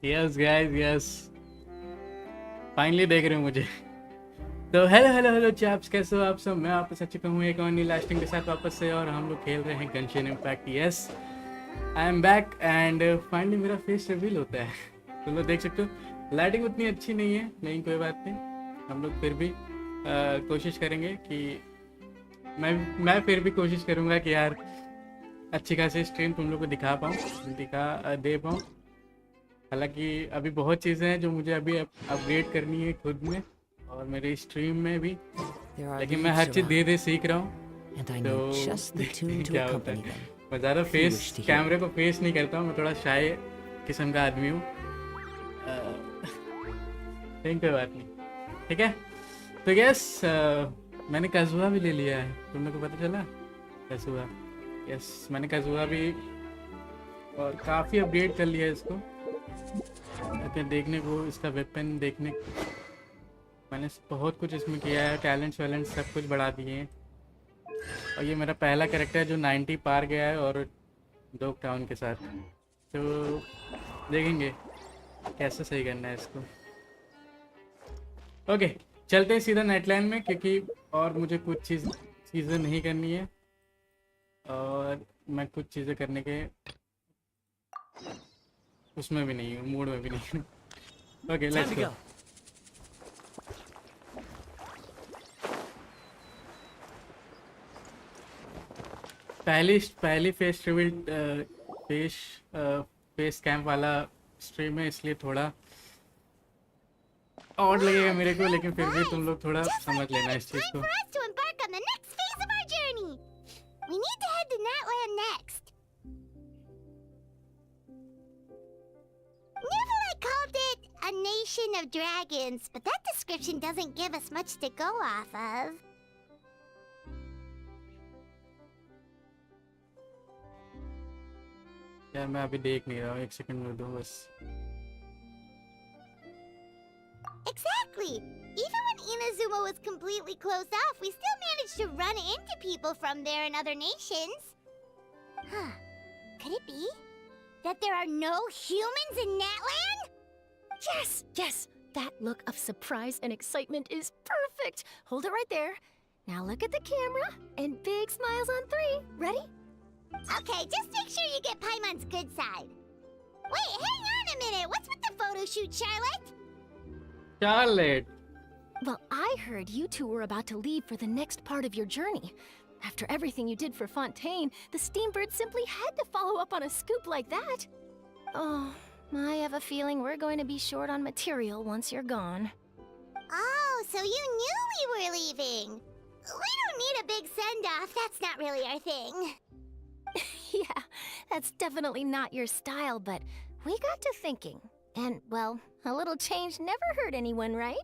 Yes guys yes, finally देख रहे हो मुझे। तो हेलो हेलो हेलो चैप्स, कैसे हो आप सब? मैं वापस आ चुका हूँ एक और न्यू लास्टिंग के साथ वापस से, और हम लोग खेल रहे हैं Genshin Impact. Yes, I am back and finally मेरा फेस रिवील होता है। तुम लोग देख सकते हो, लाइटिंग उतनी अच्छी नहीं है, लेकिन कोई बात नहीं, हम लोग फिर भी कोशिश करेंगे कि मैं फिर भी कोशिश करूँगा कि यार अच्छी खासी स्ट्रीम तुम लोग को दे पाऊँ। हालांकि अभी बहुत चीज़ें हैं जो मुझे अभी अपग्रेड करनी है खुद में और मेरे स्ट्रीम में भी, लेकिन मैं हर चीज़ धीरे धीरे सीख रहा हूँ। तो देखते हैं क्या होता है। मैं ज़्यादा कैमरे को फेस नहीं करता हूँ, मैं थोड़ा शाय किस्म का आदमी हूँ। लेकिन कोई बात नहीं, ठीक है। तो यस, मैंने कजुआ भी ले लिया है, तुम लोग को पता चला? कजुआ, यस मैंने कजुआ भी और काफ़ी अपग्रेड कर लिया है इसको। देखने को इसका वेपन देखने, मैंने बहुत कुछ इसमें किया है, टैलेंट्स वैलेंट सब कुछ बढ़ा दिए हैं। और ये मेरा पहला कैरेक्टर है जो 90 पार गया है और डॉग टाउन के साथ। तो देखेंगे कैसे सही करना है इसको। ओके, चलते हैं सीधा नेटलैंड में, क्योंकि और मुझे कुछ चीज़ें नहीं करनी है और मैं कुछ चीज़ें करने के उसमें भी नहीं हूँ, मूड में भी नहीं हूँ। Okay let's go. पहली face reveal face face cam वाला स्ट्रीम है, इसलिए थोड़ा ऑड लगेगा मेरे को, लेकिन फिर भी तुम लोग थोड़ा समझ लेना इस चीज़ को। We need to head to Natlan next. Never called it a nation of dragons, but that description doesn't give us much to go off of. यार मैं अभी देख नहीं रहा हूँ, एक सेकंड में दो बस। Exactly. Even when Inazuma was completely closed off, we still managed to run into people from there in other nations. Huh. Could it be that there are no humans in Natlan? Yes, yes. That look of surprise and excitement is perfect. Hold it right there. Now look at the camera and big smiles on 3. Ready? Okay, just make sure you get Paimon's good side. Wait, hang on a minute. What's with the photo shoot, Charlotte? Charlotte. Well, I heard you two were about to leave for the next part of your journey. After everything you did for Fontaine, the Steambird simply had to follow up on a scoop like that. Oh, I have a feeling we're going to be short on material once you're gone. Oh, so you knew we were leaving. We don't need a big send-off. That's not really our thing. Yeah, that's definitely not your style, but we got to thinking. And, well, a little change never hurt anyone, right?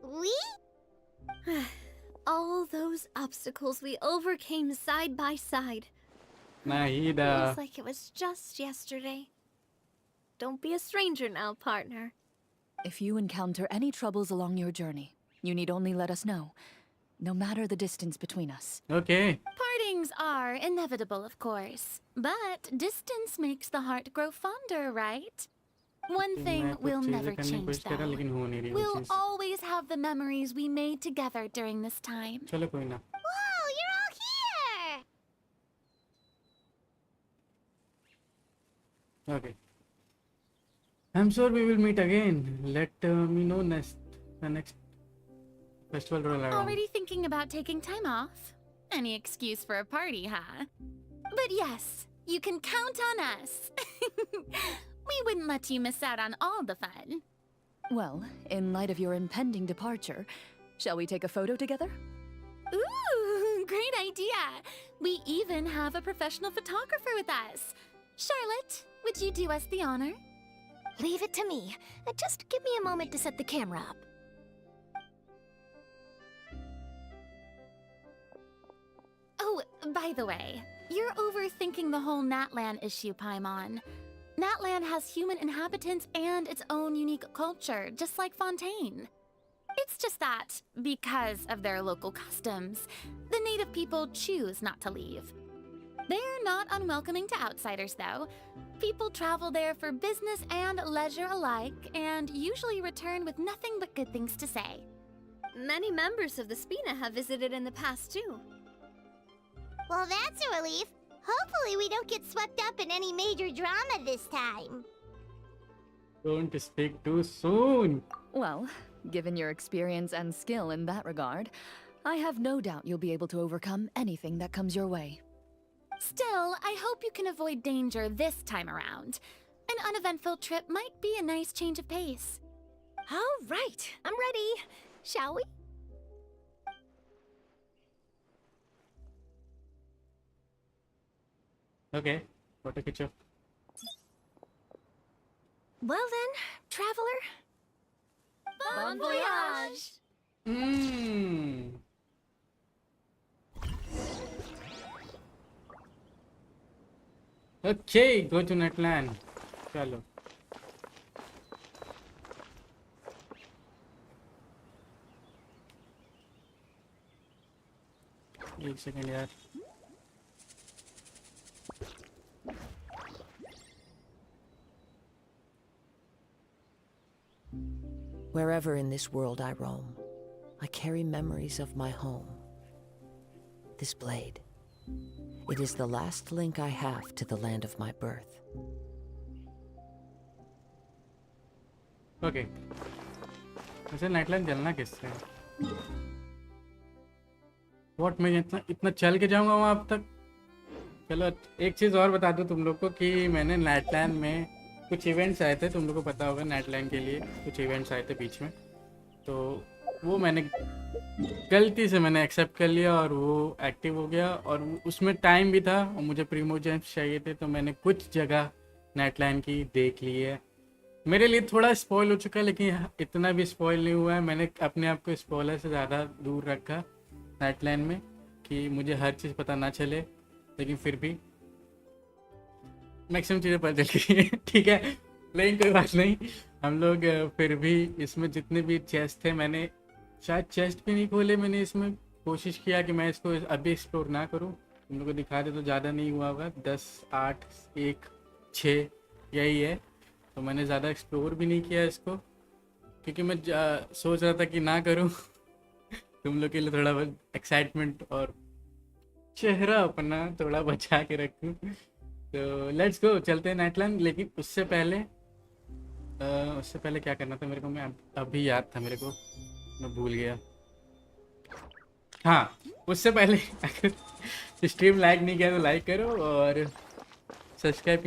We? All those obstacles we overcame side by side. Nahida. Feels like it was just yesterday. Don't be a stranger now, partner. If you encounter any troubles along your journey, you need only let us know, no matter the distance between us. Okay. Partings are inevitable, of course. But distance makes the heart grow fonder, right? One thing will never change, though. We'll always have the memories we made together during this time. चलो कोई ना। Whoa, you're all here! Okay. I'm sure we will meet again. Let me know the next festival roll around. Already thinking about taking time off? Any excuse for a party, huh? But yes, you can count on us. We wouldn't let you miss out on all the fun. Well, in light of your impending departure, shall we take a photo together? Ooh, great idea! We even have a professional photographer with us. Charlotte, would you do us the honor? Leave it to me. Just give me a moment to set the camera up. Oh, by the way, you're overthinking the whole Natlan issue, Paimon. Natlan has human inhabitants and its own unique culture, just like Fontaine. It's just that, because of their local customs, the native people choose not to leave. They're not unwelcoming to outsiders, though. People travel there for business and leisure alike, and usually return with nothing but good things to say. Many members of the Spina have visited in the past, too. Well, that's a relief. Hopefully we don't get swept up in any major drama this time. Don't speak too soon. Well, given your experience and skill in that regard, I have no doubt you'll be able to overcome anything that comes your way. Still, I hope you can avoid danger this time around. An uneventful trip might be a nice change of pace. All right, I'm ready. Shall we? Okay, photo खींचो. Well then, traveler. Bon voyage! Okay, go to Natlan. चलो. एक second यार. Wherever in this world I roam, I carry memories of my home. This blade, it is the last link I have to the land of my birth. Okay. वैसे नाइटलैंड चलना किससे? What मैं इतना चल के जाऊंगा वहाँ अब तक? चलो एक चीज़ और बता दूँ तुम लोग को कि मैंने नाइटलैंड में कुछ इवेंट्स आए थे, तुम लोग को पता होगा नाइटलैंड के लिए कुछ इवेंट्स आए थे बीच में, तो वो मैंने गलती से मैंने एक्सेप्ट कर लिया और वो एक्टिव हो गया, और उसमें टाइम भी था और मुझे प्रीमोजेम्स चाहिए थे, तो मैंने कुछ जगह नाइटलैंड की देख ली है. मेरे लिए थोड़ा स्पॉइल हो चुका है, लेकिन इतना भी स्पॉइल नहीं हुआ है. मैंने अपने आप को स्पॉइलर से ज़्यादा दूर रखा नाइटलैंड में कि मुझे हर चीज़ पता ना चले, लेकिन फिर भी मैक्सिमम चीज़ें पता चल गई हैं. ठीक है, लेकिन कोई बात नहीं. हम लोग फिर भी इसमें जितने भी चेस्ट थे, मैंने शायद चेस्ट भी नहीं खोले. मैंने इसमें कोशिश किया कि मैं इसको अभी एक्सप्लोर ना करूं. तुम लोग को दिखा दे तो ज़्यादा नहीं हुआ होगा, 10, 8, 1, 6 यही है. तो मैंने ज़्यादा एक्सप्लोर भी नहीं किया इसको, क्योंकि मैं सोच रहा था कि ना करूं. तुम लोग के लिए थोड़ा बहुत एक्साइटमेंट और चेहरा अपना थोड़ा बचा के रखूं. तो लेट्स गो, चलते हैं नाइटलैंड. लेकिन उससे पहले क्या करना था मेरे को, मैं अभी याद था मेरे को, मैं भूल गया. हाँ, उससे पहले अगर स्ट्रीम लाइक नहीं किया तो लाइक करो, और सब्सक्राइब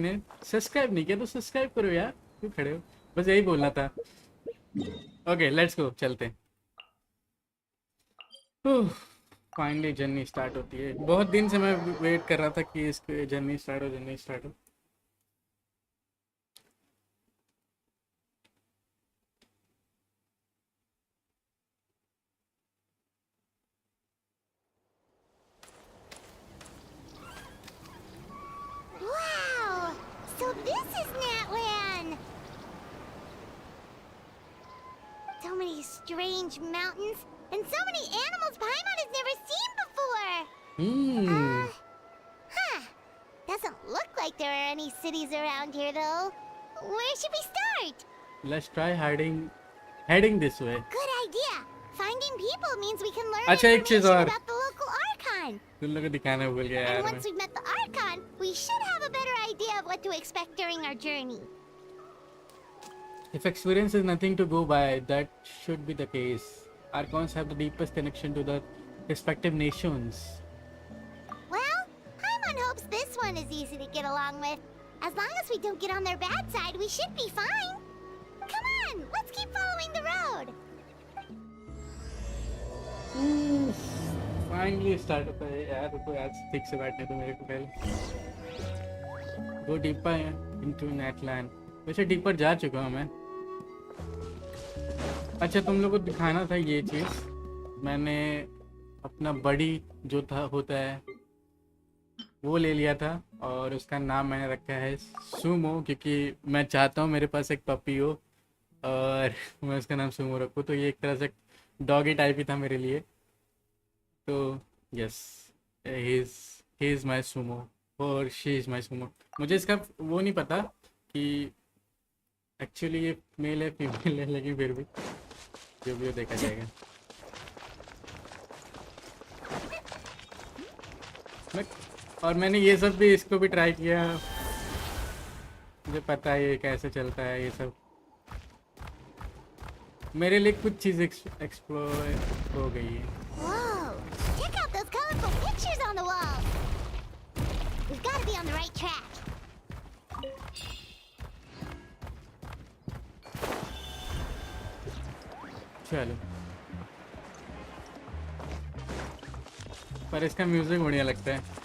नहीं किया तो सब्सक्राइब करो यार, क्यों खड़े हो. बस यही बोलना था. ओके लेट्स गो, चलते हैं. फाइनली जर्नी स्टार्ट होती है. बहुत दिन से मैं वेट कर रहा था कि इसकी जर्नी स्टार्ट हो. Wow! So this is Natlan! So many strange mountains, and so many animals Paimon has never seen before! Doesn't look like there are any cities around here, though. Where should we start? Let's try heading this way. Good idea! Finding people means we can learn अच्छा, एक चीज़ information और. about the local Archon. तुम लोग को दिखाना भूल गया And यार once we've met the Archon, we should have a better idea of what to expect during our journey. If experience is nothing to go by, that should be the case. Archons have the deepest connection to the respective nations. Well, Paimon hopes this one is easy to get along with. As long as we don't get on their bad side, we should be fine. Come on, let's keep following the road. Finally start होता है यार. रुको यार, ठीक से बैठने दो मेरे को पहले. Go deeper into Natlan. वैसे डीपर जा चुका हूँ मैं. अच्छा, तुम लोग को दिखाना था ये चीज़. मैंने अपना बड़ी जो था होता है वो ले लिया था, और उसका नाम मैंने रखा है सुमो, क्योंकि मैं चाहता हूँ मेरे पास एक पपी हो और मैं उसका नाम सुमो रखूँ. तो ये एक तरह से डॉगी टाइप ही था मेरे लिए. तो yes, he is my Sumo. और शी इज माय सुमो। मुझे इसका वो नहीं पता कि एक्चुअली ये मेल है फीमेल है, लेकिन फिर भी जो भी हो देखा जाएगा। और मैंने ये सब भी इसको भी ट्राई किया, मुझे पता है ये कैसे चलता है ये सब। मेरे लिए कुछ चीज़ एक्सप्लोर हो गई है। Whoa! Check out those colorful pictures on the wall! We've got to be on the right track. चलो, पर इसका म्यूजिक बढ़िया लगता है।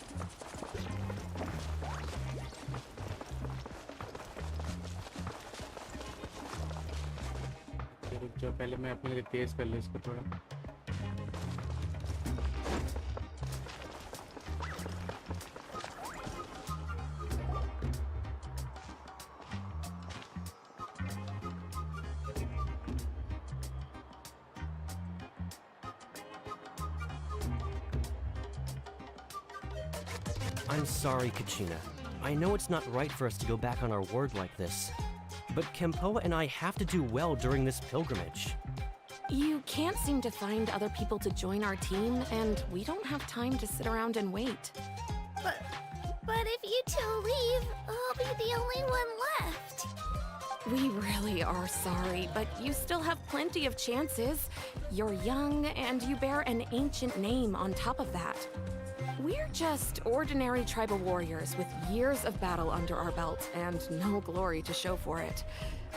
जो पहले मैं अपने लिए तेज कर लूँ इसको थोड़ा। I'm sorry, Kachina. I know it's not right for us to go back on our word like this. But Kempoa and I have to do well during this pilgrimage. You can't seem to find other people to join our team, and we don't have time to sit around and wait. But if you two leave, I'll be the only one left. We really are sorry, but you still have plenty of chances. You're young, and you bear an ancient name on top of that. We're just ordinary tribal warriors with years of battle under our belt and no glory to show for it.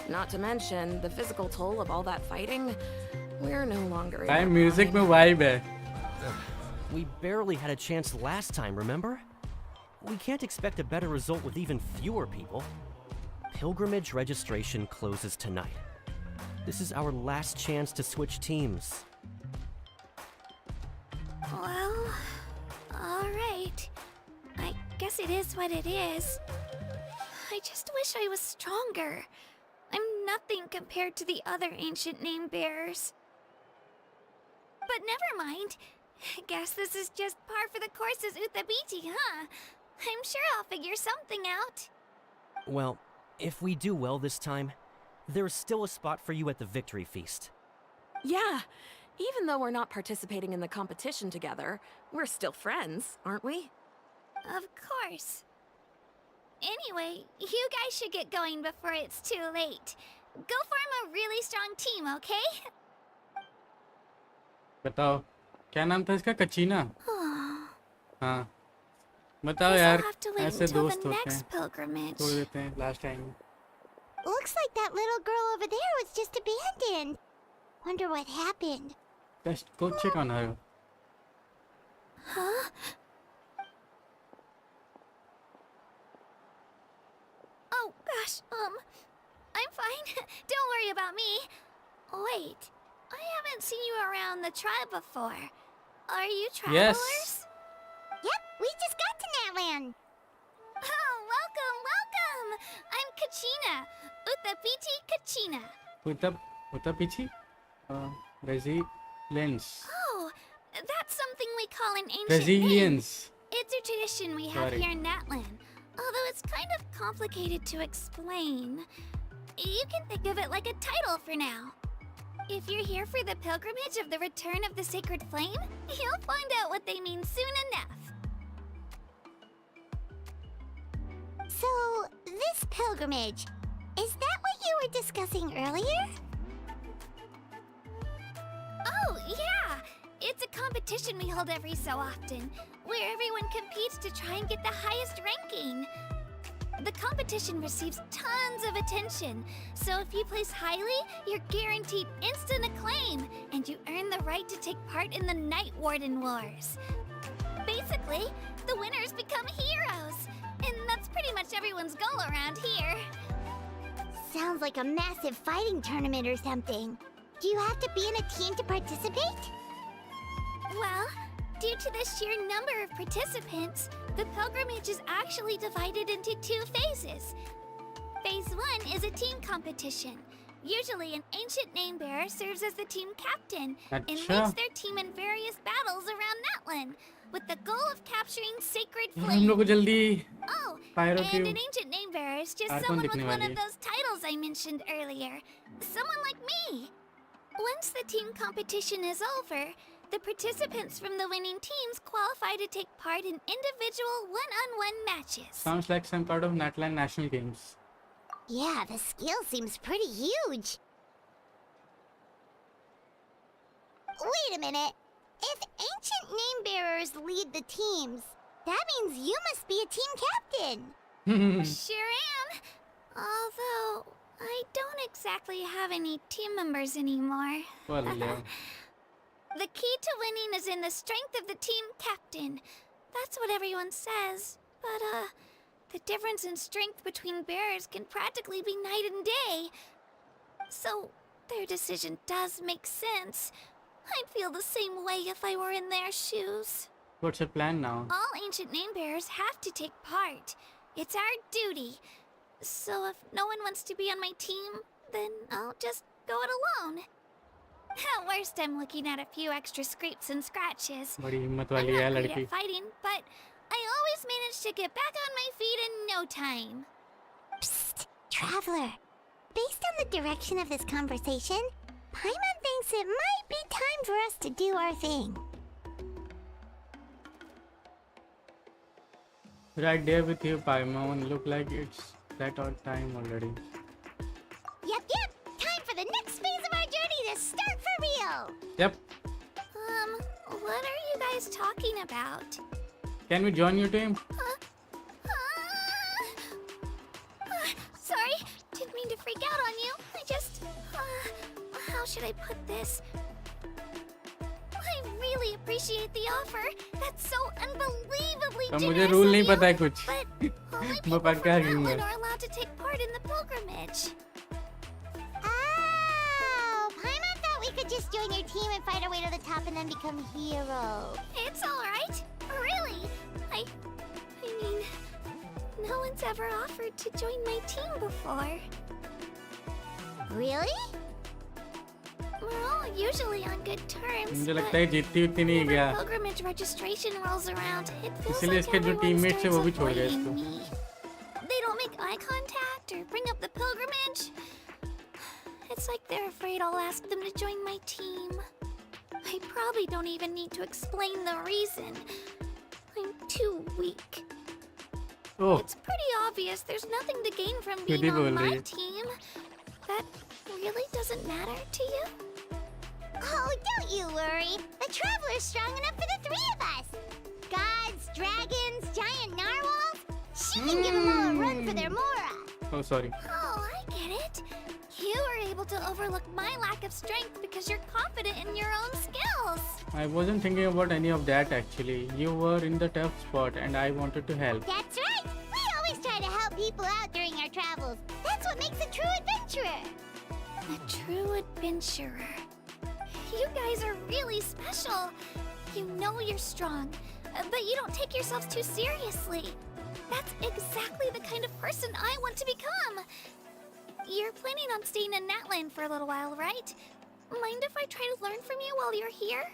Not to mention the physical toll of all that fighting. We're no longer in our music में prime. Vibe है। We barely had a chance last time, remember? We can't expect a better result with even fewer people. Pilgrimage registration closes tonight. This is our last chance to switch teams. Well, alright. I guess it is what it is. I just wish I was stronger. I'm nothing compared to the other ancient name bearers. But never mind. Guess this is just par for the course as Uthabiti, huh? I'm sure I'll figure something out. Well, if we do well this time, there's still a spot for you at the victory feast. Yeah, even though we're not participating in the competition together, we're still friends, aren't we? Of course. Anyway, you guys should get going before it's too late. Go form a really strong team, okay? बताओ क्या नाम था इसका? कचीना। हाँ बताओ Guess I'll यार, have to wait ऐसे until दोस्त the होते next हैं, pilgrimage. छोड़ देते हैं last time. Looks like that little girl over there was just abandoned. Wonder what happened. Just go check on her. Huh? Oh gosh, I'm fine. Don't worry about me. Wait, I haven't seen you around the tribe before. Are you travelers? Yes. Yep, we just got to Natlan. Oh, welcome! I'm Kachina, Uthabiti Kachina. उता पीछी resilience. Oh, that's something we call an ancient Resilience. name. It's a tradition we have Sorry. here in Natlan, although it's kind of complicated to explain. You can think of it like a title for now. If you're here for the pilgrimage of the return of the sacred flame, you'll find out what they mean soon enough. So, this pilgrimage, is that what you were discussing earlier? Oh, yeah! It's a competition we hold every so often, where everyone competes to try and get the highest ranking. The competition receives tons of attention, so if you place highly, you're guaranteed instant acclaim, and you earn the right to take part in the Night Warden Wars. Basically, the winners become heroes, and that's pretty much everyone's goal around here. Sounds like a massive fighting tournament or something. Do you have to be in a team to participate? Well, due to the sheer number of participants, the pilgrimage is actually divided into two phases. Phase 1 is a team competition. Usually an ancient name bearer serves as the team captain and leads अच्छा their team in various battles around Natlan. with the goal of capturing sacred हम flame. लोग को जल्दी Oh, Pyro and की an ancient name bearer is just Archon someone दिखने with one वाली of है। those titles I mentioned earlier. Someone like me. Once the team competition is over, the participants from the winning teams qualify to take part in individual one-on-one matches. Sounds like some part of Natlan National Games. Yeah, the scale seems pretty huge. Wait a minute. If ancient name bearers lead the teams, that means you must be a team captain. Sure am. Although, I don't exactly have any team members anymore. Well, yeah. The key to winning is in the strength of the team captain. That's what everyone says. But, the difference in strength between bearers can practically be night and day. So, their decision does make sense. I'd feel the same way if I were in their shoes. What's your plan now? All ancient name bearers have to take part. It's our duty. So if no one wants to be on my team, then I'll just go it alone. At worst, I'm looking at a few extra scrapes and scratches. बड़ी हिम्मत I'm वाली है not great लड़की। at fighting, but I always manage to get back on my feet in no time. Psst, Traveler. Based on the direction of this conversation, Paimon thinks it might be time for us to do our thing. Right there with you, Paimon. Look like it's that odd time already. Yep. Time for the next phase of our journey to start for real. Yep. What are you guys talking about? Can we join your team? Sorry, didn't mean to freak out on you. I just, how should I put this? I really appreciate the offer. That's so unbelievably अब generous मुझे rule of नहीं you. पता है कुछ। But only मैं people पक्का from हूँ। Natlan are allowed to take part in the pilgrimage. Oh, Paimon thought we could just join your team and fight our way to the top and then become heroes. It's all right. Really. I mean, no one's ever offered to join my team before. Really? We're all usually on good terms. मुझे but लगता है जीतती उतनी नहीं whenever गया। pilgrimage registration rolls around, it feels इसीलिए like इसके जो everyone teammates हैं, वो भी starts छोड़ गए avoiding इसको। me. They don't make eye contact or bring up the pilgrimage. It's like they're afraid I'll ask them to join my team. I probably don't even need to explain the reason. I'm too weak. Oh, It's pretty obvious there's nothing to gain from खुद ही being on बोल रही my है। team. That really doesn't matter to you? Oh, don't you worry. The Traveler's strong enough for the three of us. Gods, dragons, giant narwhals. She can give them all a run for their Mora. Oh, sorry. Oh, I get it. You were able to overlook my lack of strength because you're confident in your own skills. I wasn't thinking about any of that actually. You were in the tough spot and I wanted to help. That's right. We always try to help people out during our travels. That's what makes a true adventurer. A true adventurer. You guys are really special. You know you're strong, but you don't take yourselves too seriously. That's exactly the kind of person I want to become. You're planning on staying in Natlan for a little while, right? Mind if I try to learn from you while you're here?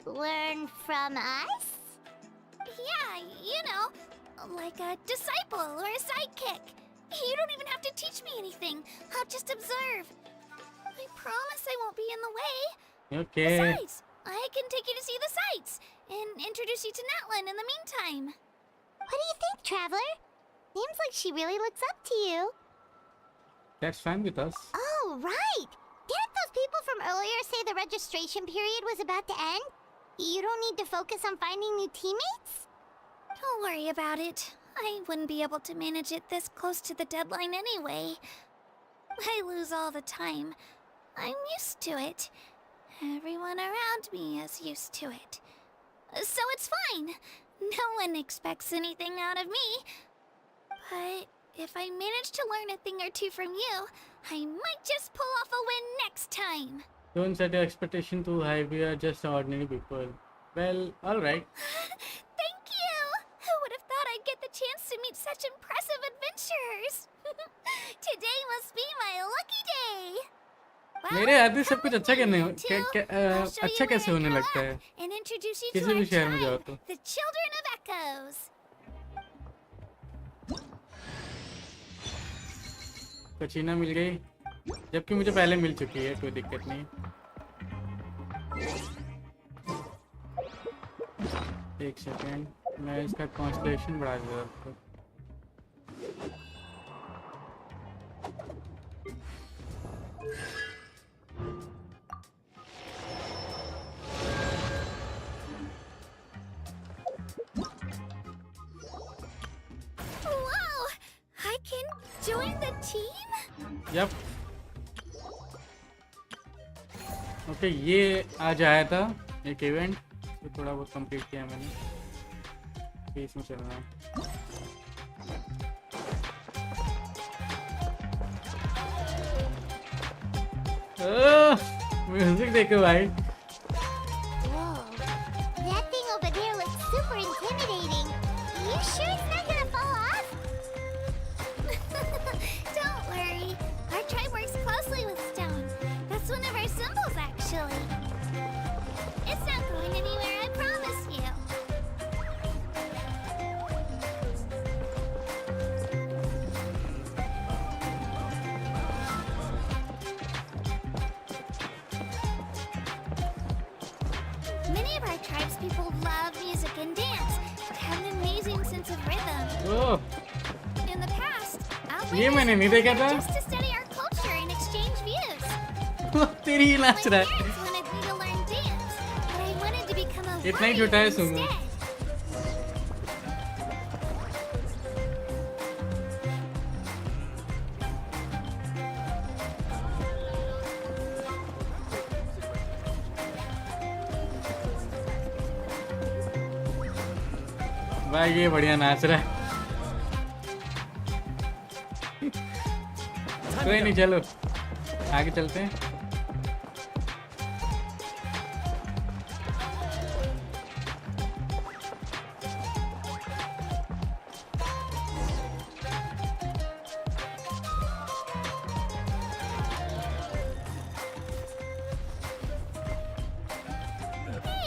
Learn from us? Yeah, you know, like a disciple or a sidekick. You don't even have to teach me anything. I'll just observe. I promise I won't be in the way. Okay. Besides, I can take you to see the sights and introduce you to Natlan in the meantime. What do you think, Traveler? Seems like she really looks up to you. That's fine with us. Oh, right! Didn't those people from earlier say the registration period was about to end? You don't need to focus on finding new teammates? Don't worry about it. I wouldn't be able to manage it this close to the deadline anyway. I lose all the time. I'm used to it. Everyone around me is used to it. So it's fine. No one expects anything out of me. But if I manage to learn a thing or two from you, I might just pull off a win next time. Don't set your expectation too high. We are just ordinary people. Well, alright. Thank you! Who would have thought I'd get the chance to meet such impressive adventurers? Today must be my lucky day! मेरे आदि सब कुछ अच्छा करने अच्छा कैसे होने लगता है and introduce you किसी to भी our शहर में जाओ tribe, तो the Children of Echoes. कचीना मिल गई जबकि मुझे पहले मिल चुकी है कोई दिक्कत नहीं एक सेकेंड मैं इसका कॉन्स्टलेशन बढ़ा देता हूँ Whoa! I can join the team? Yup okay ये आज आया था एक इवेंट तो थोड़ा बहुत कंप्लीट किया मैंने इसमें चलना है म्यूजिक देखो भाई Whoa. That thing over there looks super intimidating. You sure it's not gonna fall off? Don't worry. Our tribe works closely with stone. That's one of our symbols, actually. It's not going anywhere, I promise you. Many of our tribes people love music and dance. They have an amazing sense of rhythm. Oh In the past, ये मैंने नहीं देखा था just to study our culture and exchange views. तेरी ही My नाच रहा है parents wanted me to learn dance, but I wanted to become a इतना ही warrior छोटा है सुमो instead. भाई ये बढ़िया नाच रहा है कोई नहीं चलो आगे चलते हैं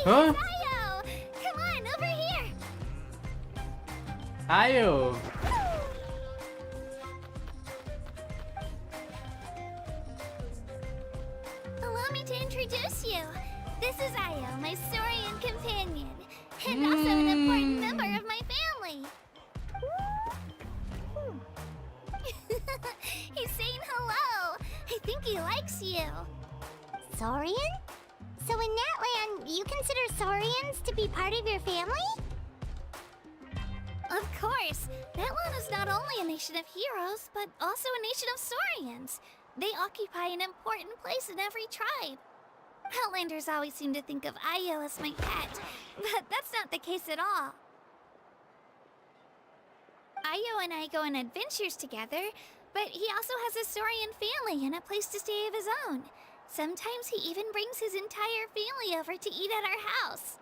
हाँ Ayo, come on, over here. आयो Allow me to introduce you. This is Ayo, my Saurian companion, and also an important member of my family. He's saying hello. I think he likes you. Saurian? So in Natlan, you consider Saurians to be part of your family? Of course, Natlan is not only a nation of heroes, but also a nation of Saurians. They occupy an important place in every tribe. Outlanders always seem to think of Ayo as my pet, but that's not the case at all. Ayo and I go on adventures together, but he also has a Saurian family and a place to stay of his own. Sometimes he even brings his entire family over to eat at our house.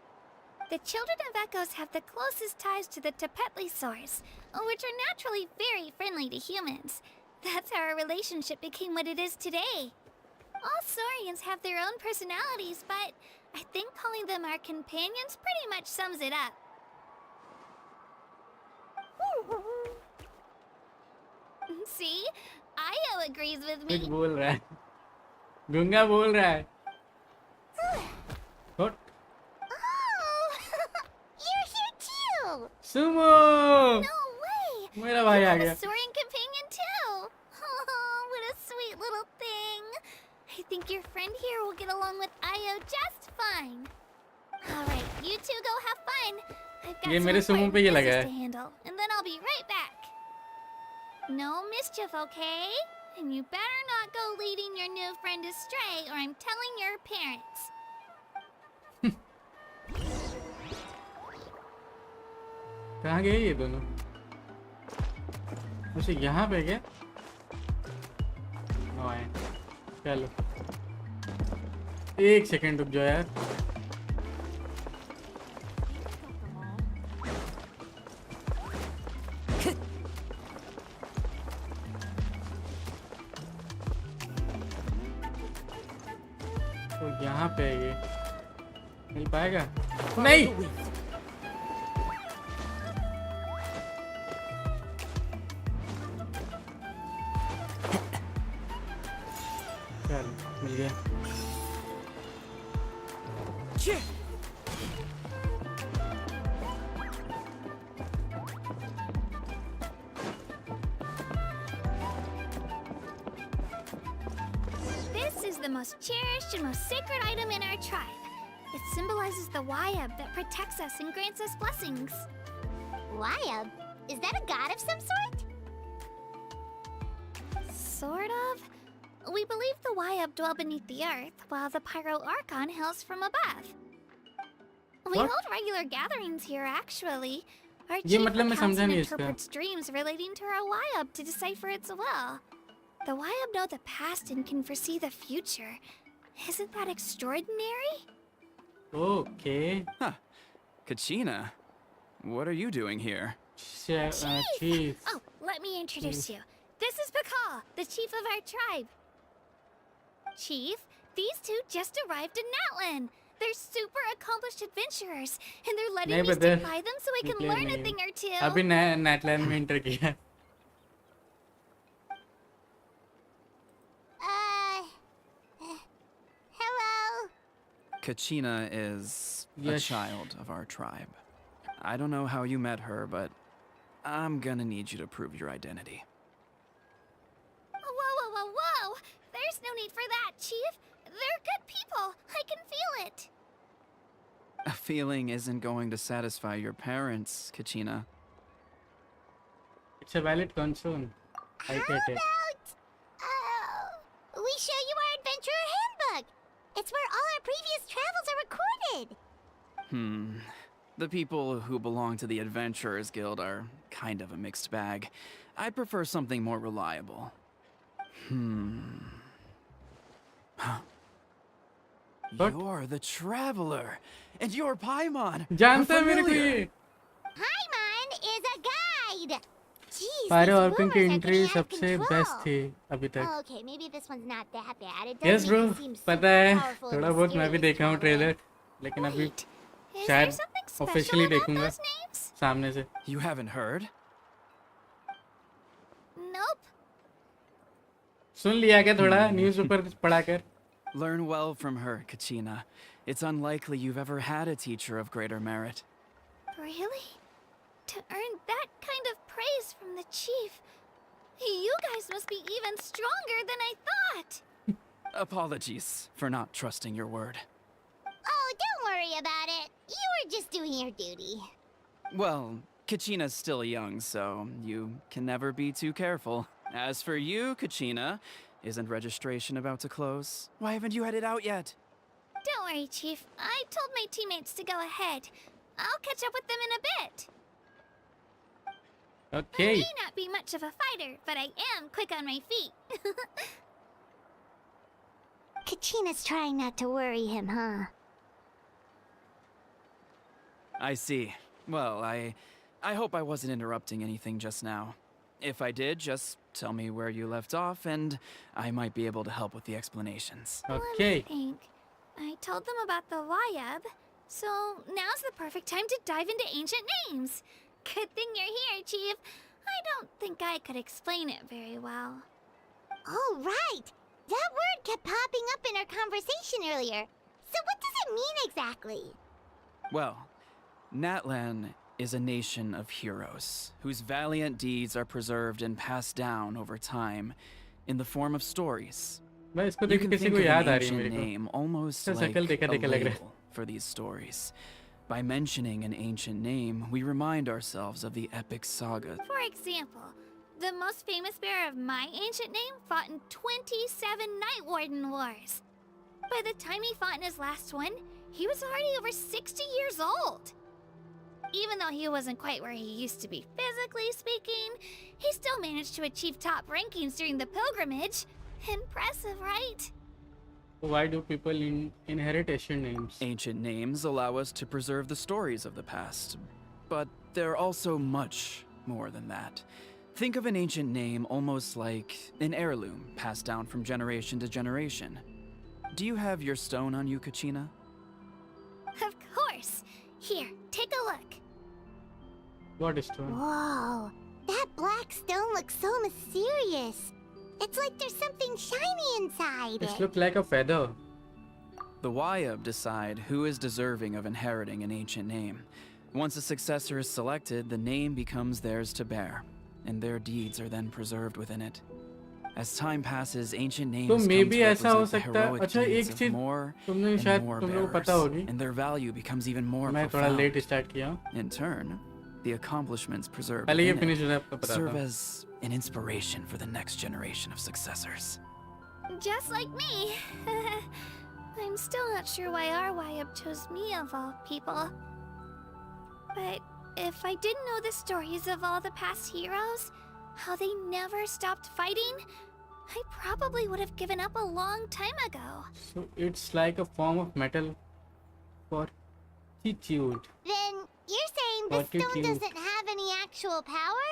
The Children of Echoes have the closest ties to the Tepetlisaurs, which are naturally very friendly to humans. That's how our relationship became what it is today. All Saurians have their own personalities, but I think calling them our companions pretty much sums it up. See? Ayo agrees with कुछ me. बोल रहा है गूंगा बोल रहा है What? Oh! You're here too! Sumo No way! मेरा भाई You आ have गया a Saurian companion too! Oh, what a sweet little thing! I think your friend here will get along with Ayo just fine. Alright, you two go have fun. I've got ये some मेरे Sumo important पे ये लगा business है to handle, and then I'll be right back. No mischief, okay? And you better not go leading your new friend astray, or I'm telling your parents. कहाँ गए ये दोनों उसे यहाँ पे क्या आए चलो एक सेकंड रुक जाओ यार तो यहाँ पे है ये, मिल पाएगा? नहीं। चल मिल गया। This is the most cherished and most sacred item in our tribe. It symbolizes the Wayab that protects us and grants us blessings. Wayab? Is that a god of some sort? Sort of. We believe the Wayab dwell beneath the earth, while the Pyro Archon hails from above. We What? hold regular gatherings here, actually. Our ये chief मतलब मैं recounts समझा and नहीं इसका। interprets dreams relating to our Wayab to decipher its will. The Wayab know the past and can foresee the future. Isn't that extraordinary? Okay. Huh. Kachina, what are you doing here? Chief. Oh, let me introduce you. This is Pakal, the chief of our tribe. Chief, these two just arrived in Natlan. They're super accomplished adventurers, and they're letting नहीं me पता, stick by them so I can निकले learn a नहीं। thing or two. अभी नेटलैंड में inter किया। Hello. Kachina is a Yes. child of our tribe. I don't know how you met her, but I'm gonna need you to prove your identity. Whoa, whoa, whoa, whoa! There's no need for that, Chief. They're good people. I can feel it. A feeling isn't going to satisfy your parents, Kachina. It's a valid concern. I How get it. about we show you our adventurer handbook? It's where all our previous travels are recorded. The people who belong to the Adventurers Guild are kind of a mixed bag. I'd prefer something more reliable. But- You're the Traveler, and you're Paimon. जानता है We're मेरे को familiar. ये। Paimon is a guide. Jeez, Pyro these Archon की rumors are entry getting out of सबसे control. Best थी अभी तक। Okay, maybe this one's not that bad. It yes doesn't bro, even seem पता है, super powerful and थोड़ा बहुत मैं भी mysterious देखा हूँ that way. ट्रेलर, लेकिन अभी Wait, is शायद there something special officially about देखूंगा those names? सामने से। You haven't heard? Nope. सुन लिया क्या थोड़ा newspaper पढ़ाकर? Learn well from her, Kachina. It's unlikely you've ever had a teacher of greater merit. Really? To earn that kind of praise from the chief, you guys must be even stronger than I thought. Apologies for not trusting your word. Oh, don't worry about it. You were just doing your duty. Well, Kachina's still young, so you can never be too careful. As for you, Kachina, isn't registration about to close? Why haven't you headed out yet? Don't worry, Chief. I told my teammates to go ahead. I'll catch up with them in a bit. I Okay. may not be much of a fighter, but I am quick on my feet. Kachina's trying not to worry him, huh? I see. Well, I hope I wasn't interrupting anything just now. If I did, just tell me where you left off, and I might be able to help with the explanations. Let me Okay. think. I told them about the Wayab, so now's the perfect time to dive into ancient names. Good thing you're here, Chief. I don't think I could explain it very well. Oh, right. That word kept popping up in our conversation earlier. So what does it mean exactly? Well, Natlan is a nation of heroes whose valiant deeds are preserved and passed down over time in the form of stories. मैं इसको You देख can किसी think को of याद an आ रही है ancient मेरे को। name almost इसका like शक्ल देखा a देखा लग रहा है। label for these stories. By mentioning an ancient name, we remind ourselves of the epic saga. For example, the most famous bearer of my ancient name fought in 27 Night Warden Wars. By the time he fought in his last one, he was already over 60 years old. Even though he wasn't quite where he used to be physically speaking, he still managed to achieve top rankings during the pilgrimage. Impressive, right? Why do people inherit Asian names? Ancient names allow us to preserve the stories of the past, but they're also much more than that. Think of an ancient name almost like an heirloom passed down from generation to generation. Do you have your stone on you, Kachina? Of course. Here, take a look. What is stone? Whoa, that black stone looks so mysterious. It's like there's something shiny inside It it. looks like a feather. The Wayab decide who is deserving of inheriting an ancient name. Once a successor is selected, the name becomes theirs to bear, and their deeds are then preserved within it. As time passes, ancient names तो come may to भी ऐसा हो represent the सकता है. heroic अच्छा deeds एक of चीज more तुमने and शायद more तुम लोगों को पता bearers, होगी. and their value becomes even more मैं थोड़ा profound. लेट स्टार्ट किया हूँ. In turn, the accomplishments preserved पहले ये within फिनिश it हो जाए आपको पता serve था. as an inspiration for the next generation of successors. Just like me. I'm still not sure why our Wayab chose me of all people. But if I didn't know the stories of all the past heroes, how they never stopped fighting, I probably would have given up a long time ago. So it's like a form of metal fortitude. Then you're saying this stone Fortitude. doesn't have any actual power?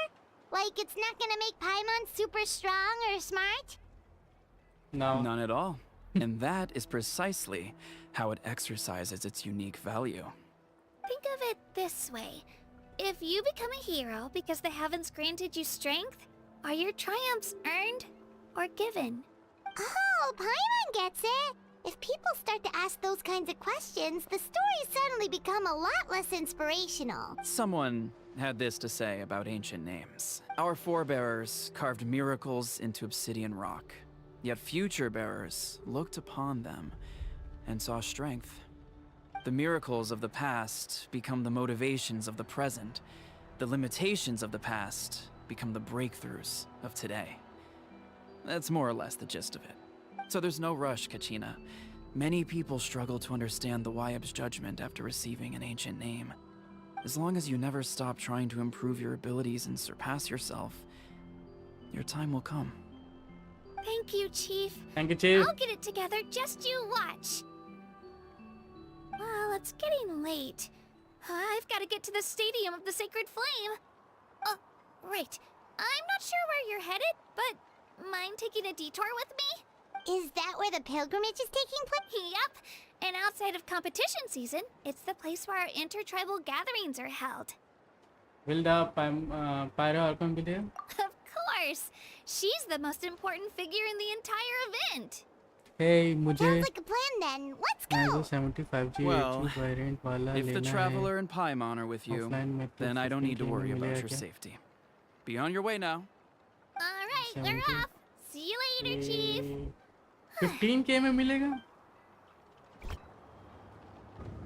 Like it's not gonna make Paimon super strong or smart? No. None at all. And that is precisely how it exercises its unique value. Think of it this way. If you become a hero because the heavens granted you strength, are your triumphs earned or given? Oh, Paimon gets it. If people start to ask those kinds of questions, the stories suddenly become a lot less inspirational. Someone had this to say about ancient names. Our forebears carved miracles into obsidian rock, yet future bearers looked upon them and saw strength. The miracles of the past become the motivations of the present. The limitations of the past become the breakthroughs of today. That's more or less the gist of it. So there's no rush, Kachina. Many people struggle to understand the Wayab's judgment after receiving an ancient name. As long as you never stop trying to improve your abilities and surpass yourself, your time will come. Thank you, Chief. Thank you, Chief. I'll get it together, just you watch. Well, it's getting late. I've got to get to the Stadium of the Sacred Flame. Oh, right. I'm not sure where you're headed, but mind taking a detour with me? Is that where the pilgrimage is taking place? Yep. And outside of competition season, it's the place where our intertribal gatherings are held. Will the Pyro Archon be there? Of course. She's the most important figure in the entire event. Hey, मुझे Sounds like a plan then. Let's go! 75G Well, variant वाला If the लेना Traveler and Paimon are with you, Offline में तो then I don't need to 15K worry में about मिलेगा your क्या? safety. Be on your way now. All right, we're 70. off. See you later, Chief. 15K में मिलेगा?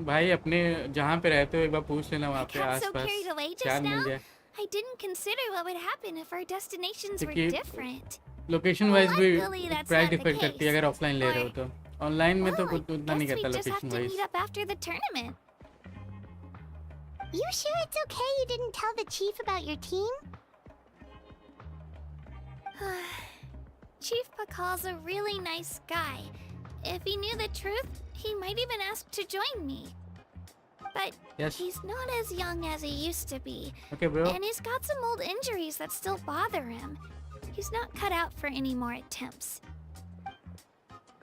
भाई अपने जहाँ पे रहते हो एक बार पूछ लेना वहाँ पे Got so आसपास carried away just शायद मिल now. जाए. I didn't consider what would happen if our destinations were क्योंकि different. लोकेशन वाइज भी Luckily, that's price not the differ करती है case. अगर ऑफलाइन ले रहे हो तो. ऑनलाइन में तो Well, कुछ उतना I नहीं guess करता we just have location to wise. meet up after the tournament. You sure it's okay you didn't tell the chief about your team? Chief Pakal's a really nice guy. If he knew the truth, he might even ask to join me. But Yes. he's not as young as he used to be. Okay, bro. And he's got some old injuries that still bother him. He's not cut out for any more attempts.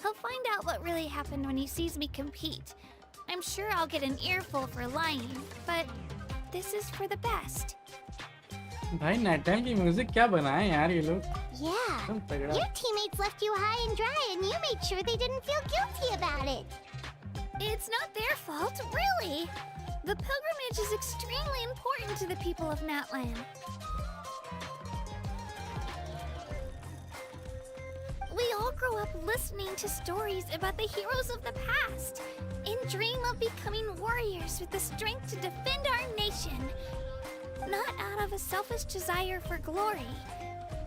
He'll find out what really happened when he sees me compete. I'm sure I'll get an earful for lying, but this is for the best. भाई natal की music क्या बनाए यार ये लोग. Yeah. एकदम तगड़ा. Your teammates left you high and dry and you made sure they didn't feel guilty about it. It's not their fault, really. The pilgrimage is extremely important to the people of Natlan. We all grow up listening to stories about the heroes of the past and dream of becoming warriors with the strength to defend our nation. Not out of a selfish desire for glory,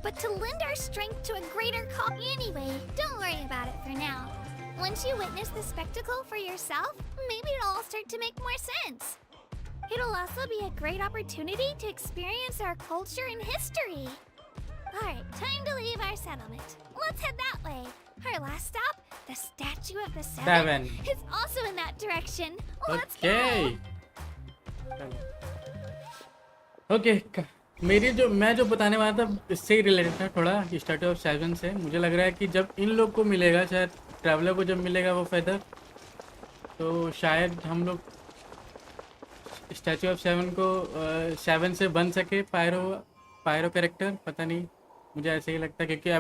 but to lend our strength to a greater cause. Anyway, don't worry about it for now. Once you witness the spectacle for yourself, maybe it'll all start to make more sense. It'll also be a great opportunity to experience our culture and history. Alright, time to leave our settlement. Let's head that way. Our last stop, the Statue of the Seven, is also in that direction. Let's Okay. go! Okay मेरी जो मैं जो बताने वाला था इससे ही related था थोड़ा स्टैचू ऑफ सेवन से. मुझे लग रहा है कि जब इन लोग को मिलेगा शायद ट्रैवलर को जब मिलेगा वो फेदर, तो शायद हम लोग स्टैचू ऑफ 7 को 7 से बन सके पायरो कैरेक्टर। पता नहीं, मुझे ऐसे ही लगता है, क्योंकि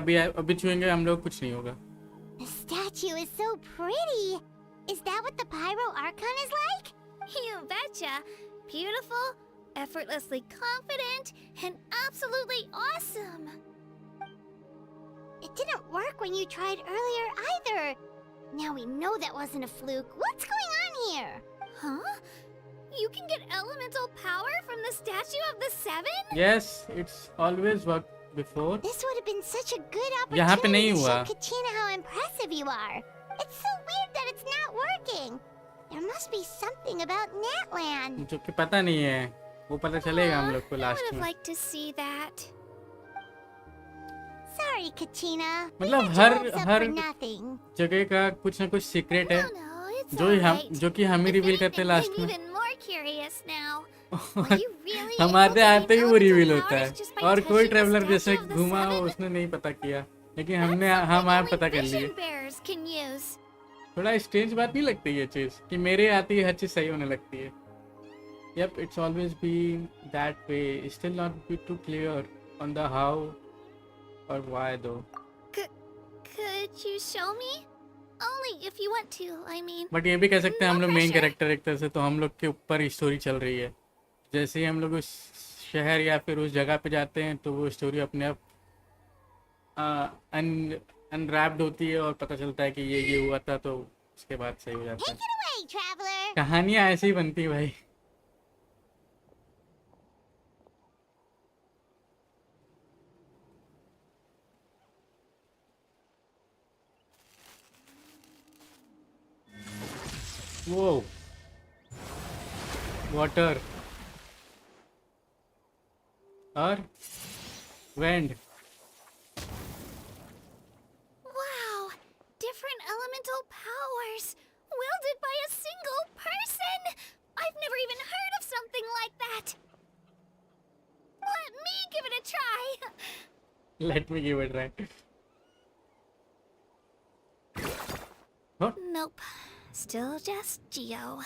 अभी छुएंगे हम लोग कुछ नहीं होगा। The statue is so pretty. Is that what the Pyro Archon is like? You betcha. Beautiful, effortlessly confident, and absolutely awesome. It didn't work when you tried earlier either. Now we know that wasn't a fluke. What's going on here? Huh? You can get elemental power from the Statue of the Seven? Yes, it's always worked before. This would have been such a good यहाँ पे opportunity नहीं to show हुआ। Kachina how impressive you are. It's so weird that it's not working. There must be something about Natlan. जो कि पता नहीं है, वो पता चलेगा हम लोग को I would लास्ट have में। liked to see that. Sorry, Kachina. We मतलब got your hopes up her for nothing. जगह का कुछ ना कुछ सीक्रेट है, No, it's जो alright. जो कि हम ही If रिवील करते हैं anything, लास्ट I'm में। even more curious now. Were you really हम able आते to आते ही gain वो रिवील elemental होता है, powers just by और touching कोई the ट्रैवलर Statue जैसे of the घूमा Seven? उसने नहीं पता किया, लेकिन That's हम something आज only पता कर लिए। vision bearers can use. थोड़ा स्ट्रेंज बात नहीं लगती ये चीज़ कि मेरे आती है हर चीज़ सही होने लगती है। Yep, it's always been that way. Still not be too clear on the how or why though. Could you show me? Only if you want to, I mean. But ये भी कह सकते हैं हम No लोग मेन pressure. कैरेक्टर एक तरह से, तो हम लोग के ऊपर ही स्टोरी चल रही है। जैसे ही हम लोग उस शहर या फिर उस जगह पे जाते हैं तो वो स्टोरी अपने आप अनरैप्ड होती है और पता चलता है कि ये हुआ था, तो उसके बाद सही हो जाता है। Take it away, traveler. कहानियाँ ऐसे ही बनती है भाई। वो वाटर और wind. Wow! Different elemental powers! Wielded by a single person! I've never even heard of something like that! Let me give it a try! Let me give it a try. Huh? Nope. Still just Geo.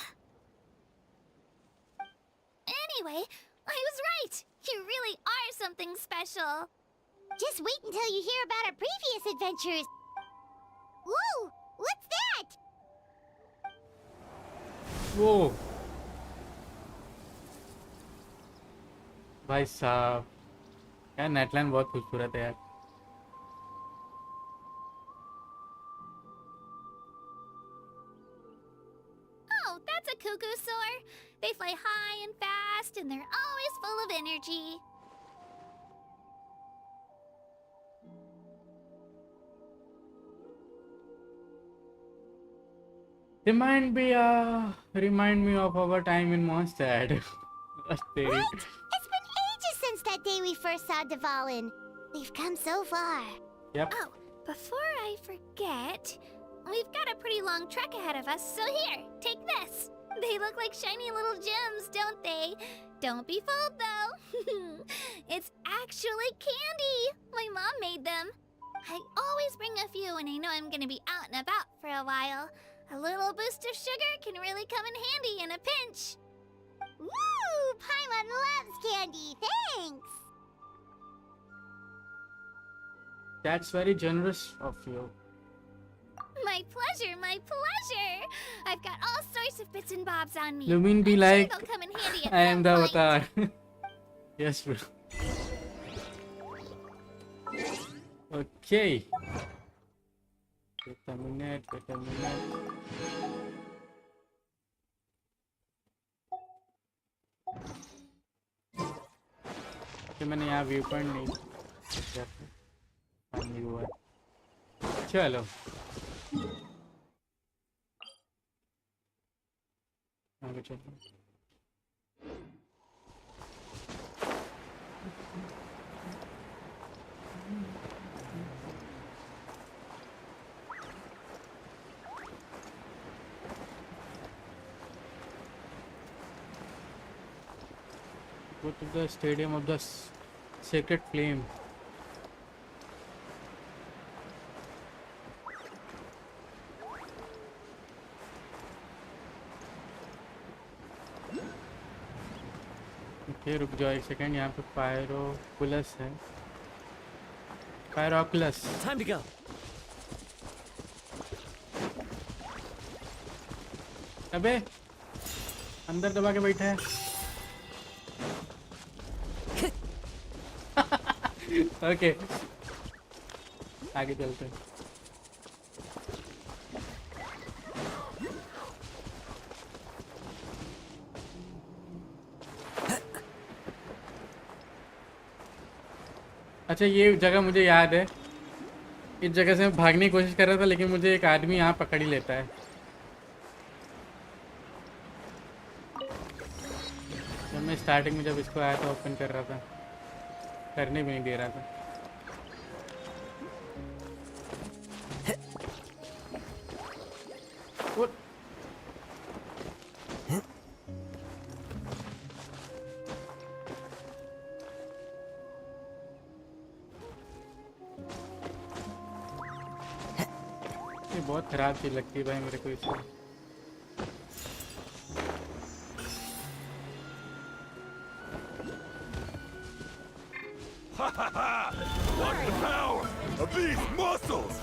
Anyway, I was right! You really are something special! Just wait until you hear about our previous adventures. Whoa! What's that? वो भाई साहब, यार नेटलैंड बहुत खूबसूरत है यार। Oh, that's a cuckoo soar! They fly high and fast, and they're always full of energy. Remind me of our time in Mondstadt. Right? It's been ages since that day we first saw Dvalin. We've come so far. Yep. Oh, before I forget, we've got a pretty long trek ahead of us, so here, take this. They look like shiny little gems, don't they? Don't be fooled, though. It's actually candy. My mom made them. I always bring a few when I know I'm gonna be out and about for a while. A little boost of sugar can really come in handy in a pinch. Woo! Paimon loves candy. Thanks. That's very generous of you. My pleasure, my pleasure. I've got all sorts of bits and bobs on me. You mean be I'm like, sure they'll come in handy at I am some the point. avatar. Yes, bro. Okay. Wait a minute. कि मैंने यहाँ view point नहीं किया था। नहीं हुआ। चलो आगे चलते हैं। Go to the stadium of the sacred flame. Okay रुक जाओ एक सेकंड, यहाँ पे पायरोकुलस है, पायरोकुलस। Time to go. अबे अंदर दबा के बैठा है। ओके आगे चलते हैं। अच्छा ये जगह मुझे याद है, इस जगह से मैं भागने की कोशिश कर रहा था लेकिन मुझे एक आदमी यहाँ पकड़ ही लेता है। जब मैं स्टार्टिंग में जब इसको आया था ओपन कर रहा था, करने भी नहीं दे रहा था। ये बहुत खराब चीज लगती है भाई मेरे को इसमें। Watch the power of these muscles!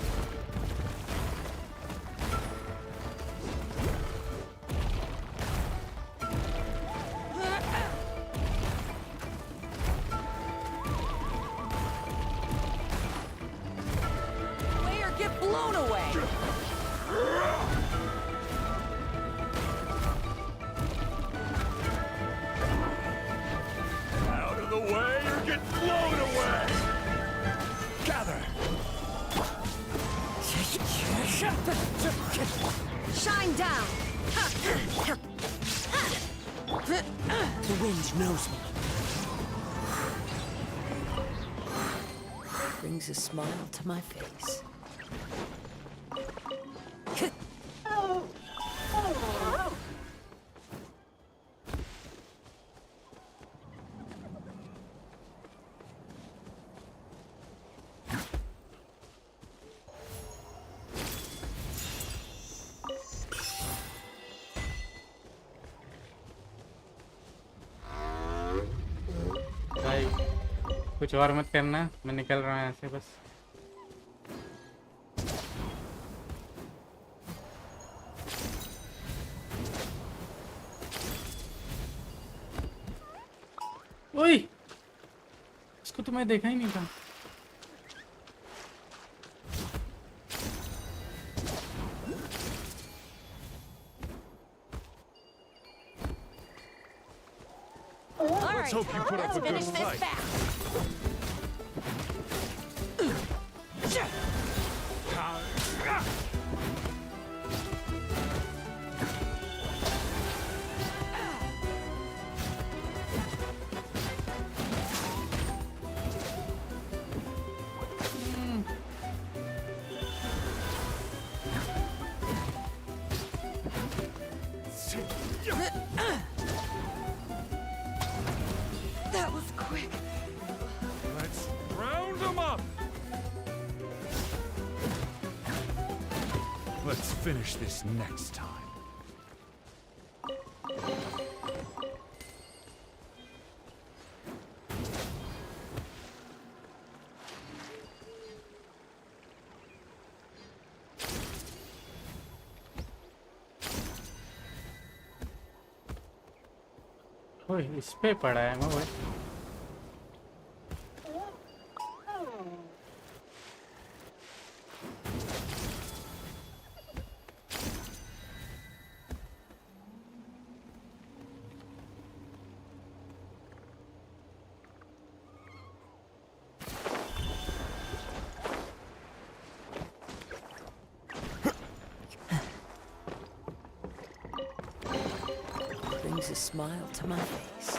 Player, get blown away! Out of the way or get blown away! Gather! Shine down! The wind knows me. Brings a smile to my face. भाई कुछ और मत करना, मैं निकल रहा हूँ यहाँ से बस। ओए इसको तो मैं देखा ही नहीं था। Let's hope you put up a good fight. That was quick. Let's round them up! Let's finish this next time. ओए इस पे पड़ा है मैं भाई। Brings a smile to my face.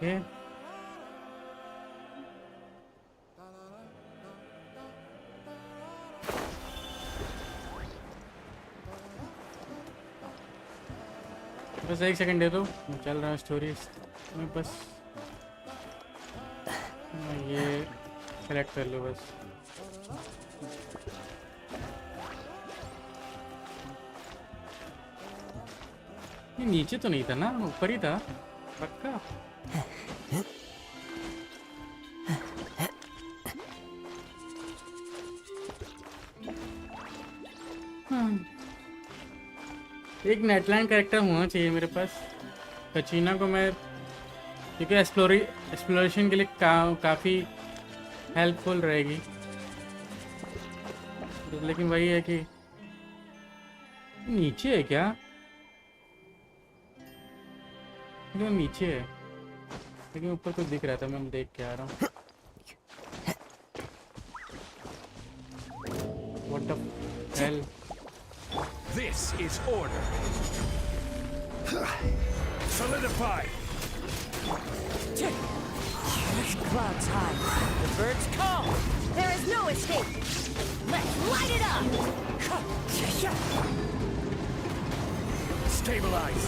ये बस एक सेकंड दे दो, मैं चल रहा हूँ स्टोरी में। बस मैं ये सेलेक्ट कर लो बस। ये नीचे तो नहीं था ना, ऊपर ही था पक्का। एक नेटलैंड कैरेक्टर होना चाहिए मेरे पास। कचीना को मैं क्योंकि एक्सप्लोरेशन के लिए काफ़ी हेल्पफुल रहेगी, लेकिन वही है कि नीचे है क्या? तो नीचे है लेकिन ऊपर कुछ दिख रहा था, मैं देख के आ रहा हूँ। What the hell? This is order. Solidify. Clouds high. The birds call. There is no escape. Let's light it up. Stabilize.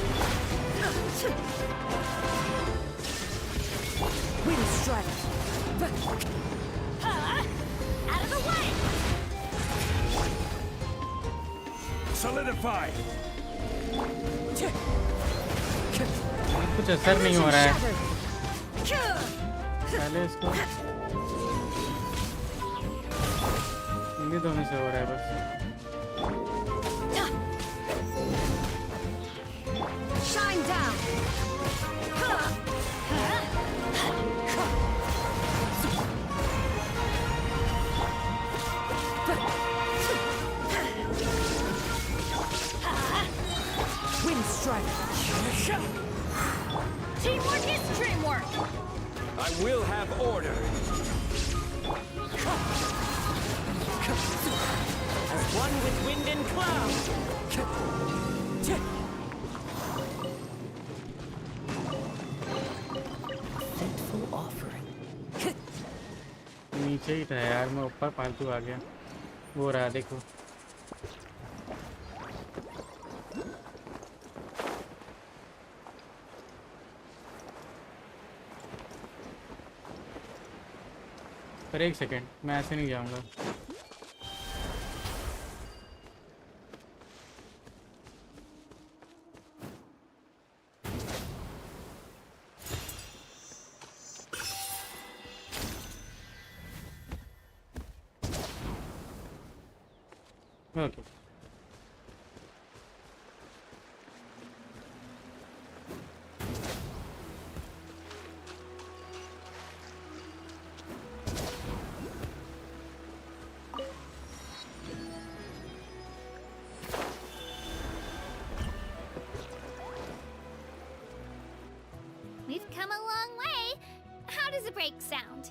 Wind strike. Out of the way. Solidify. कुछ असर नहीं हो रहा है पहले इसको, इन्हीं दोनों से हो रहा है बस। Shine down. Wind strike. Teamwork is dreamwork. I will have order. As one with wind and cloud. Fateful offering. नीचे ही था यार, मैं ऊपर फालतू आ गया। वो रहा देखो। पर एक सेकेंड, मैं ऐसे नहीं जाऊंगा। Okay We've come a long way. How does a break sound?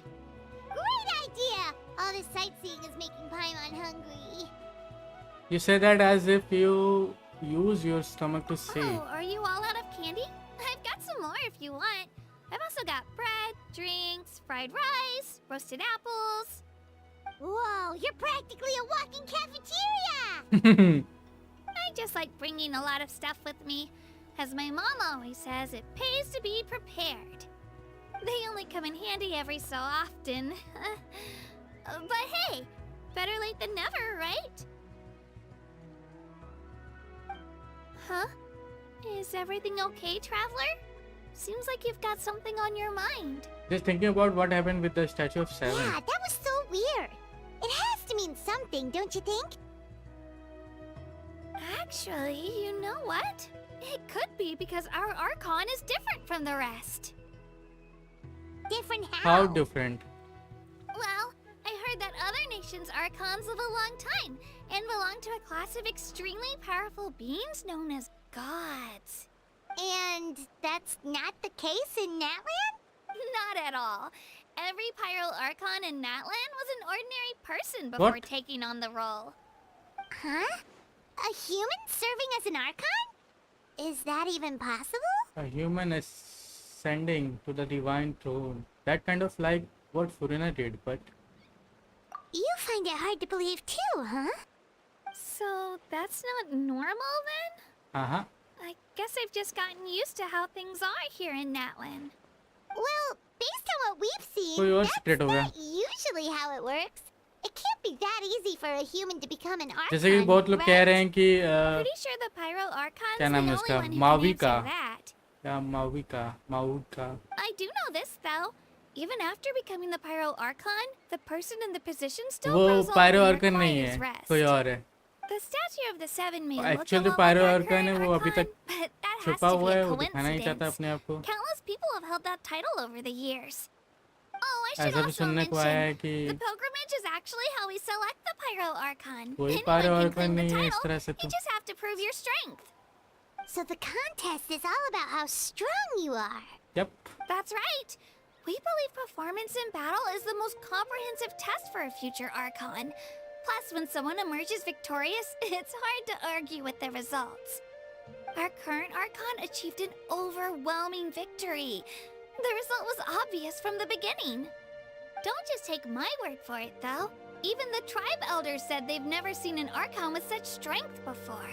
Great idea! All this sightseeing is making Paimon hungry. You say that as if you use your stomach to say. Oh, are you all out of candy? I've got some more if you want. I've also got bread, drinks, fried rice, roasted apples. Whoa, you're practically a walking cafeteria! I just like bringing a lot of stuff with me. As my mom always says, it pays to be prepared. They only come in handy every so often. But hey, better late than never, right? Huh? Is everything okay, Traveler? Seems like you've got something on your mind. Just thinking about what happened with the Statue of Seven. Yeah, that was so weird. It has to mean something, don't you think? Actually, you know what? It could be because our Archon is different from the rest. Different How different? Well, I heard that other nations' Archons live a long time and belong to a class of extremely powerful beings known as gods. And that's not the case in Natlan? Not at all. Every Pyral Archon in Natlan was an ordinary person before What? taking on the role. Huh? A human serving as an Archon? Is that even possible? A human ascending to the divine throne. That kind of like what Furina did, but You find it hard to believe too, huh? So that's not normal then? uh-huh. I guess I've just gotten used to how things are here in Natlan. Well, based on what we've seen, कोई और that's split हो गया। not usually how it works. It can't be that easy for a human to become an Archon, जैसे कि बहुत लोग कह रहे हैं कि Pretty sure the Pyro Archon's क्या the नाम है only उसका one who can माविका answer that. या माविका I do know this though. Even after becoming the Pyro Archon, the person in the position still वो grows old पायरो and अर्कन नहीं requires है rest. कोई और है The statue of the Seven may look a actual जो lot pyro like our अर्कन है current वो अभी Archon, तक but that has छुपा to be हुआ a है वो दिखाना नहीं चाहता coincidence. अपने आप को Countless people have held that title over the years. Oh, I should ऐसा भी also सुनने को आया है mention, कि the pilgrimage is actually how we select the Pyro Archon. कोई Anyone Pyro can Archon claim the नहीं है इस title, तरह से you तो just have to prove your strength. So the contest is all about how strong you are. yep That's right. We believe performance in battle is the most comprehensive test for a future Archon. Plus, when someone emerges victorious, it's hard to argue with the results. Our current Archon achieved an overwhelming victory. The result was obvious from the beginning. Don't just take my word for it, though. Even the tribe elders said they've never seen an Archon with such strength before.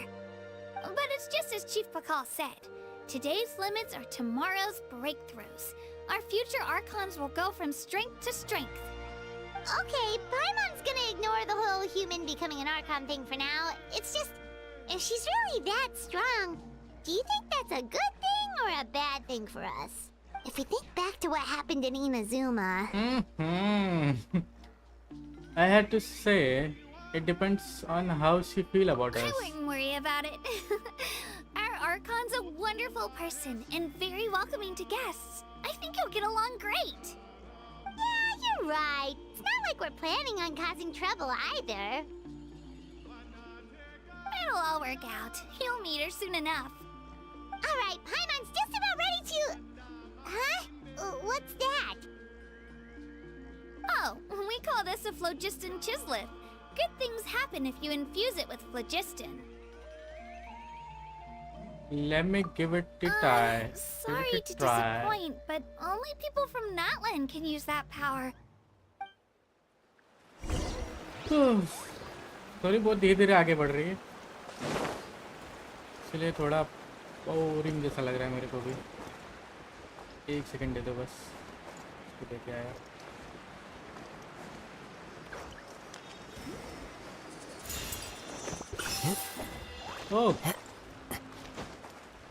But it's just as Chief Pakal said. Today's limits are tomorrow's breakthroughs. Our future Archons will go from strength to strength. Okay, Paimon's gonna ignore the whole human becoming an Archon thing for now. It's just, if she's really that strong, do you think that's a good thing or a bad thing for us? If we think back to what happened in Inazuma... I had to say it depends on how she feel about I us wouldn't worry about it. Our Archon's a wonderful person and very welcoming to guests. I think you'll get along great. Yeah, you're right. It's not like we're planning on causing trouble either. It'll all work out. You'll meet her soon enough. Alright, Paimon's just about ready to... Huh? What's that? Oh, we call this a phlogiston chisleth. Good things happen if you infuse it with phlogiston. let me give it a try Sorry to disappoint, but only people from Natlan can use that power. Story बहुत धीरे धीरे आगे बढ़ रही है इसलिए थोड़ा boring जैसा लग रहा है मेरे को भी एक सेकंड दे दो बस इसको लेके आया ओह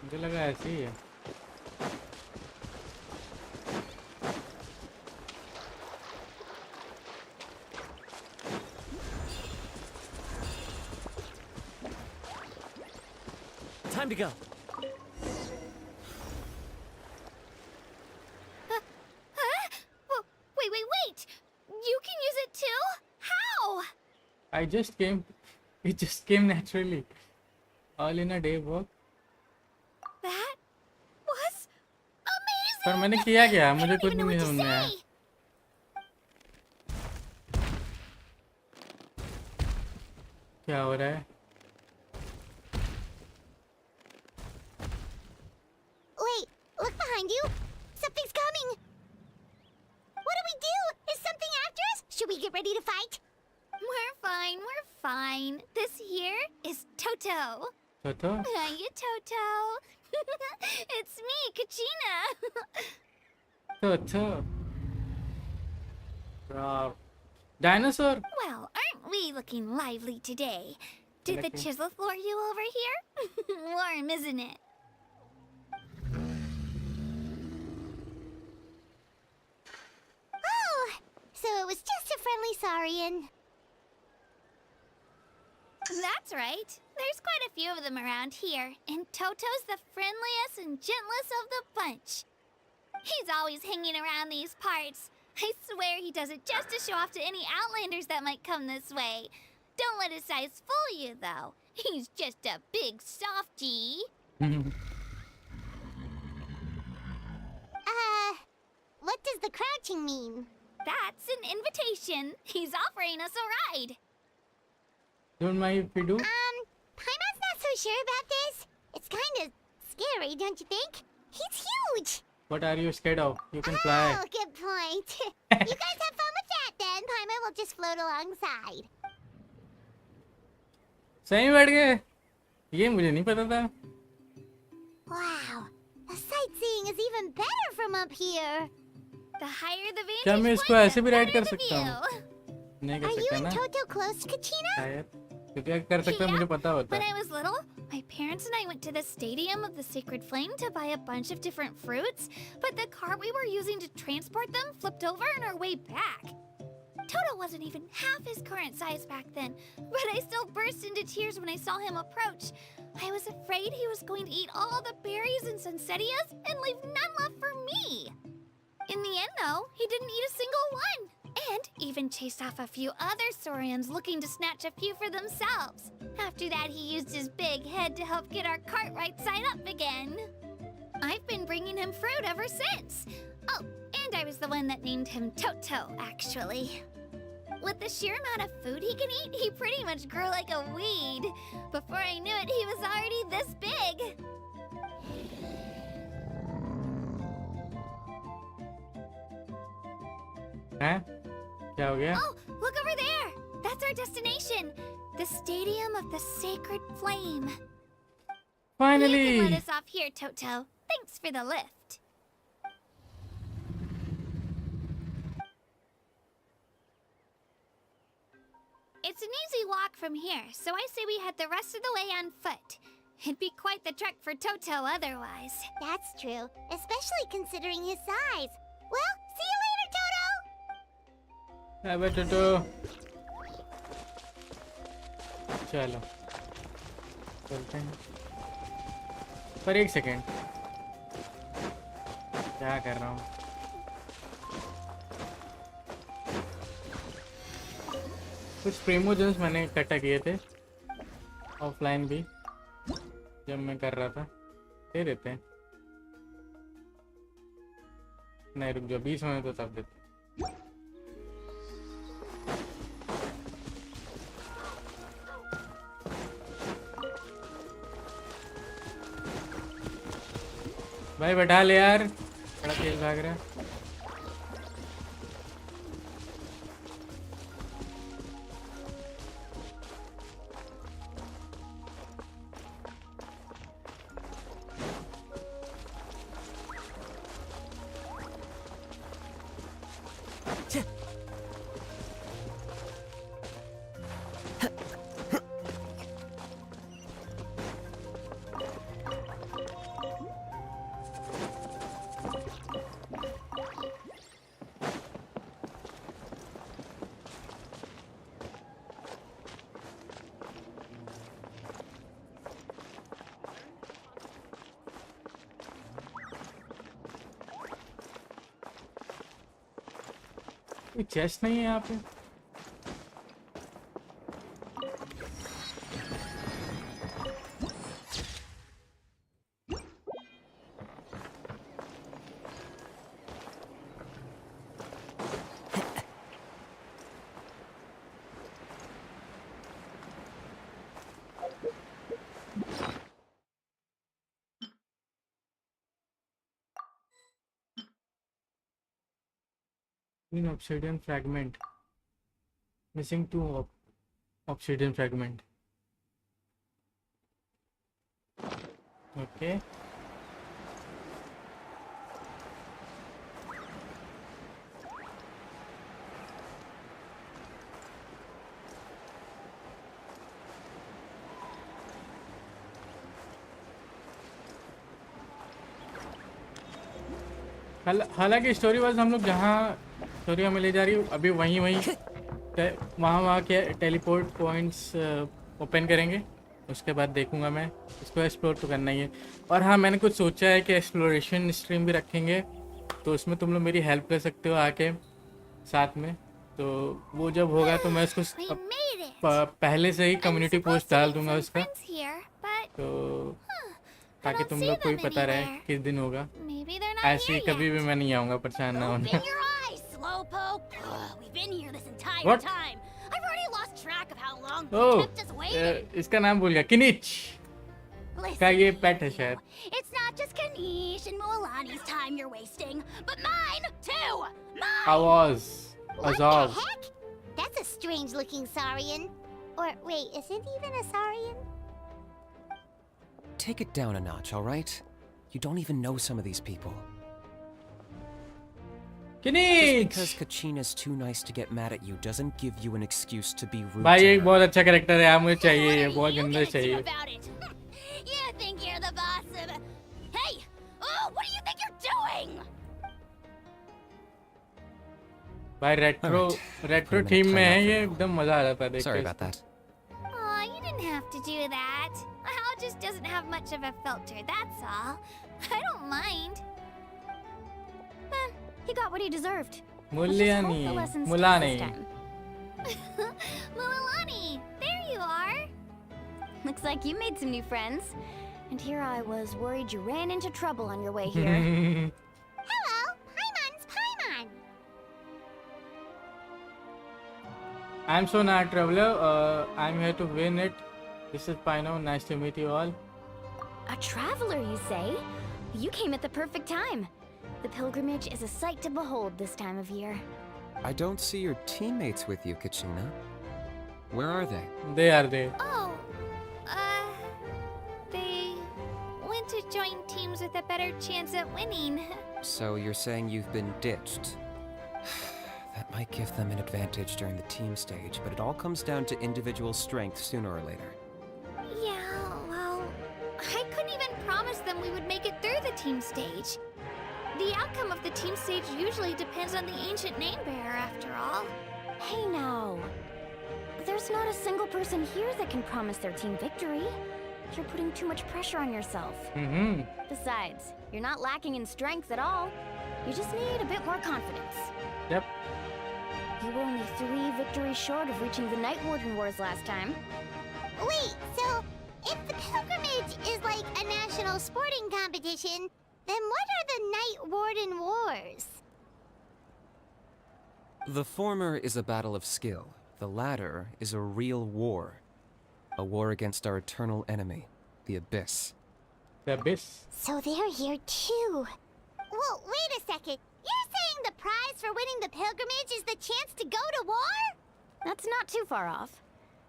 मुझे लगा ऐसे ही है Time to go. Wait! You can use it too? How? it just came naturally all in a day work That was amazing! पर मैंने किया क्या I मुझे don't कुछ even know नहीं what to समझ में आया say. क्या हो रहा है Wait, look behind you. Something's coming. What do we do? Is something after us? Should we get ready to fight? We're fine. This here is Toto. Toto Hiya, Toto. It's me, Kachina. Toto wow dinosaur Well, aren't we looking lively today? Did the Looking- chisel floor you over here? Warm, isn't it? Oh, so it was just a friendly Saurian. That's right. There's quite a few of them around here, and Toto's the friendliest and gentlest of the bunch. He's always hanging around these parts. I swear he does it just to show off to any Outlanders that might come this way. Don't let his size fool you, though. He's just a big softie. What does the crouching mean? That's an invitation. He's offering us a ride. don't mind if we do Paimon's not so sure about this. It's kind of scary, don't you think? He's huge. what are you scared of you can fly Oh, good point. You guys have fun with that then. Paimon will just float alongside. सही में बैठ गए ये मुझे नहीं पता था Wow, the sightseeing is even better from up here. The higher the vantage क्या मैं point, इसको ऐसे the भी राइड better कर the सकता हूँ view. नहीं कर Are you सकता and ना Toto close, Kachina? शायद, क्योंकि अगर कर सकता मुझे पता होता. When I was little, my parents and I went to the Stadium of the Sacred Flame to buy a bunch of different fruits, but the cart we were using to transport them flipped over on our way back. Toto wasn't even half his current size back then, but I still burst into tears when I saw him approach. I was afraid he was going to eat all the berries and sunsettias and leave none left for me. In the end, though, he didn't eat a single one, and even chased off a few other saurians looking to snatch a few for themselves. After that, he used his big head to help get our cart right side up again. I've been bringing him fruit ever since. Oh, and I was the one that named him Toto, actually. With the sheer amount of food he can eat, he pretty much grew like a weed. Before I knew it, he was already this big. हैं? क्या हो गया? Oh, look over there! That's our destination! The Stadium of the Sacred Flame. You Finally! can let us off here, Toto. Thanks for the lift. It's an easy walk from here, so I say we head the rest of the way on foot. It'd be quite the trek for Toto otherwise. That's true, especially considering his size. Well, see you later, Toto! अबे टोटो चलो चलते हैं पर एक second क्या कर रहा हूँ कुछ प्रीमोजेंस मैंने इकट्ठा किए थे ऑफलाइन भी जब मैं कर रहा था दे देते हैं नहीं रुक जाओ 20 होने तो तब देते भाई बैठा ले यार बड़ा तेज भाग रहा है कोई चेस्ट नहीं है यहाँ पे obsidian fragment missing 2 obsidian fragment okay हालांकि स्टोरी वाइज हम लोग जहाँ स्टोरी हमें ले जा रही है अभी वहीं वहाँ के टेलीपोर्ट पॉइंट्स ओपन करेंगे उसके बाद देखूंगा मैं इसको एक्सप्लोर तो करना ही है और हाँ मैंने कुछ सोचा है कि एक्सप्लोरेशन स्ट्रीम भी रखेंगे तो उसमें तुम लोग मेरी हेल्प कर सकते हो आके साथ में तो वो जब होगा तो मैं इसको पहले से ही कम्युनिटी पोस्ट डाल दूंगा उसका तो ताकि तुम लोग को भी पता रहे किस दिन होगा ऐसे ही कभी भी मैं नहीं आऊँगा परेशान ना होना What? Oh, इसका नाम भूल गया किनिच का ये पेट है शायद It's not just Kanish and Moalani's time you're wasting, but mine too. Mine. What the heck? That's a strange-looking saurian. Or wait, is it even a saurian? Take it down a notch, all right? You don't even know some of these people. Phoenix! because Kachina's too nice to get mad at you doesn't give you an excuse to be rude भाई to एक her. बहुत अच्छा character है यार मुझे चाहिए What ये are बहुत you गंदा gonna do चाहिए about it? You think you're the boss of... Hey! Oh, what do you think you're doing? भाई retro Put him in a theme में है timeout ये for now. एकदम मजा आ जाता है देख Sorry के about that. Aw, you didn't have to do that. Hal just doesn't have much of a filter, that's all. I don't mind. He got what he deserved. Mullani Let's just hope the lesson sticks Mulani this time. Mulalani, there you are. Looks like you made some new friends. And here I was worried you ran into trouble on your way here. Hello, Paimon's Paimon. I'm so not traveler I'm here to win it. This is Pino, nice to meet you all. A traveler, you say? You came at the perfect time. The pilgrimage is a sight to behold this time of year. I don't see your teammates with you, Kachina. Where are they? They are they. Oh, they went to join teams with a better chance at winning. So you're saying you've been ditched? That might give them an advantage during the team stage, but it all comes down to individual strength sooner or later. Yeah, well, I couldn't even promise them we would make it through the team stage. The outcome of the team stage usually depends on the ancient name bearer, after all. Hey now. There's not a single person here that can promise their team victory. You're putting too much pressure on yourself. Besides, you're not lacking in strength at all. You just need a bit more confidence. Yep. You were only 3 victories short of reaching the Night Warden Wars last time. Wait, so if the pilgrimage is like a national sporting competition, then what are the Night Warden Wars? The former is a battle of skill. The latter is a real war. A war against our eternal enemy, the Abyss. The Abyss. So they're here too. Well, wait a second. You're saying the prize for winning the pilgrimage is the chance to go to war? That's not too far off.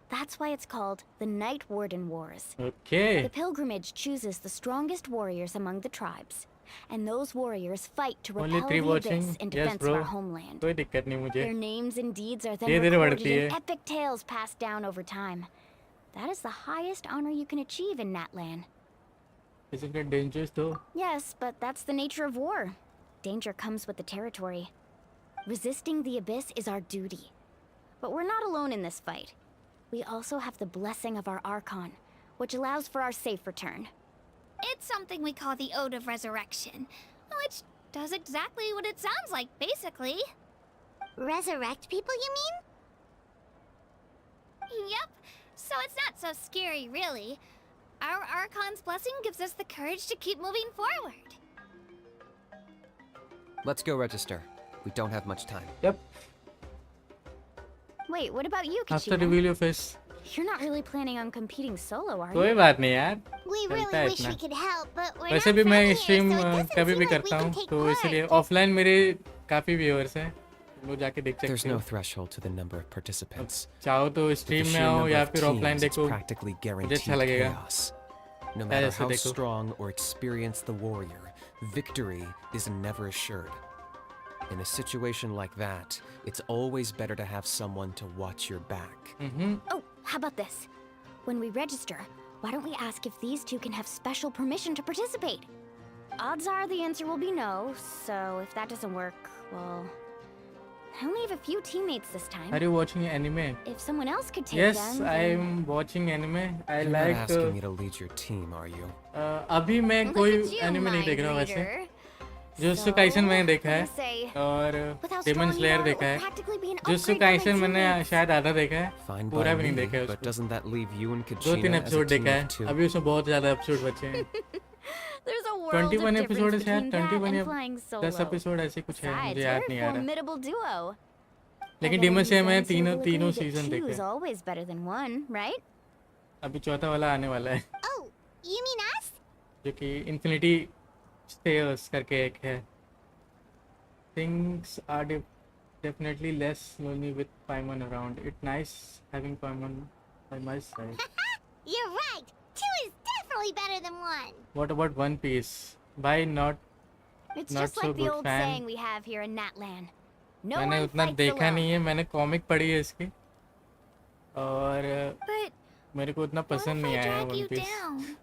That's why it's called the Night Warden Wars. Okay. The pilgrimage chooses the strongest warriors among the tribes. And those warriors fight to Only repel 3 the watching. Abyss in Yes, defense of bro. our homeland. कोई दिक्कत नहीं मुझे. Their names and deeds are then धीरे-धीरे recorded बढ़ती in है. epic tales passed down over time. That is the highest honor you can achieve in Natlan. Isn't it dangerous though? Yes, but that's the nature of war. Danger comes with the territory. Resisting the Abyss is our duty. But we're not alone in this fight. We also have the blessing of our Archon, which allows for our safe return. It's something we call the Ode of Resurrection, which does exactly what it sounds like, basically. Resurrect people, you mean? Yep, so it's not so scary, really. Our Archon's blessing gives us the courage to keep moving forward. Let's go register. We don't have much time. Yep. Wait, what about you, After Kachina? reveal your face. You're not really planning on competing solo, are कोई you? बात नहीं यार. We चलता really है wish इतना. we could help, but we're वैसे not भी from मैं here, stream so it doesn't कभी seem भी like we करता can हूँ take तो इसलिए part. ऑफलाइन मेरे काफी व्यूअर्स हैं. वो जाके देख There's सकते no हो. threshold to the number of participants. चाहो तो With the स्ट्रीम में sheer आओ number या of फिर ऑफलाइन teams, it's देखो. practically मुझे guaranteed अच्छा लगेगा. chaos. No matter ऐसे how देखो. strong or experienced the warrior, victory is never assured. In a situation like that, it's always better to have someone to watch your back. Oh, how about this? When we register, why don't we ask if these two can have special permission to participate? Odds are the answer will be no, so if that doesn't work, well... I only have a few teammates this time. Are you watching anime? If someone else could take Yes, them, I then... am watching anime. I You're like. not asking me to lead your team, are you? अभी मैं Look कोई at you, anime नहीं mind देख रहा हूँ वैसे. reader. Jutsu So, Kaisen मैंने देखा I'm है gonna say, और with how demon strong you slayer are, it देखा would है. practically be an jutsu upgrade for my Kaisen मैंने teammates. शायद आधा देखा है. Fine पूरा by भी नहीं me, देखा है but उसको. doesn't that leave you and 2-3 Kachina as a episode team देखा of है. two? अभी उसमें बहुत ज्यादा एपिसोड बचे हैं. There's a world 21 of episode difference है शायद. between that 21 and या flying 10 solo. एपिसोड ऐसे कुछ है. Besides, मुझे याद we're नहीं a आ रहा. formidable duo. लेकिन I bet demon any slayer मैंने fans here will agree तीनों that सीजन two देखे is हैं. always better than one, right? अभी चौथा वाला आने वाला है. Oh, you mean us? जो कि इन्फिनिटी स्टेयर्स करके एक है. Things are definitely less lonely with Paimon around. It's nice having Paimon by my side. You're right. Two is definitely better than one. What about One Piece? Why not It's Not just so like the good old fan. saying we have here in Natlan. No मैंने one उतना fights देखा alone. नहीं है, मैंने comic पढ़ी है इसकी और But मेरे को उतना what पसंद if नहीं I आया drag one you piece. down?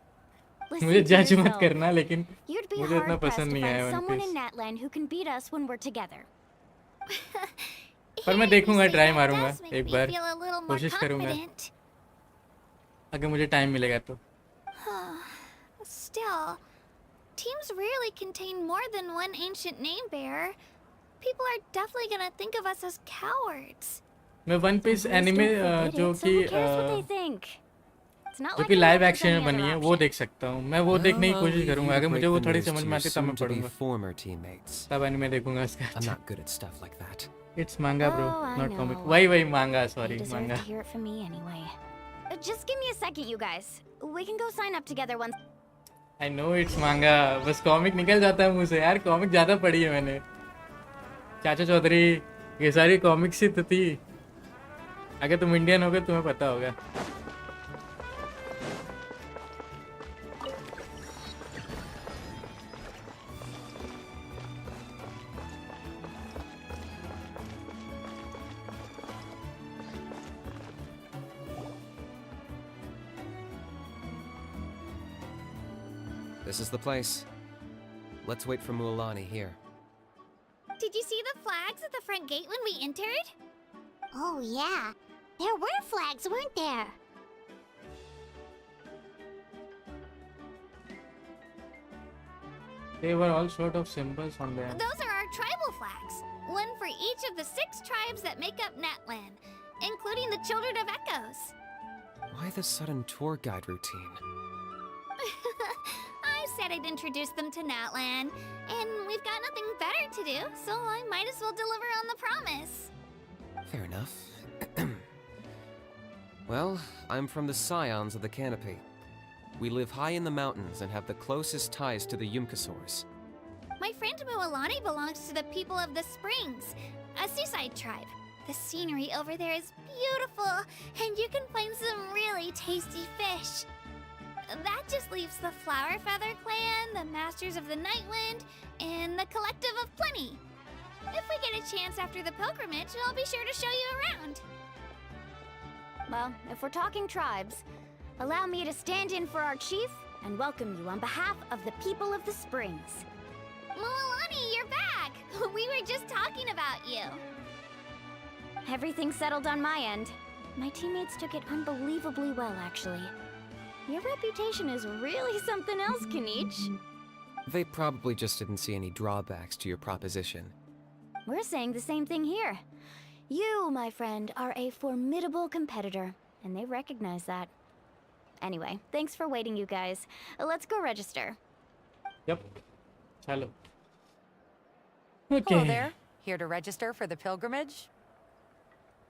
Listen मुझे to जज मत yourself. करना, लेकिन You'd be मुझे उतना hard pressed पसंद to नहीं find आया one someone in piece. Natlan who can beat us when we're together. पर मैं Hearing you देखूंगा, say ट्राई that मारूंगा does make एक me bar, feel a little more कोशिश करूंगा confident. अगर मुझे टाइम मिलेगा तो. Still, teams rarely contain more than one ancient name bearer. People are definitely gonna think of us as cowards. मैं one piece Rules anime don't forbid जो it, so कि who cares what they think? It's not जो like कि it live offers action में any बनी other है वो option. देख सकता हूँ मैं. वो देखने की कोशिश करूंगा. अगर मुझे वो थोड़ी समझ में आती तब मैं पढ़ूंगा, former teammates. तब एनिमे देखूंगा इसका. I'm not good at stuff like that. It's manga bro, Oh, I not comic. know. वही manga, You sorry deserve manga. to hear it from me anyway. Just give me a second, you guys. We can go sign up together once. I know it's मांगा. बस comic निकल जाता है मुंह से यार. Comic ज़्यादा पढ़ी है मैंने. चाचा चौधरी ये सारी कॉमिक्स ही तो थी. अगर तुम इंडियन होगे तुम्हें पता होगा. This is the place. Let's wait for Mualani here. Did you see the flags at the front gate when we entered? Oh, yeah. There were flags, weren't there? They were all sort of symbols on there. Those are our tribal flags. One for each of the 6 tribes that make up Natlan, including the Children of Echoes. Why the sudden tour guide routine? I said I'd introduce them to Natlan, and we've got nothing better to do, so I might as well deliver on the promise. Fair enough. Well, I'm from the Scions of the Canopy. We live high in the mountains and have the closest ties to the Yumkasaurs. My friend Mualani belongs to the people of the Springs, a seaside tribe. The scenery over there is beautiful, and you can find some really tasty fish. That just leaves the Flower Feather Clan, the Masters of the Nightwind, and the Collective of Plenty. If we get a chance after the pilgrimage, I'll be sure to show you around. Well, if we're talking tribes, allow me to stand in for our chief and welcome you on behalf of the people of the Springs. Mualani, you're back! We were just talking about you. Everything settled on my end. My teammates took it unbelievably well, actually. Your reputation is really something else, Kenichi. They probably just didn't see any drawbacks to your proposition. We're saying the same thing here. You, my friend, are a formidable competitor, and they recognize that. Anyway, thanks for waiting, you guys. Let's go register. Yep. Hello. Hello Okay. there. Here to register for the pilgrimage?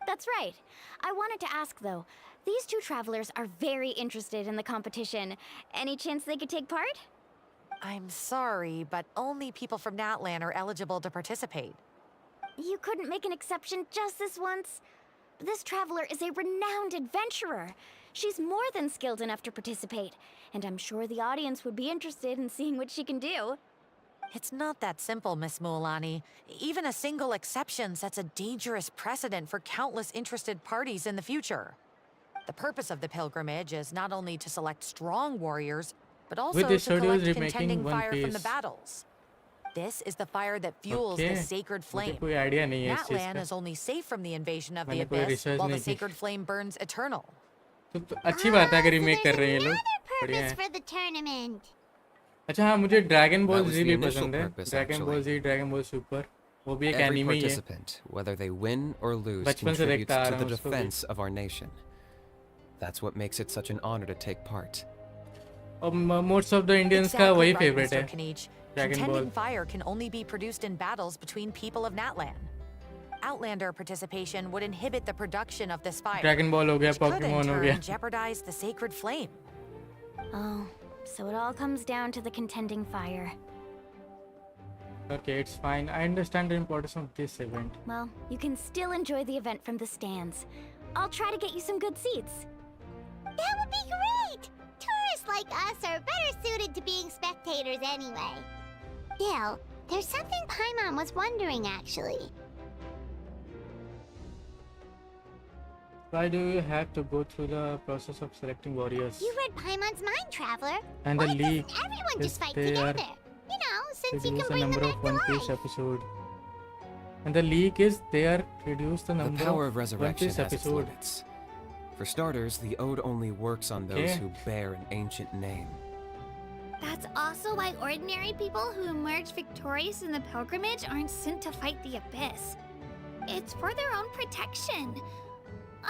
That's right. I wanted to ask, though. These 2 travelers are very interested in the competition. Any chance they could take part? I'm sorry, but only people from Natlan are eligible to participate. You couldn't make an exception just this once? This traveler is a renowned adventurer. She's more than skilled enough to participate, and I'm sure the audience would be interested in seeing what she can do. It's not that simple, Miss Mualani. Even a single exception sets a dangerous precedent for countless interested parties in the future. The purpose of the pilgrimage is not only to select strong warriors, but also With the to studios collect remaking contending One fire from the Piece. battles. This is the fire that fuels Okay. the sacred मुझे flame. कोई idea नहीं है इस चीज़ Natlan का. is only safe from the invasion of the मैंने कोई abyss, research while the नहीं की. sacred flame burns eternal. तो अच्छी बात है अगर So रीमेक कर there's रहे हैं ये लोग. another बढ़िया purpose है. for the tournament. अच्छा हाँ, मुझे ड्रैगन बॉल was जी the भी initial पसंद है. purpose, Dragon Ball actually. जी, ड्रैगन बॉल सुपर, वो भी एक Every एनिमे ही है. participant, whether they win or lose, बचपन से contributes देखता आ to रहा the हूँ उसको भी. defense of our nation. That's what makes it such an honor to take part. और most of the Indians का Exactly वही right, favorite Mr. है. Kenichi. Dragon Contending Ball. fire can only be produced in battles between people of Natlan. Outlander participation would inhibit the production of this fire. Dragon Ball हो गया, which could in Pokemon हो turn गया. jeopardize the sacred flame. Oh, so it all comes down to the contending fire. Okay, it's fine. I understand the importance of this event. Well, you can still enjoy the event from the stands. I'll try to get you some good seats. That would be great! Tourists like us are better suited to being spectators anyway. Still, There's something Paimon was wondering, actually. Why do you have to go through the process of selecting warriors? You read Paimon's Mind Traveler. And Why the league doesn't everyone is just fight they are together? You know, since you reduce can the bring them number back of to One life. Piece episode. And the league is they are reduce the number The power of One resurrection Piece has its episode. limits. For starters, the ode only works on those Okay. who bear an ancient name. That's also why ordinary people who emerge victorious in the pilgrimage aren't sent to fight the Abyss. It's for their own protection.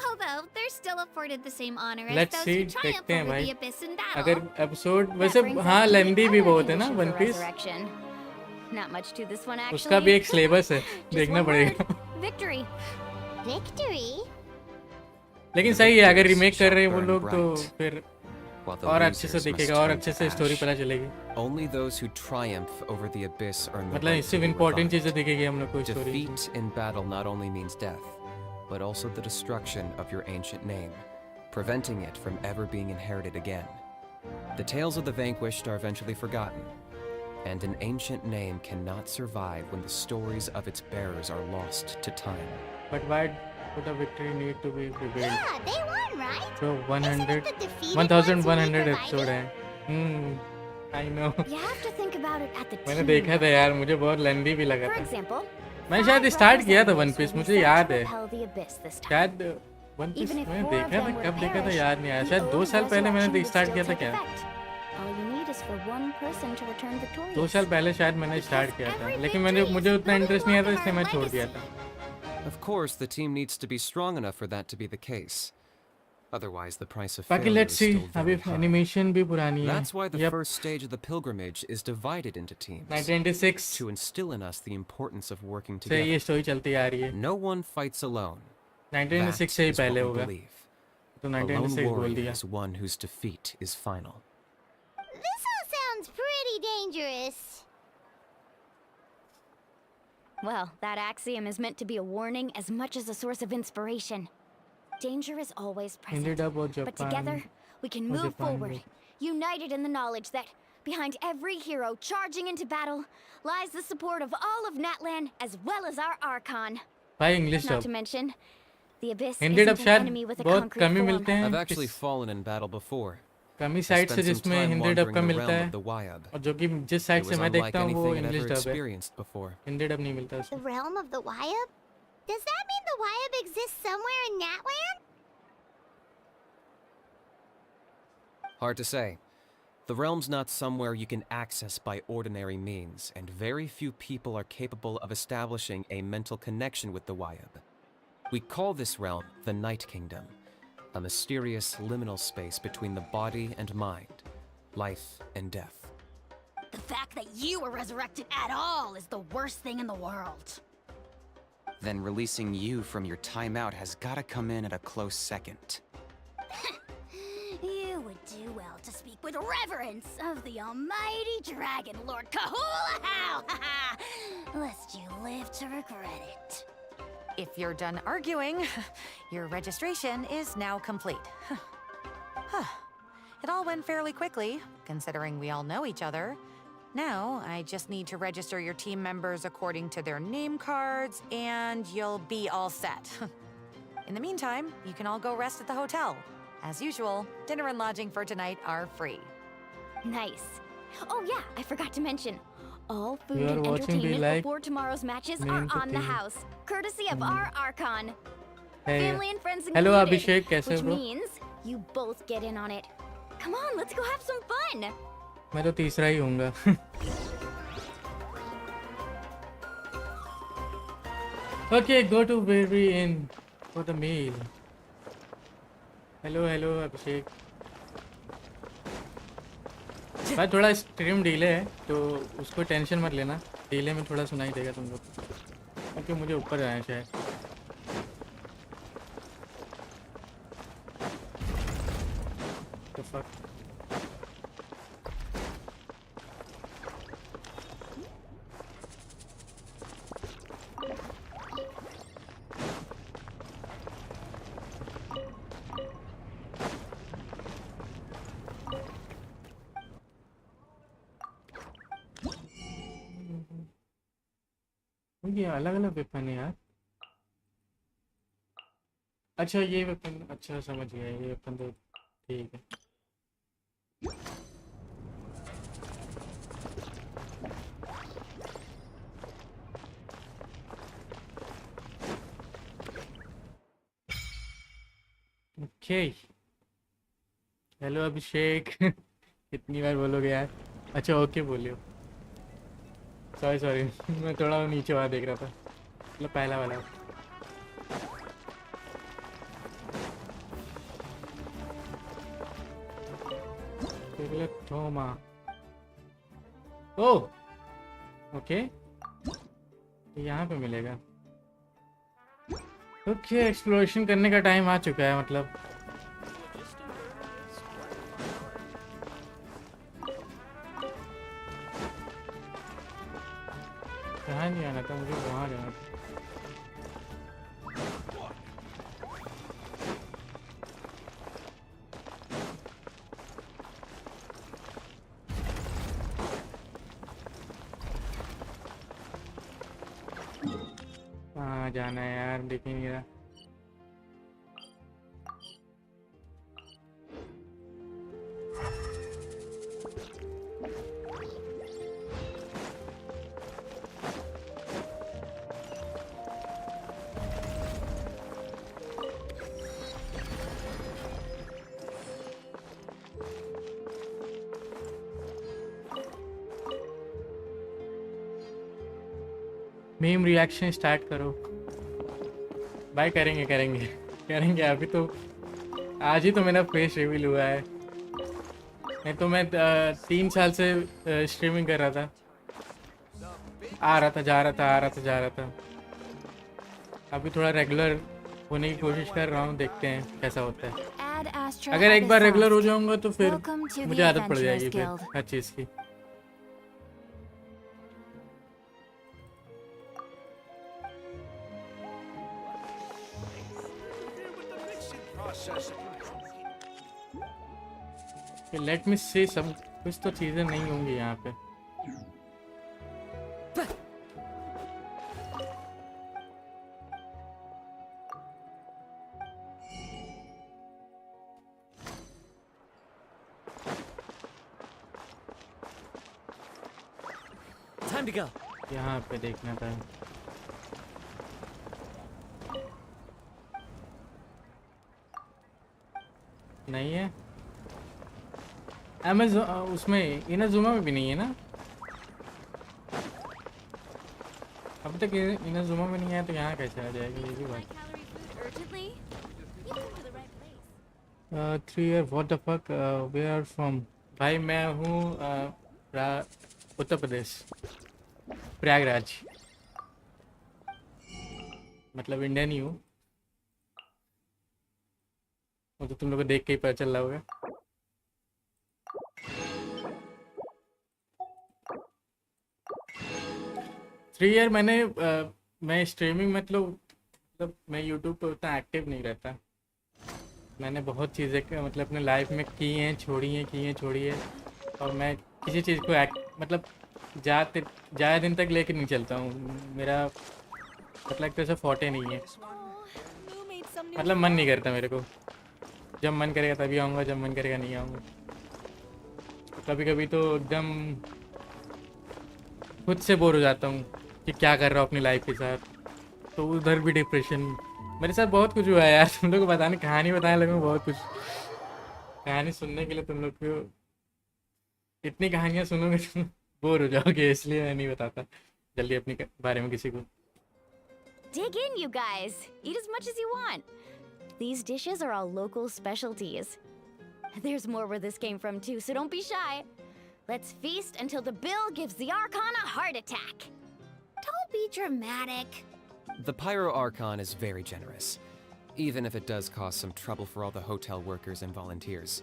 Although they're still afforded the same honor as Let's those see, who triumph देखते हैं over भाई. the Abyss in battle. अगर episode That वैसे brings us हाँ to the lengthy भी other बहुत है ना condition one for piece. resurrection. Not much to this one, actually. उसका भी एक सिलेबस है, Just देखना one पड़ेगा. word, victory. Victory? लेकिन सही है अगर रीमेक कर रहे हैं वो Burn लोग तो bright, फिर while the और अच्छे से losers must दिखेगा और turn अच्छे to से स्टोरी ash. पता चलेगी. Only those who triumph over the abyss earn the मतलब right इससे to be इम्पोर्टेंट चीजें revived. दिखेगी हम लोग को story. Defeat in battle not only means death, but also the destruction of your ancient name, preventing it from ever being inherited again. The tales of the vanquished are eventually forgotten, and an ancient name cannot survive when the stories of its bearers are lost to time. But why would the victory need to be revealed? Yeah, they won, right? So 100, Isn't it the defeated 1100 ones who need episode है. I know. You have to think about it at the मैंने team देखा था level. यार मुझे बहुत लेंदी भी लगा For था. example, मैं शायद 5 स्टार्ट किया था one representatives piece will be मुझे sent याद to है. repel the abyss this time. शायद वन पीस Even if मैंने 4 of देखा था them were कब to देखा था perish, याद नहीं आया. the शायद 2 oath साल पहले मैंने resurrection would स्टार्ट still किया था take क्या? effect. All you need is for one person to return victorious. 2 साल पहले शायद मैंने स्टार्ट किया था लेकिन मुझे उतना इंटरेस्ट नहीं आया था इसलिए मैं छोड़ दिया था. Of course, the team needs to be strong enough for that to be the case. Otherwise, the price of बाकी failure let's is see still अभी very high. एनिमेशन भी पुरानी है. That's why the Yep, first stage of the pilgrimage is divided into teams, 1996 to instill in us the importance of working से ये together. Story चलती आ रही है. No one fights alone. 1996 That से ही is what पहले we होगा. believe. तो A lone 1996 बोल warrior दिया. is one whose defeat is final. This all sounds pretty dangerous. Well, that axiom is meant to be a warning as much as a source of inspiration. Danger is always Hindi present, dub और but Japan together we can और move Japan forward, में. united in the knowledge that behind every hero charging into battle lies the support of all of Natlan as well as our Archon. भाई English Not dub. to mention, the Abyss Hindi dub isn't an शायद enemy with a बहुत concrete कम ही form. मिलते हैं. I've actually किस- fallen in battle before. Come he I side से spent some जिसमें time Hindi dub wandering का the मिलता realm है of the Wyab. और जो कि जिस साइड It से was मैं unlike देखता हूँ वो anything I'd English ever dub है. experienced before. हिंदी डब नहीं मिलता The उसमें. realm of the Wyab? Does that mean the Wyab exists somewhere in Natlan? Hard to say. The realm's not somewhere you can access by ordinary means, and very few people are capable of establishing a mental connection with the Wyab. We call this realm the Night Kingdom, a mysterious liminal space between the body and mind, life and death. The fact that you were resurrected at all is the worst thing in the world. Then releasing you from your timeout has gotta come in at a close second. You would do well to speak with reverence of the almighty Dragon Lord Kahula! Lest you live to regret it. If you're done arguing, your registration is now complete. It all went fairly quickly, considering we all know each other. Now, I just need to register your team members according to their name cards, and you'll be all set. In the meantime, you can all go rest at the hotel. As usual, dinner and lodging for tonight are free. Nice. Oh yeah, I forgot to mention. All food You are and watching the entertainment like before tomorrow's matches main are on the thing. house, courtesy of our Archon. Hey. Family and friends Hello included, अभिषेक कैसे which हो bro? means you both get in on it. Come on, let's go have some fun. मैं तो तीसरा ही होऊंगा. Okay, go to Berry Inn for the meal. Hello अभिषेक. भाई थोड़ा stream delay है तो उसको टेंशन मत लेना. डिले में थोड़ा सुनाई देगा तुम लोग क्योंकि मुझे ऊपर जाना है शायद. The fuck? ये अलग अलग वेपन है यार। अच्छा ये वेपन, अच्छा समझ गया, ये वेपन तो ठीक है। ओके हेलो अभिषेक। कितनी बार बोलोगे यार। अच्छा ओके बोलियो। सॉरी सॉरी मैं थोड़ा नीचे वहाँ देख रहा था, मतलब पहला वाला। थोमा ओ ओके यहाँ पे मिलेगा। ओके एक्सप्लोरेशन करने का टाइम आ चुका है मतलब। कहाँ नहीं आना था मुझे, वहाँ जाना था। कहाँ जाना है यार, दिख ही नहीं रहा। मीम रिएक्शन स्टार्ट करो भाई। करेंगे करेंगे करेंगे। अभी तो आज ही तो मेरा फेस रिवील हुआ है, नहीं तो मैं 3 साल से स्ट्रीमिंग कर रहा था। आ रहा था जा रहा था, आ रहा था जा रहा था। अभी थोड़ा रेगुलर होने की कोशिश कर रहा हूँ, देखते हैं कैसा होता है। अगर एक बार रेगुलर हो जाऊंगा तो फिर मुझे आदत पड़ जाएगी फिर हर चीज़ की। लेट मी से सब कुछ तो चीजें नहीं होंगी यहाँ पे। Time to go. यहाँ पे देखना था। नहीं है अमेज़न, उसमें इनाजुमा में भी नहीं है ना अभी तक। इनाजुमा में नहीं आया तो यहाँ कैसे आ जाएगा, ये भी बात। 3 year what the fuck, where are from. भाई मैं हूँ उत्तर प्रदेश, प्रयागराज। मतलब इंडियन ही हूँ, वो तो तुम लोग को देख के ही पता चल रहा होगा। थ्री ईयर मैं स्ट्रीमिंग मतलब मैं यूट्यूब पे उतना एक्टिव नहीं रहता। मैंने बहुत चीज़ें मतलब अपने लाइफ में की हैं, छोड़ी हैं। और मैं किसी चीज़ को मतलब ज़्यादा दिन तक लेके नहीं चलता हूँ। मेरा मतलब एक तरह से फोटे नहीं है, मतलब मन नहीं करता मेरे को। जब मन करेगा तभी आऊँगा, जब मन करेगा नहीं आऊँगा। कभी कभी तो एकदम खुद से बोर हो जाता हूँ कि क्या कर रहा हूँ अपनी लाइफ के साथ। तो उधर भी डिप्रेशन। मेरे साथ बहुत कुछ हुआ है यार, तुम लोग को बताने कहानी बताने लगूँ बहुत कुछ। कहानी सुनने के लिए तुम लोग को इतनी कहानियाँ सुनोगे तुम बोर हो जाओगे, इसलिए मैं नहीं बताता जल्दी अपने बारे में किसी को। Dig in, you guys. Eat as much as you want. These dishes are all local specialties. There's more where this came from too, so don't be shy. Let's feast until the bill gives the Archon a heart attack. Don't be dramatic. The Pyro Archon is very generous, even if it does cause some trouble for all the hotel workers and volunteers.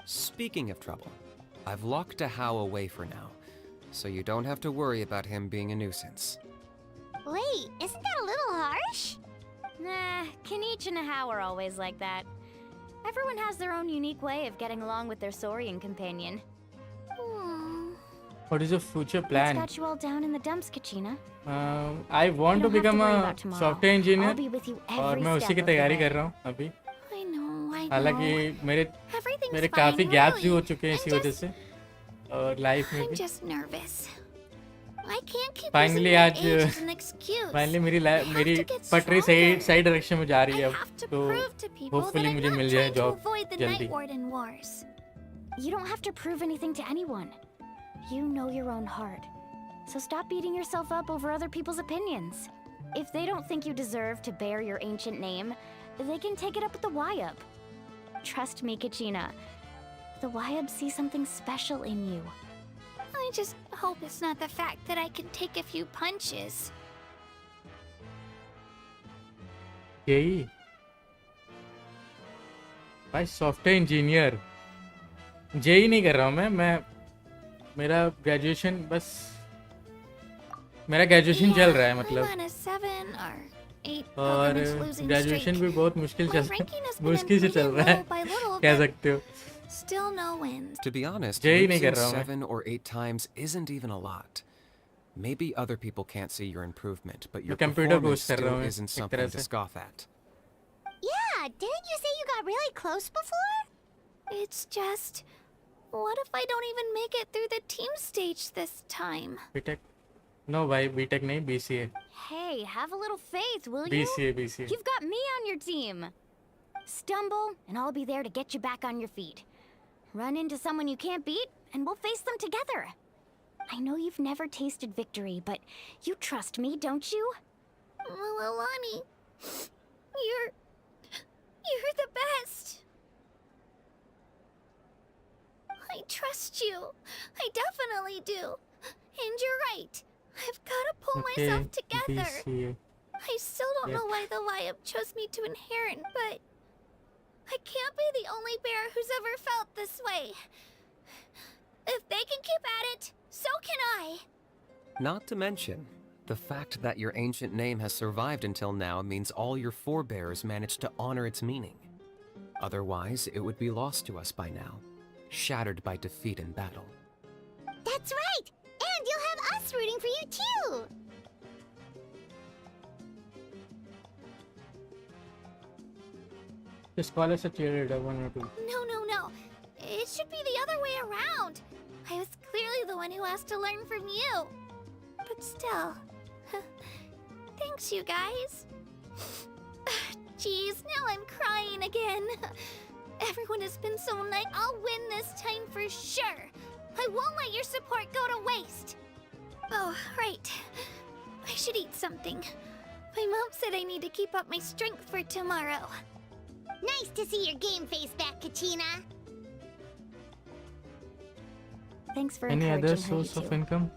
Speaking of trouble, I've locked Tahao away for now, so you don't have to worry about him being a nuisance. Wait, isn't that a little harsh? Nah, Kenichi and Ahau are always like that. Everyone has their own unique way of getting along with their Saurian companion. What is your future What's plan? got you all down in the dumps, Kachina? I want to You don't have to become worry a about tomorrow. software engineer. I'll be with you और every मैं उसी step की of the तैयारी way. कर रहा हूँ अभी. I know, I know. हालांकि मेरे Everything's काफी fine, गैप्स भी हो really. चुके हैं इसी I'm वजह just- से और लाइफ में I'm भी. just nervous. I can't keep Finally using my आज age as an excuse. Finally मेरी I have मेरी to get पटरी stronger. सही डायरेक्शन में जा रही है I अब. have to तो prove to people that hopefully I'm मुझे not मिल जाए trying to job avoid the जल्दी. Night Warden Wars. You don't have to prove anything to anyone. You know your own heart. So stop beating yourself up over other people's opinions. If they don't think you deserve to bear your ancient name, they can take it up with the Wyab. Trust me, Kachina. The Wyab see something special in you. I just hope it's not the fact that I can take a few punches. यही भाई software engineer JE नहीं कर रहा हूँ मैं मेरा graduation बस मेरा ग्रेजुएशन चल रहा है I'm मतलब on a 7 or 8 और pilgrimage losing ग्रेजुएशन streak. भी बहुत मुश्किल My चल ranking has been मुश्किल से चल रहा है improving little by little, कह but सकते हो. still no wins. To be honest, Jay नहीं losing कर रहा हूँ मैं. 7 or 8 times isn't even a lot. Maybe other people can't see your improvement, but your मैं computer performance course कर रहा still हूँ isn't एक something तरह to से. scoff at. Yeah, didn't you say you got really close before? It's just, what if I don't even make it through the team stage this time? BTech no भाई BTech नहीं BCA Hey, have a little faith, will you? BCA You've got me on your team. Stumble, and I'll be there to get you back on your feet. Run into someone you can't beat, and we'll face them together. I know you've never tasted victory, but you trust me, don't you? Well, Alani, you're the best. I trust you. I definitely do. And you're right. I've got to pull okay myself together. BCA I still don't know why the Wyab chose me to inherit, but I can't be the only bear who's ever felt this way. If they can keep at it, so can I. Not to mention, the fact that your ancient name has survived until now means all your forebears managed to honor its meaning. Otherwise, it would be lost to us by now, shattered by defeat in battle. That's right! And you'll have us rooting for you too! just call us a cheerleader 1 or 2. No. It should be the other way around. I was clearly the one who asked to learn from you. But still. Thanks, you guys. Jeez, now I'm crying again. Everyone has been so nice. I'll win this time for sure. I won't let your support go to waste. Oh, right. I should eat something. My mom said I need to keep up my strength for tomorrow. Nice to see your game face back, Kachina. Thanks for Any other encouraging her, you source of two. income?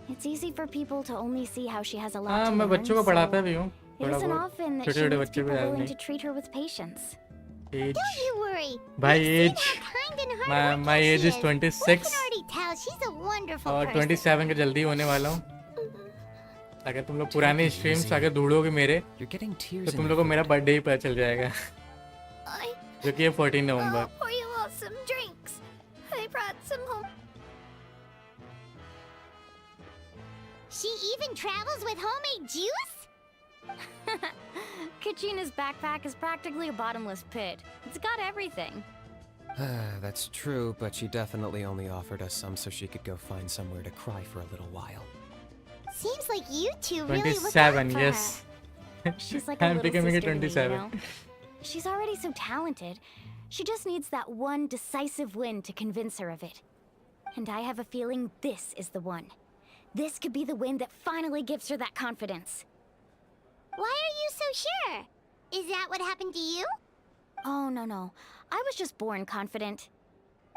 It's easy for people to only see how she has a lot हाँ to मैं learn, बच्चों को so पढ़ाता भी हूँ it थोड़ा isn't बहुत often that she छोटे-छोटे meets बच्चे people भी willing नहीं to treat her with patience. age Don't you worry. भाई We've age seen how kind and my hardworking age she is We 26 can already tell she's a wonderful और person. 27 का जल्दी होने वाला हूँ. अगर तुम लोग पुराने स्ट्रीम्स अगर ढूंढोगे मेरे You're getting tears तो in तुम your लोगों को मेरा food. बर्थडे ही पता चल जाएगा जो कि है 14 I'll November. pour you all some drinks. I brought some home. She even travels with homemade juice? Kachina's backpack is practically a bottomless pit. It's got everything. That's true, but she definitely only offered us some so she could go find somewhere to cry for a little while. Seems like you two really look out 27 for yes She's like a I'm little becoming a sister to me, 27. you know? She's already so talented. She just needs that one decisive win to convince her of it. And I have a feeling this is the one. This could be the win that finally gives her that confidence. Why are you so sure? Is that what happened to you? Oh, no. I was just born confident.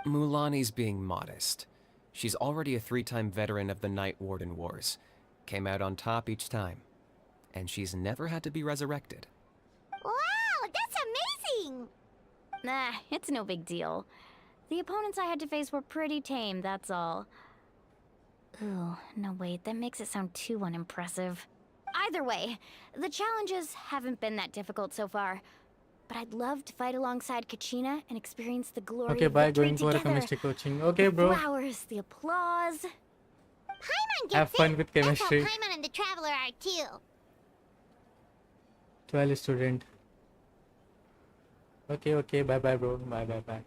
Mulani's being modest. She's already a 3-time veteran of the Night Warden Wars. Came out on top each time. And she's never had to be resurrected. Wow, that's amazing! Nah, it's no big deal. The opponents I had to face were pretty tame, that's all. Ooh, no wait, that makes it sound too unimpressive. Either way, the challenges haven't been that difficult so far. But I'd love to fight alongside Kachina and experience the glory okay of bye victory going for a together. chemistry coaching okay The bro flowers, the applause, Paimon Have gets fun it. with That's how chemistry. Paimon and the Traveler are too. 12 student. Okay, bye bro, bye.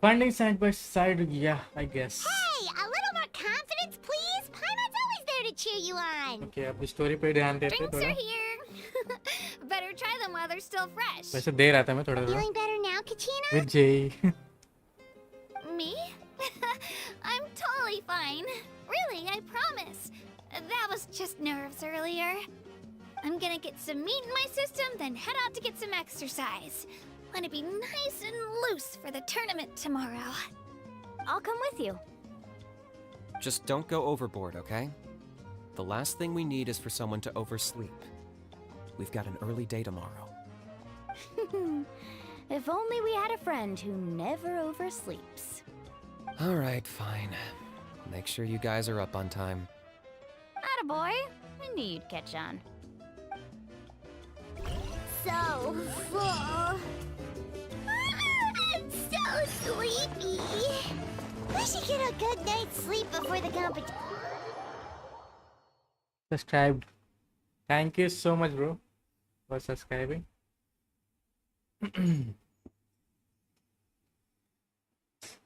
Funding side by side, yeah, I guess. Hey, a little more confidence, please. Paimon's always there to cheer you on. Okay, अब story पे ध्यान देते हैं Drinks थोड़ा. are here. Better try them while they're still fresh. वैसे दे रहा था मैं थोड़ा. Feeling better now, Kachina? With Jay. Me? I'm totally fine. Really, I promise. That was just nerves earlier. I'm gonna get some meat in my system, then head out to get some exercise. Want to be nice and loose for the tournament tomorrow. I'll come with you. Just don't go overboard, okay? The last thing we need is for someone to oversleep. We've got an early day tomorrow. If only we had a friend who never oversleeps. All right, fine. Make sure you guys are up on time. Attaboy. I knew you'd catch on. So full. I'm so sleepy. We should get a good night's sleep before the competition. Subscribed. Thank you so much, bro, for subscribing.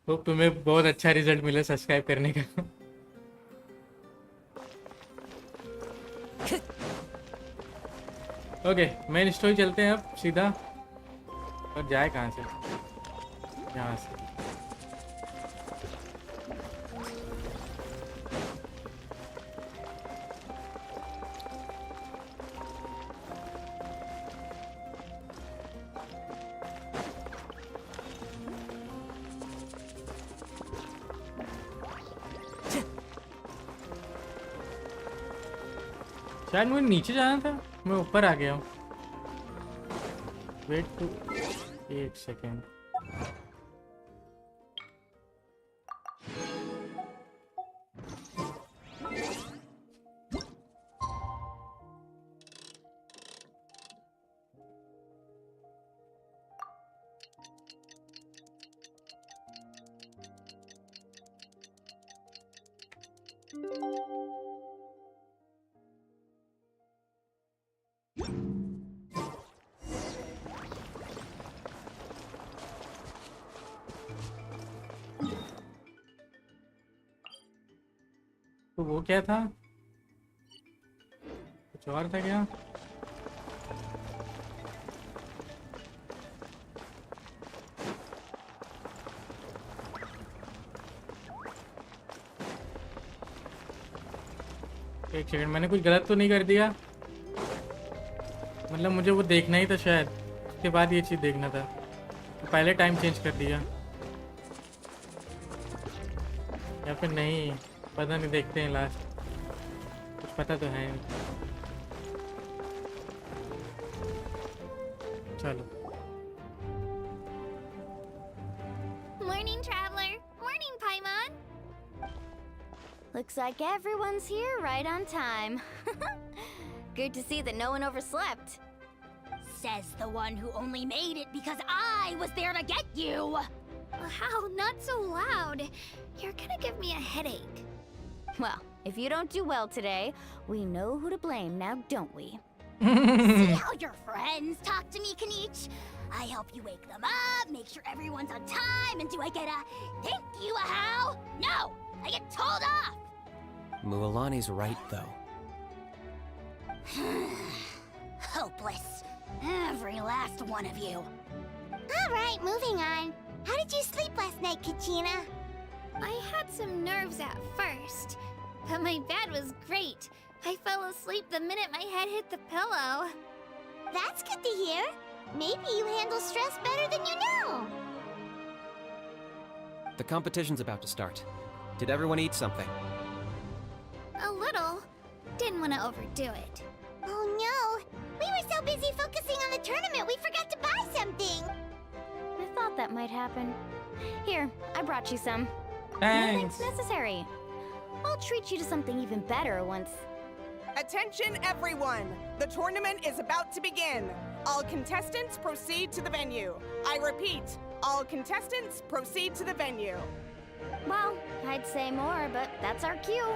Hope तुम्हें बहुत अच्छा result मिले subscribe करने का. Okay, main story चलते हैं अब सीधा. और जाए कहाँ से? यहाँ से. शायद मुझे नीचे जाना था, मैं ऊपर आ गया हूँ. Wait to 8 second. तो वो क्या था? कुछ और था क्या? एक सेकंड, मैंने कुछ गलत तो नहीं कर दिया? मतलब मुझे वो देखना ही था शायद, उसके बाद ये चीज़ देखना था. तो पहले टाइम चेंज कर दिया या फिर नहीं, पता नहीं, देखते हैं लास्ट. कुछ पता तो है नहीं. चलो. Morning, Traveler. Morning, Paimon. Looks like everyone's here right on time. Good to see that no one overslept. Says the one who only made it because I was there to get you. How? Not so loud. You're gonna give me a headache. Well, if you don't do well today, we know who to blame now, don't we? See how your friends talk to me, Kanich? I help you wake them up, make sure everyone's on time, and do I get a thank you, a how? No! I get told off! Mualani's right, though. Hopeless. Every last one of you. Alright, moving on. How did you sleep last night, Kachina? I had some nerves at first, but my bed was great. I fell asleep the minute my head hit the pillow. That's good to hear. Maybe you handle stress better than you know. The competition's about to start. Did everyone eat something? A little. Didn't want to overdo it. Oh no! We were so busy focusing on the tournament, we forgot to buy something! I thought that might happen. Here, I brought you some. Thanks. Nothing's necessary. I'll treat you to something even better once. Attention everyone! The tournament is about to begin. All contestants proceed to the venue. I repeat, all contestants proceed to the venue. Well, I'd say more, but that's our cue.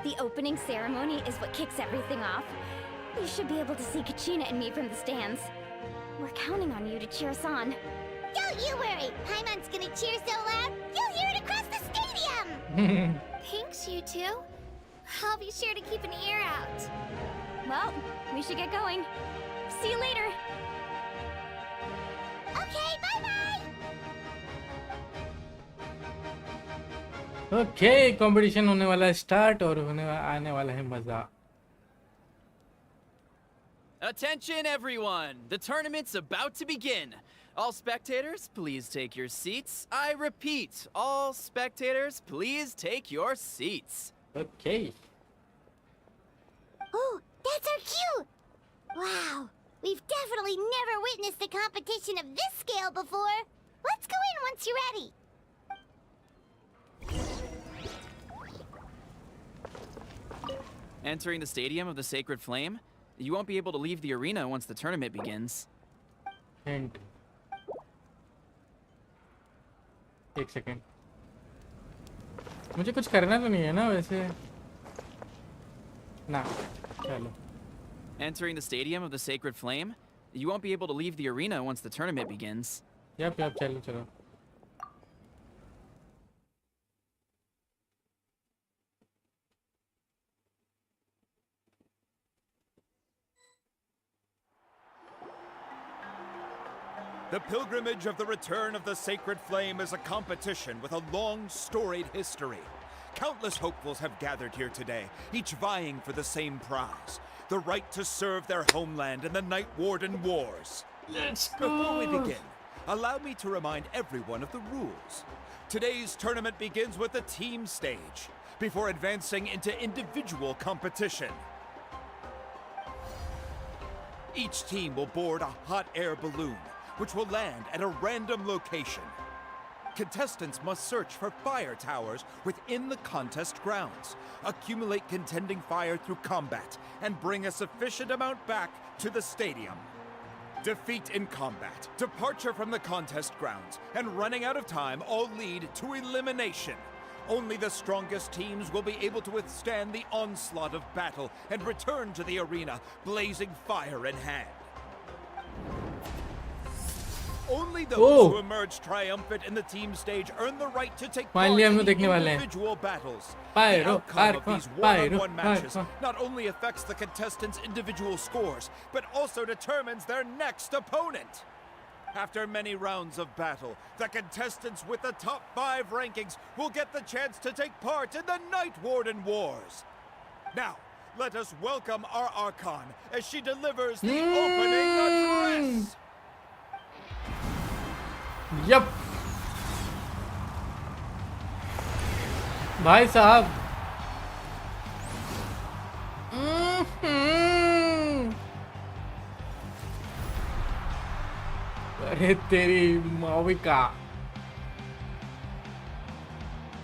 The opening ceremony is what kicks everything off. You should be able to see Kachina and me from the stands. We're counting on you to cheer us on. Don't you worry! Paimon's gonna cheer so loud, you'll hear it across the stadium! Thanks, you two. I'll be sure to keep an ear out. Well, we should get going. See you later. Okay, bye-bye! Okay competition होने वाला है start और आने वाला है मजा. Attention everyone! The tournament's about to begin. All spectators, please take your seats. I repeat, all spectators, please take your seats. Okay. Oh, that's our cue! Wow, we've definitely never witnessed a competition of this scale before. Let's go in once you're ready. Entering the Stadium of the Sacred Flame, you won't be able to leave the arena once the tournament begins. Hint. एक second. मुझे कुछ करना तो नहीं है ना वैसे. ना चलो. Entering the Stadium of the Sacred Flame, you won't be able to leave the arena once the tournament begins. Yep, चलो चलो. The pilgrimage of the return of the Sacred Flame is a competition with a long, storied history. Countless hopefuls have gathered here today, each vying for the same prize, the right to serve their homeland in the Night Warden Wars. Let's go! Before we begin, allow me to remind everyone of the rules. Today's tournament begins with the team stage, before advancing into individual competition. Each team will board a hot air balloon, which will land at a random location. Contestants must search for fire towers within the contest grounds, accumulate contending fire through combat, and bring a sufficient amount back to the stadium. Defeat in combat, departure from the contest grounds, and running out of time all lead to elimination. Only the strongest teams will be able to withstand the onslaught of battle and return to the arena, blazing fire in hand. Only those who emerge triumphant in the team stage earn the right to take part in the individual battles. The outcome of these one-on-one matches not only affects the contestants' individual scores, but also determines their next opponent. After many rounds of battle, the contestants with the top 5 rankings will get the chance to take part in the Night Warden Wars. Now, let us welcome our Archon as she delivers the opening address. Yup भाई साहब. अरे तेरी माविका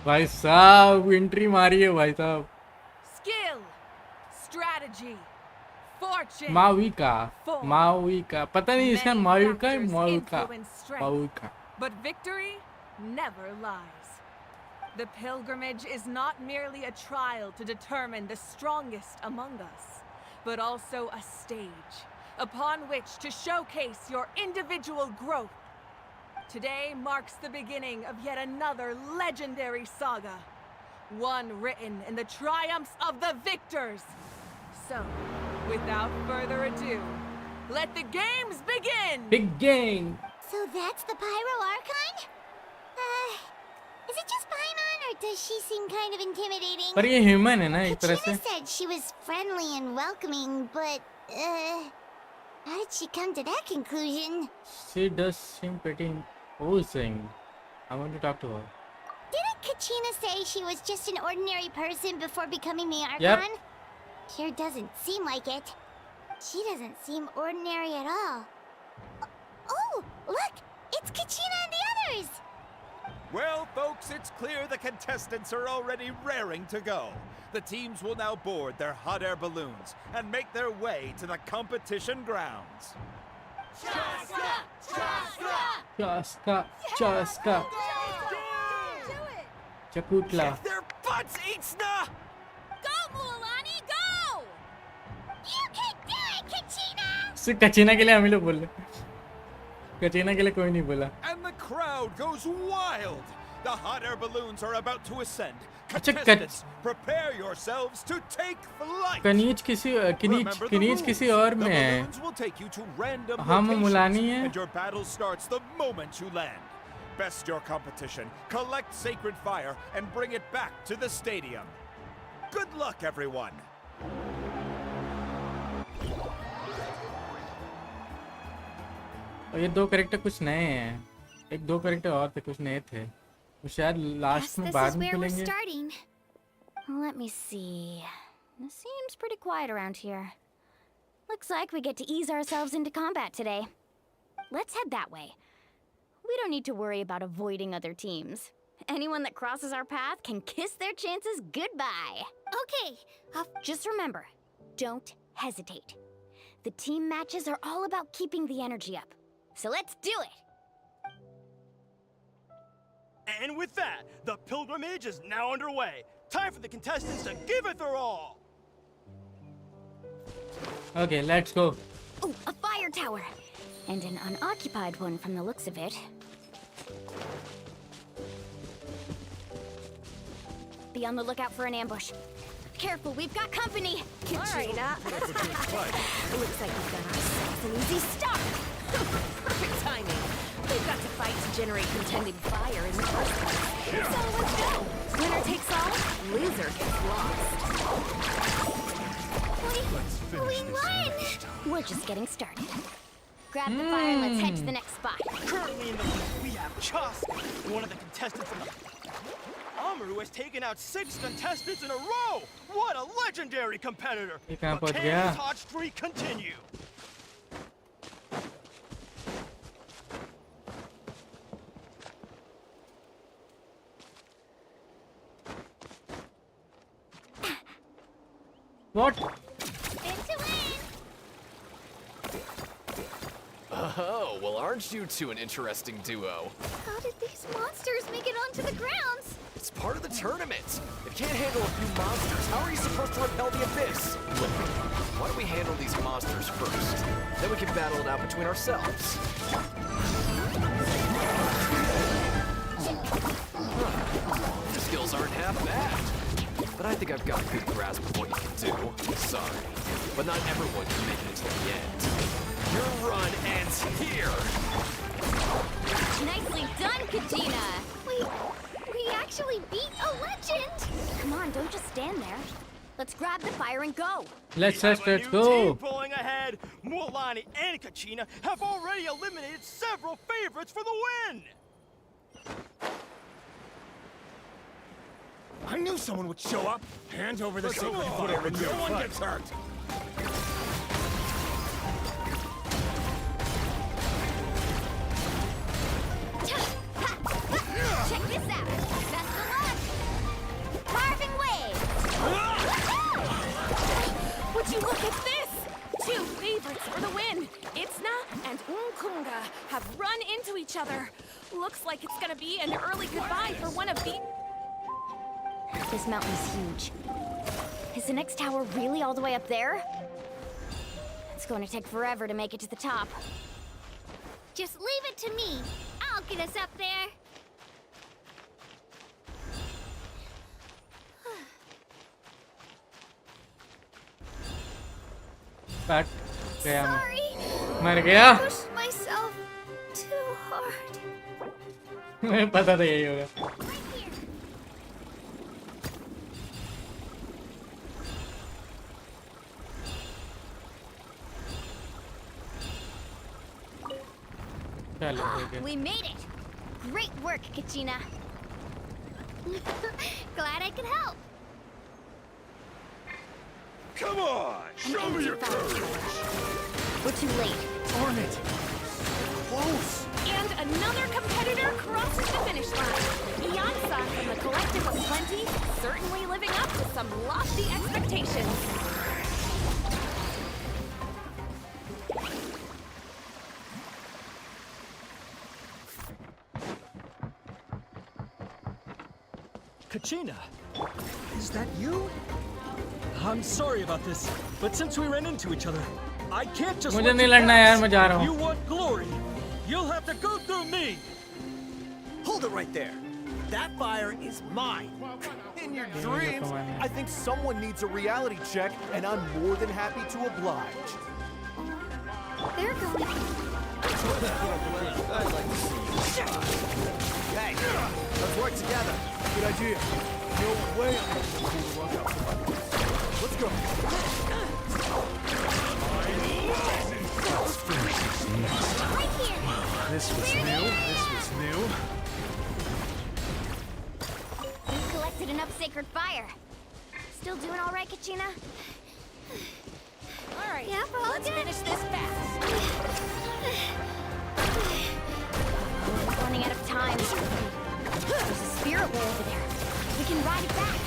भाई साहब entry मारी है भाई साहब. Skill, strategy, fortune. माविका पता नहीं इसका माविका. But victory never lies. The pilgrimage is not merely a trial to determine the strongest among us, but also a stage upon which to showcase your individual growth. Today marks the beginning of yet another legendary saga, one written in the triumphs of the victors. So, without further ado, let the games begin! Begin! So that's the Pyro Archon? Is it just Paimon, or does she seem kind of intimidating? पर ये human है ना एक तरह से. Kachina said she was friendly and welcoming, but how did she come to that conclusion? She does seem pretty imposing. I want to talk to her. Didn't Kachina say she was just an ordinary person before becoming the Archon? Yep. Sure doesn't seem like it. She doesn't seem ordinary at all. Oh, look! It's Kachina and the others! Well, folks, it's clear the contestants are already raring to go. The teams will now board their hot air balloons and make their way to the competition grounds. Chaska. चकूटला Kick their butts, Itzna! Go, Mualani, go! You can do it, Kachina! सिर्फ कचीना के लिए हम ही लोग बोल रहे, कचीना के लिए कोई नहीं बोला. And the crowd goes wild. The hot air balloons are about to ascend. अच्छा, Contestants, prepare yourselves to take flight. कनीज किसी और में है. The balloons will take you to random हम locations, मुलानी हैं. and your battle starts the moment you land. Best your competition, collect sacred fire, and bring it back to the stadium. Good luck, everyone. और ये दो character कुछ नए हैं. एक दो कैरेक्टर और थे, कुछ नए थे. वो शायद लास्ट में बाद में खुलेंगे. Let me see. It seems pretty quiet around here. Looks like we get to ease ourselves into combat today. Let's head that way. We don't need to worry about avoiding other teams. Anyone that crosses our path can kiss their chances goodbye. Okay, Just remember, don't hesitate. The team matches are all about keeping the energy up. So let's do it! And with that, the pilgrimage is now underway. Time for the contestants to give it their all. Okay, let's go. Oh, a fire tower! And an unoccupied one from the looks of it. Be on the lookout for an ambush. Careful, we've got company! Alright, Looks like we've got ourselves an easy start! Perfect timing. We've got to fight to generate contending fire in the first place. So let's go. Winner takes all, loser gets lost. we won! We're just getting started. Grab the fire and let's head to the next spot. Currently in the lead, we have Chaska, one of the contestants from the Amaru has taken out 6 contestants in a row. What a legendary competitor! But can his hot streak continue? What? Oh, well, aren't you two an interesting duo? How did these monsters make it onto the grounds? It's part of the tournament. If you can't handle a few monsters, how are you supposed to repel the abyss? Look, why don't we handle these monsters first? Then we can battle it out between ourselves. Your skills aren't half bad. But I think I've got a good grasp of what you can do. Sorry, but not everyone can make it until the end. Your run ends here! Nicely done, Kachina! We actually beat a legend! Come on, don't just stand there. Let's grab the fire and go! Let's Team go! pulling ahead. Mualani and Kachina have already eliminated several favorites for the win! I knew someone would show up. Hands over the sacred fire and no one gets hurt. Check this out! Best of luck! Carving waves! Would you look at this? 2 favorites for the win. Itzna and Unkunga have run into each other. Looks like it's gonna be an early goodbye for one of the... This mountain's huge. Is the next tower really all the way up there? It's going to take forever to make it to the top. Just leave it to me. I'll get us up there. Back. गया मैं. Sorry. मर गया. I pushed myself too hard. मुझे पता था यही होगा. We made it! Great work, Kachina. Glad I could help. Come on, show me your courage. We're too late. Darn it. Close. And another competitor crosses the finish line. Beyonce from the Collective of Plenty, certainly living up to some lofty expectations. Kachina, is that you? I'm sorry about this, but since we ran into each other, I can't just मुझे let नहीं you लड़ना यार, pass. मैं जा रहा हूँ. You want glory? You'll have to go through me. Hold it right there. That fire is mine. In your dreams, I think someone needs a reality check, and I'm more than happy to oblige. They're going. I'd like to see you try. Hey, let's work together. Good idea. No way I'm going to pull the rug out from under us. Let's go. Let's finish this next. Right here. This was new. This was new. We've collected enough sacred fire. Still doing all right, Kachina? All right. Yeah, Let's finish this fast. We're running out of time. There's a spirit way over there. We can ride it back.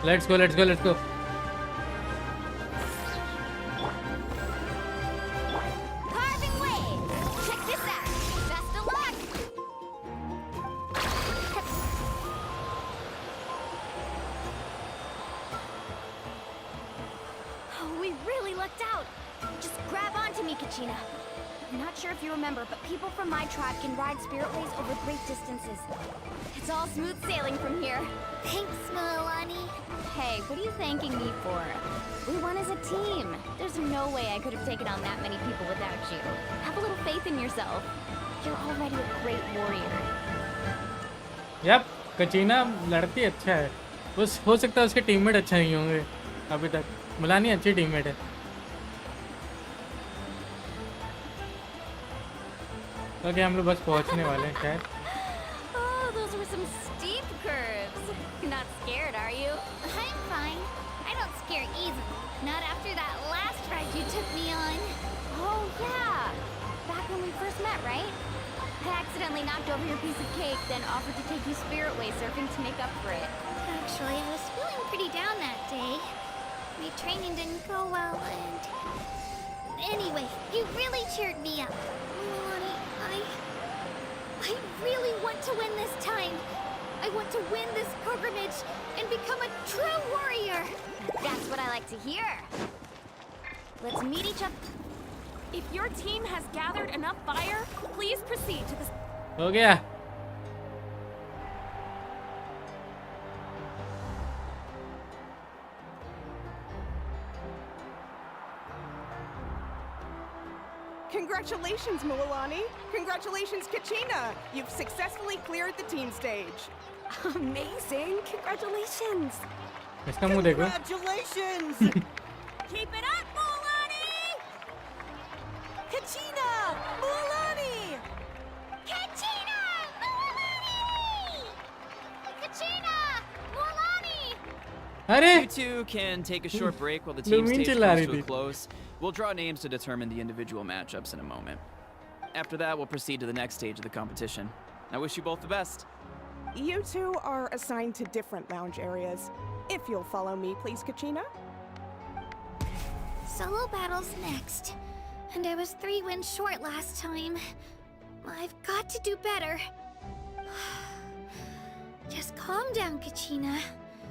Let's go, let's go, let's go. Carving waves. Check this out. Best of luck. Oh, we really lucked out. Just grab onto me, Kachina. I'm not sure if you remember, but people from my tribe can ride spirit ways over great distances. It's all smooth sailing from here. Thanks, Milani. Hey, what are you thanking me for? We won as a team. There's no way I could have taken on that many people without you. Have a little faith in yourself. You're already a great warrior. Yep, कचीना लड़ती अच्छा है. बस हो सकता है उसके teammate अच्छा नहीं होंगे अभी तक. मुलानी अच्छी टीममेट है. ओके, हम लोग बस पहुंचने वाले हैं शायद. Oh, those were some steep curves. You're not scared, are you? I'm fine. I don't scare easy. Not after that last ride you took me on. Oh, yeah. Back when we first met, right? I accidentally knocked over your piece of cake, then offered to take you spirit way surfing to make up for it. Actually, I was feeling pretty down that day. My training didn't go well, and... Anyway, you really cheered me up. Milani, I really want to win this time. I want to win this pilgrimage and become a true warrior. That's what I like to hear. Let's meet each other. If your team has gathered enough fire, please proceed to the... हो गया. Congratulations, Milani. Congratulations, Kachina. You've successfully cleared the team stage. Amazing! Congratulations! इसका मुंह देखो. Congratulations! Keep it up, Milani! Kachina! Milani! Kachina! Milani! Kachina! Milani! अरे You two can take a short break while the team Lumin stage चिल्ला comes रही to a थी. close. We'll draw names to determine the individual matchups in a moment. After that, we'll proceed to the next stage of the competition. I wish you both the best. You two are assigned to different lounge areas. If you'll follow me, please, Kachina. Solo battles next. And I was 3 wins short last time. I've got to do better. Just calm down, Kachina.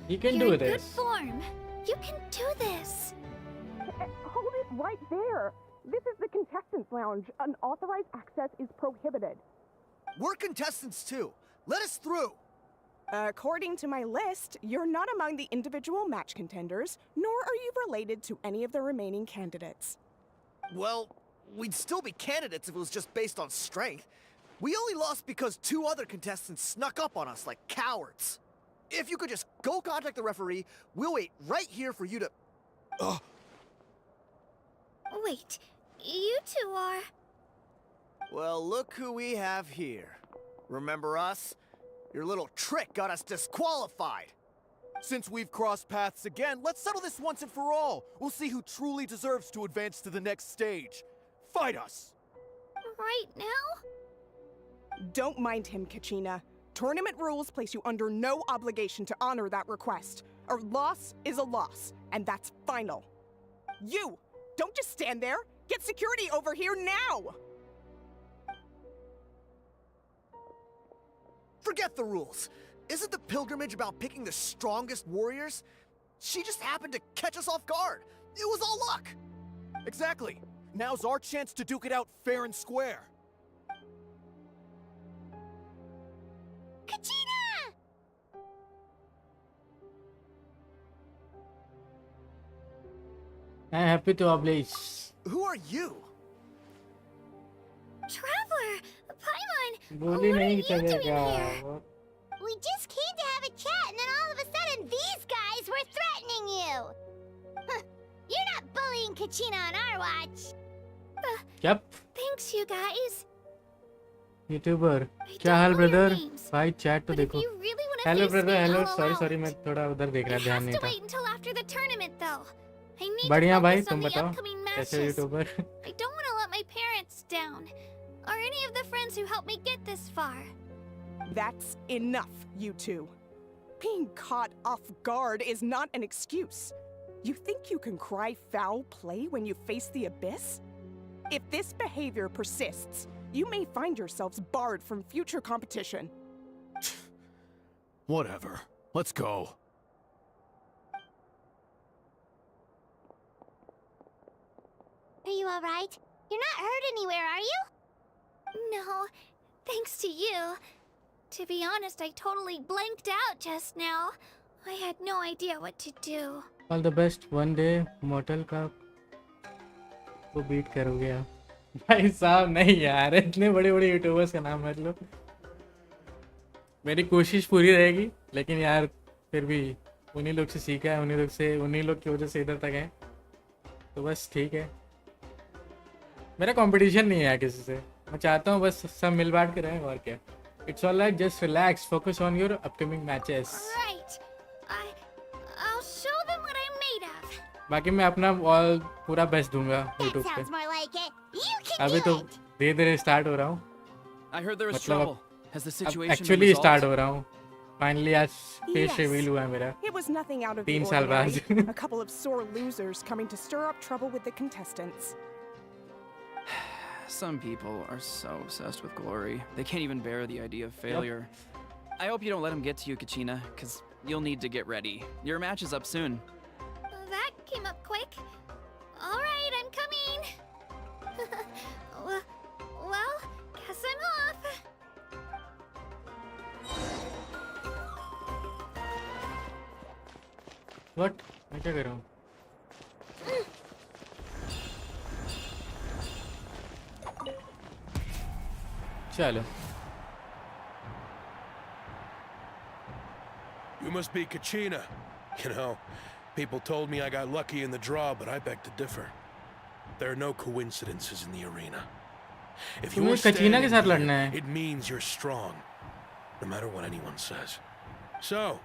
You can You're do in good this. form. You can do this. Hold it right there. This is the contestants' lounge. Unauthorized access is prohibited. We're contestants too. Let us through. According to my list, you're not among the individual match contenders, nor are you related to any of the remaining candidates. Well, we'd still be candidates if it was just based on strength. We only lost because 2 other contestants snuck up on us like cowards. If you could just go contact the referee, we'll wait right here for you to... Ugh. Wait, you two are... Well, look who we have here. Remember us? Your little trick got us disqualified. Since we've crossed paths again, let's settle this once and for all. We'll see who truly deserves to advance to the next stage. Fight us! Right now? Don't mind him, Kachina. Tournament rules place you under no obligation to honor that request. A loss is a loss, and that's final. You! Don't just stand there! Get security over here now! Forget the rules. Isn't the pilgrimage about picking the strongest warriors? She just happened to catch us off guard. It was all luck. Exactly. Now's our chance to duke it out fair and square. Kachina! I'm happy to oblige. Who are you? Traveler! Paimon! बोली What are नहीं you doing चलेगा. here? We just came to have a chat, and then all of a sudden, these guys were threatening you. Huh. You're not bullying Kachina on our watch. Yep. Thanks, you guys. YouTuber क्या हाल brother भाई chat तो But if देखो you really want to hello face me, brother hello I'll sorry allow sorry it. मैं थोड़ा उधर देख रहा It ध्यान has नहीं to था wait until after the tournament, though. I need to बढ़िया भाई focus on तुम the बताओ upcoming कैसे matches. YouTuber I don't want to let my parents down, or any of the friends who helped me get this far. That's enough, you two. Being caught off guard is not an excuse. You think you can cry foul play when you face the abyss? If this behavior persists, you may find yourselves barred from future competition. Whatever. Let's go. Are you alright? You're not hurt anywhere, are you? No, thanks to you. To be honest, I totally blanked out just now. I had no idea what to do. All the best one day मॉर्टल का को beat करोगे आप भाई साहब नहीं यार इतने बड़े बड़े यूट्यूबर्स का नाम मत लो मेरी कोशिश पूरी रहेगी लेकिन यार फिर भी उन्हीं लोग से सीखा है उन्हीं लोग की वजह से इधर तक है तो बस ठीक है मेरा कंपटीशन नहीं है किसी से मैं चाहता हूँ बस सब मिल बांट के रहें और क्या it's all right just relax focus on your upcoming matches Right. I'll show them what I'm made of. बाकी मैं अपना ऑल पूरा बेस्ट दूंगा यूट्यूब पे Sounds more like it. You can अभी do तो it. धीरे धीरे स्टार्ट हो रहा हूँ I heard there was मतलब trouble. Has the situation been actually resolved? Start हो रहा हूँ फाइनली आज फेस Yes. रिवील हुआ है मेरा It was nothing out of the 3 साल बाद ordinary. A couple of sore losers coming to stir up trouble with the contestants. Some people are so obsessed with glory, they can't even bear the idea of failure. I hope you don't let him get to you, Kachina, because you'll need to get ready. Your match is up soon. That came up quick. All right, I'm coming. Well, guess I'm off. What मैं क्या कर रहा हूँ चलो You must be Kachina. You know, people told me I got lucky in the draw, but I beg to differ. There are no coincidences in the arena. If you तुम्हें are कचीना के साथ standing लड़ना here, है it means you're strong, no matter what anyone says. So,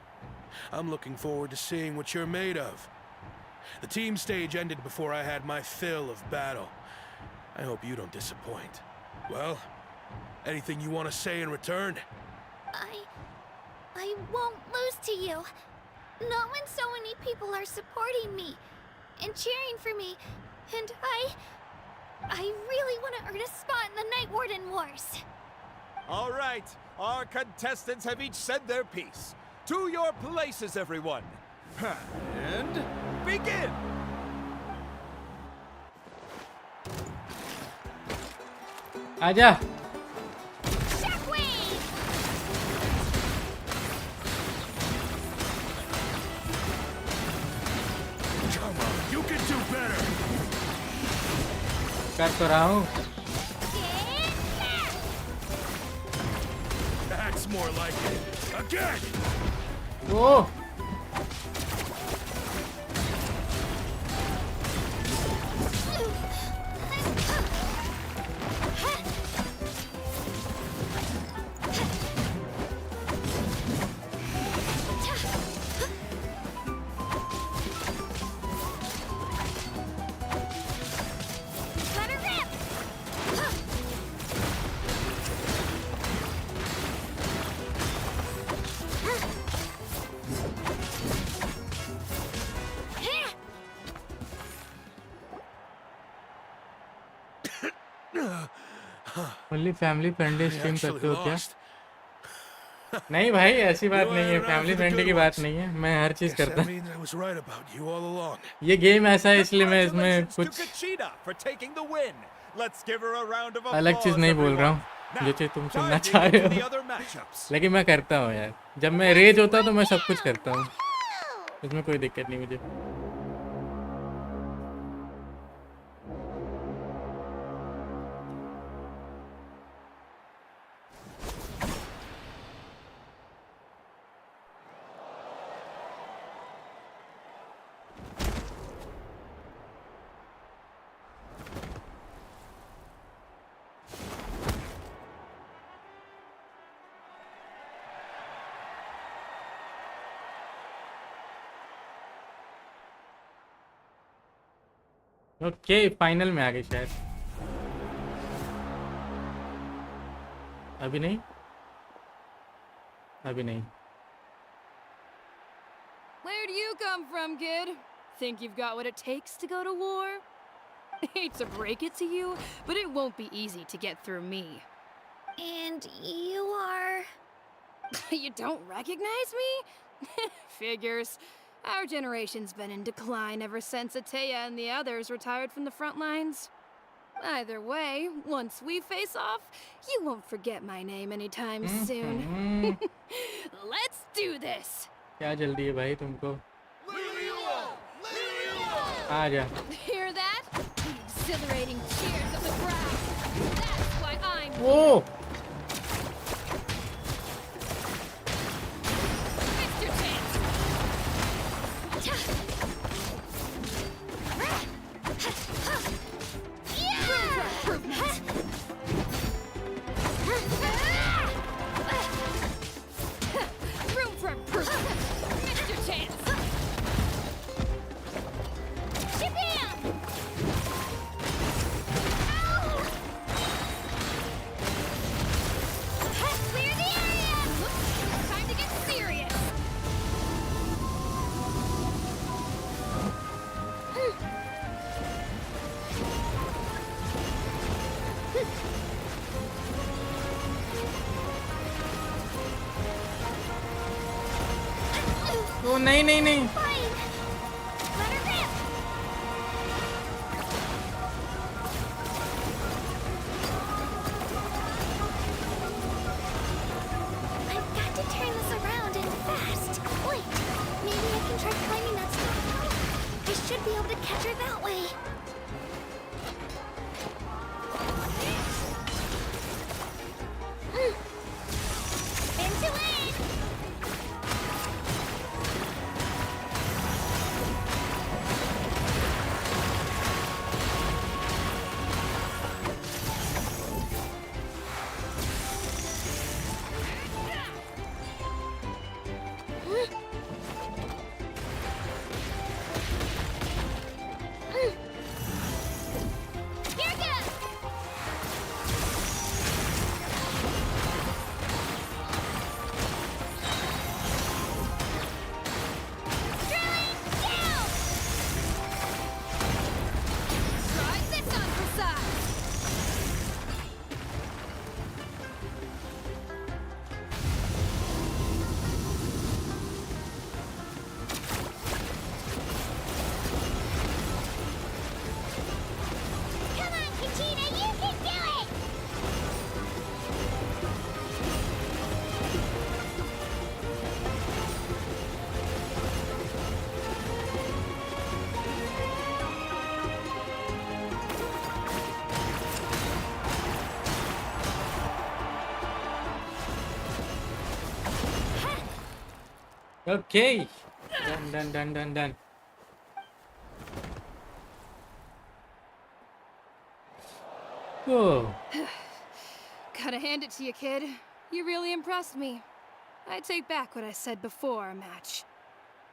I'm looking forward to seeing what you're made of. The team stage ended before I had my fill of battle. I hope you don't disappoint. Well, anything you want to say in return? I won't lose to you. Not when so many people are supporting me and cheering for me. And I really want to earn a spot in the Night Warden Wars. All right, our contestants have each said their piece. To your places, everyone. And begin! आजा Come on, you can do better. कर तो रहा हूँ That's more like it. Again! Oh Let her rip! Only family friendly I stream actually करते हो क्या lost. नहीं भाई ऐसी बात नहीं है, around family for the friendly good की बात ones. नहीं है, मैं हर चीज Guess करता that हूँ। means I was right about you all along. ये गेम ऐसा है इसलिए मैं इसमें Congratulations to कुछ Kachina for taking the win. Let's give her a round of अलग चीज applause, नहीं बोल रहा everyone. हूँ जो चीज तुम सुनना Diving चाह रहे into the हो। other matchups. लेकिन मैं करता हूँ यार, जब मैं रेज होता हूँ तो मैं सब कुछ करता हूँ, इसमें कोई दिक्कत नहीं मुझे। ओके फाइनल में आ गए शायद, अभी नहीं, अभी नहीं। Where do you come from, kid? Think you've got what it takes to go to war? Hate to break it to you, but it won't be easy to get through me. And you are... You don't recognize me? Figures. Our generation's been in decline ever since Ateya and the others retired from the front lines. Either way, once we face off, you won't forget my name anytime soon. Let's do this! क्या जल्दी है भाई तुमको? आ जा। Hear that? The exhilarating cheers of the crowd. That's why I'm Oh! Mr. Chance! Room for improvement! Mr. Chance! Shabam! Clear the area! Time to get serious! ओ नहीं नहीं नहीं। Fine! Let her rip! I've got to turn this around and fast. Wait, maybe I can try climbing that stone. I should be able to catch her that way. Into it! Here goes! Drilling down! Try this on for size! Come on, Katina, you can do it! Okay. Done. Oh. Gotta hand it to you, kid. You really impressed me. I take back what I said before our match.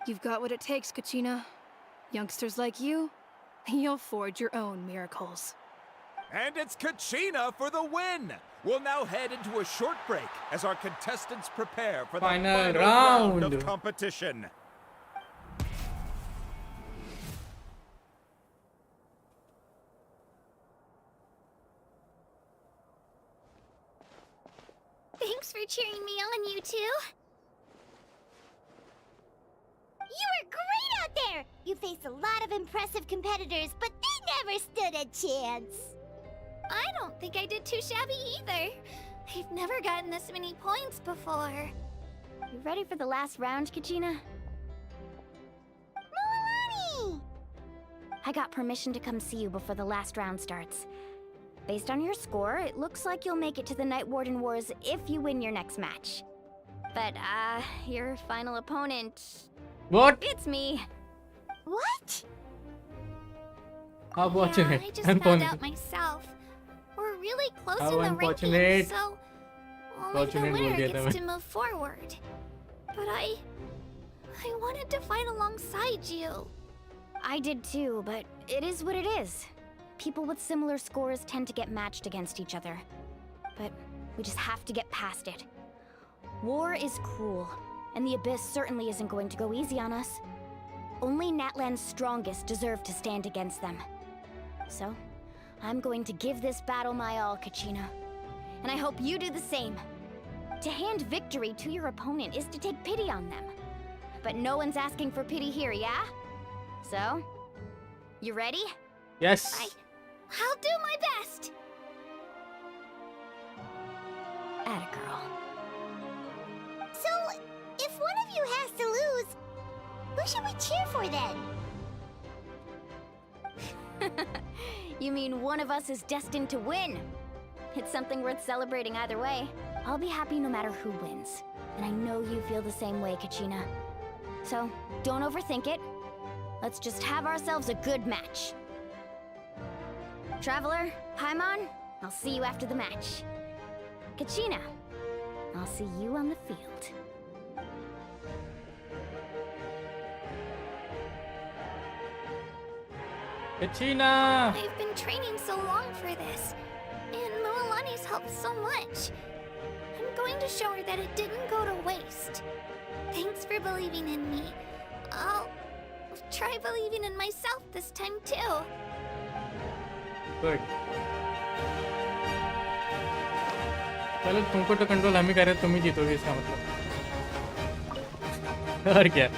You've got what it takes, Kachina. Youngsters like you, you'll forge your own miracles. And it's Kachina for the win! We'll now head into a short break as our contestants prepare for the final round of competition. Thanks for cheering me on, you two. You were great out there! You faced a lot of impressive competitors, but they never stood a chance. I don't think I did too shabby either. I've never gotten this many points before. You ready for the last round, Kachina? Milani! I got permission to come see you before the last round starts. Based on your score, it looks like you'll make it to the Night Warden Wars if you win your next match. But, your final opponent... What? It's me. What? How fortunate. I just found out myself. We're really close How in the unfortunate. rankings, so only the Fortunate winner बोल दिया था gets मैं. to move forward. But I wanted to fight alongside you. I did too, but it is what it is. People with similar scores tend to get matched against each other. But we just have to get past it. War is cruel, and the Abyss certainly isn't going to go easy on us. Only Natlan's strongest deserve to stand against them. So, I'm going to give this battle my all, Kachina. And I hope you do the same. To hand victory to your opponent is to take pity on them. But no one's asking for pity here, yeah? So, you ready? Yes. I'll do my best. Atta girl. So, if one of you has to lose, who should we cheer for then? You mean one of us is destined to win? It's something worth celebrating either way. I'll be happy no matter who wins. And I know you feel the same way, Kachina. So, don't overthink it. Let's just have ourselves a good match. Traveler, Paimon, I'll see you after the match. Kachina, I'll see you on the field. Kachina! I've been training so long for this, and Milani's helped so much. I'm going to show her that it didn't go to waste. Thanks for believing in me. I'll try believing in myself this time too. Good. चलो तुमको तो control हम ही कर रहे, तुम ही जीतोगे इसका मतलब. और क्या?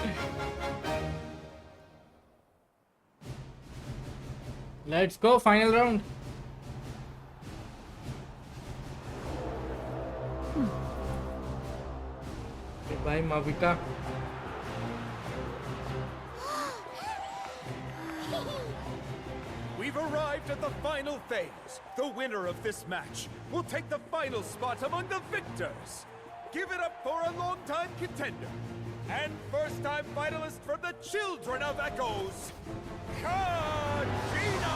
Let's go, final round. Bye, Mavika. We've arrived at the final phase. The winner of this match will take the final spot among the victors. Give it up for a long-time contender and first-time finalist from the Children of Echoes, Kachina!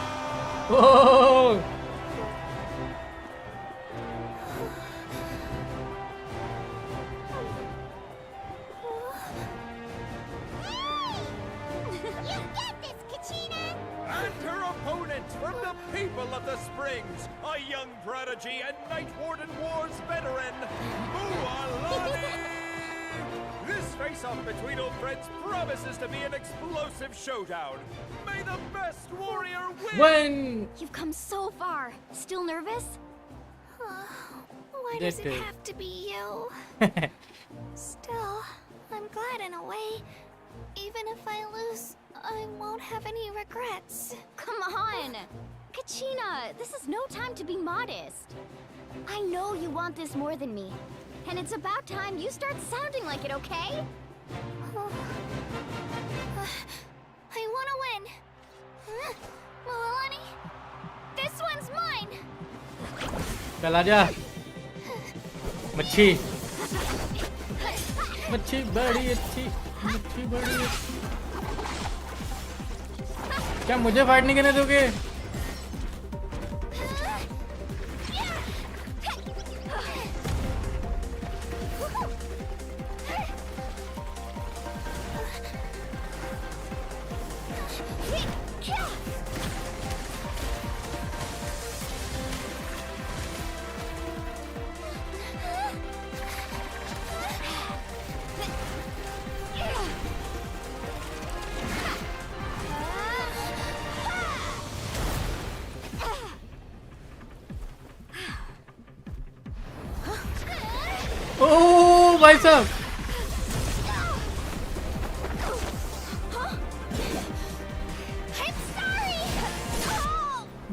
Oh! You got this, Kachina! And her opponent from the people of the Springs, a young prodigy and Night Warden Wars veteran, Mualani! This face-off between old friends promises to be an explosive showdown. May the best warrior win! You've come so far. Still nervous? Why does it have to be you? Still, I'm glad in a way. Even if I lose, I won't have any regrets. Come on! Kachina, this is no time to be modest. I know you want this more than me. And it's about time you start sounding like it, okay? I want to win. Milani, this one's mine. चल आजा. मच्छी. मच्छी बड़ी अच्छी. मच्छी बड़ी अच्छी. क्या मुझे फाइट नहीं करने दोगे?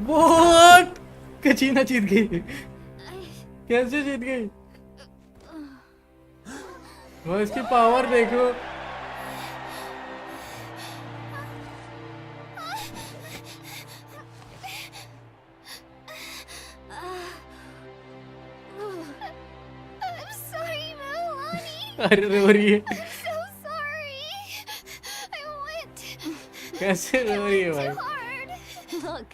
What? कचीना जीत गई। कैसे जीत गई? वो इसकी पावर देखो। I'm sorry, Milani. अरे रो रही है। I'm so sorry. I went कैसे रो रही है भाई? too hard. Look.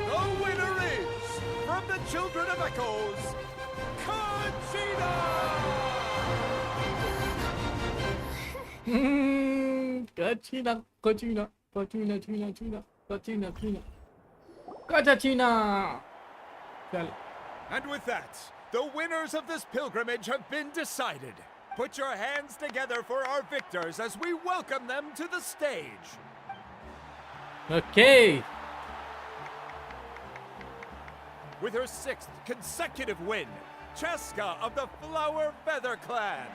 The winner is, from the Children of Echoes, Conchita! कचीना कचीना कचीना चीना चीना कचीना चीना कचीना। चल। And with that, the winners of this pilgrimage have been decided. Put your hands together for our victors as we welcome them to the stage. Okay. With her 6th consecutive win, Cheska of the Flower Feather Clan.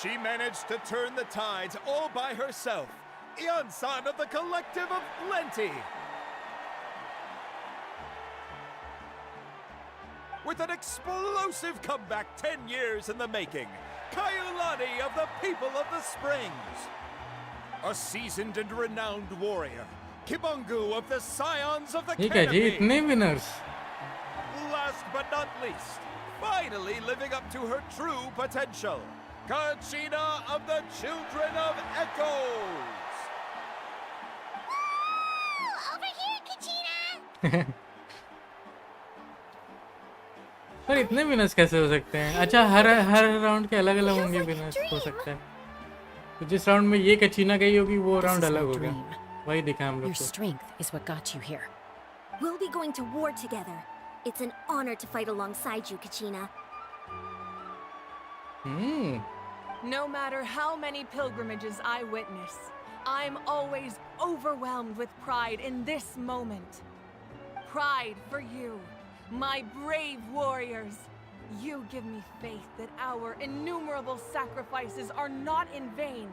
She managed to turn the tides all by herself. Ian-san of the Collective of Plenty. With an explosive comeback 10 years in the making, Kaiulani of the People of the Springs. A seasoned and renowned warrior, Kibungu of the Scions of the ठीक है जी, Canopy. इतने winners. Last but not least, finally living up to her true potential, Kachina of the Children of Echoes. Over here, Kachina! पर इतने winners कैसे हो सकते हैं? अच्छा, हर राउंड के अलग अलग होंगे विनर्स, हो सकता है। तो जिस राउंड में ये कचीना गई होगी वो राउंड अलग होगा। वही दिखा हम लोग Your को। strength is what got you here. We'll be going to war together. It's an honor to fight alongside you, Kachina. No matter how many pilgrimages I witness, I'm always overwhelmed with pride in this moment. Pride for you, my brave warriors. You give me faith that our innumerable sacrifices are not in vain,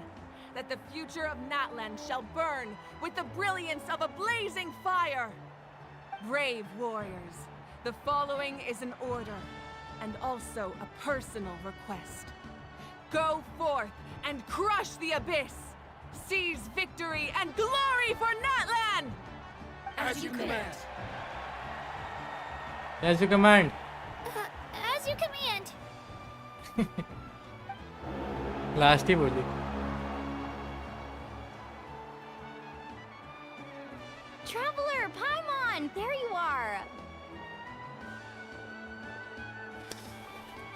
that the future of Natlan shall burn with the brilliance of a blazing fire. Brave warriors, the following is an order and also a personal request. Go forth and crush the abyss. Seize victory and glory for Natlan! As you command. As you command. As you command. Last ही बोली। Traveler, Paimon, there you are.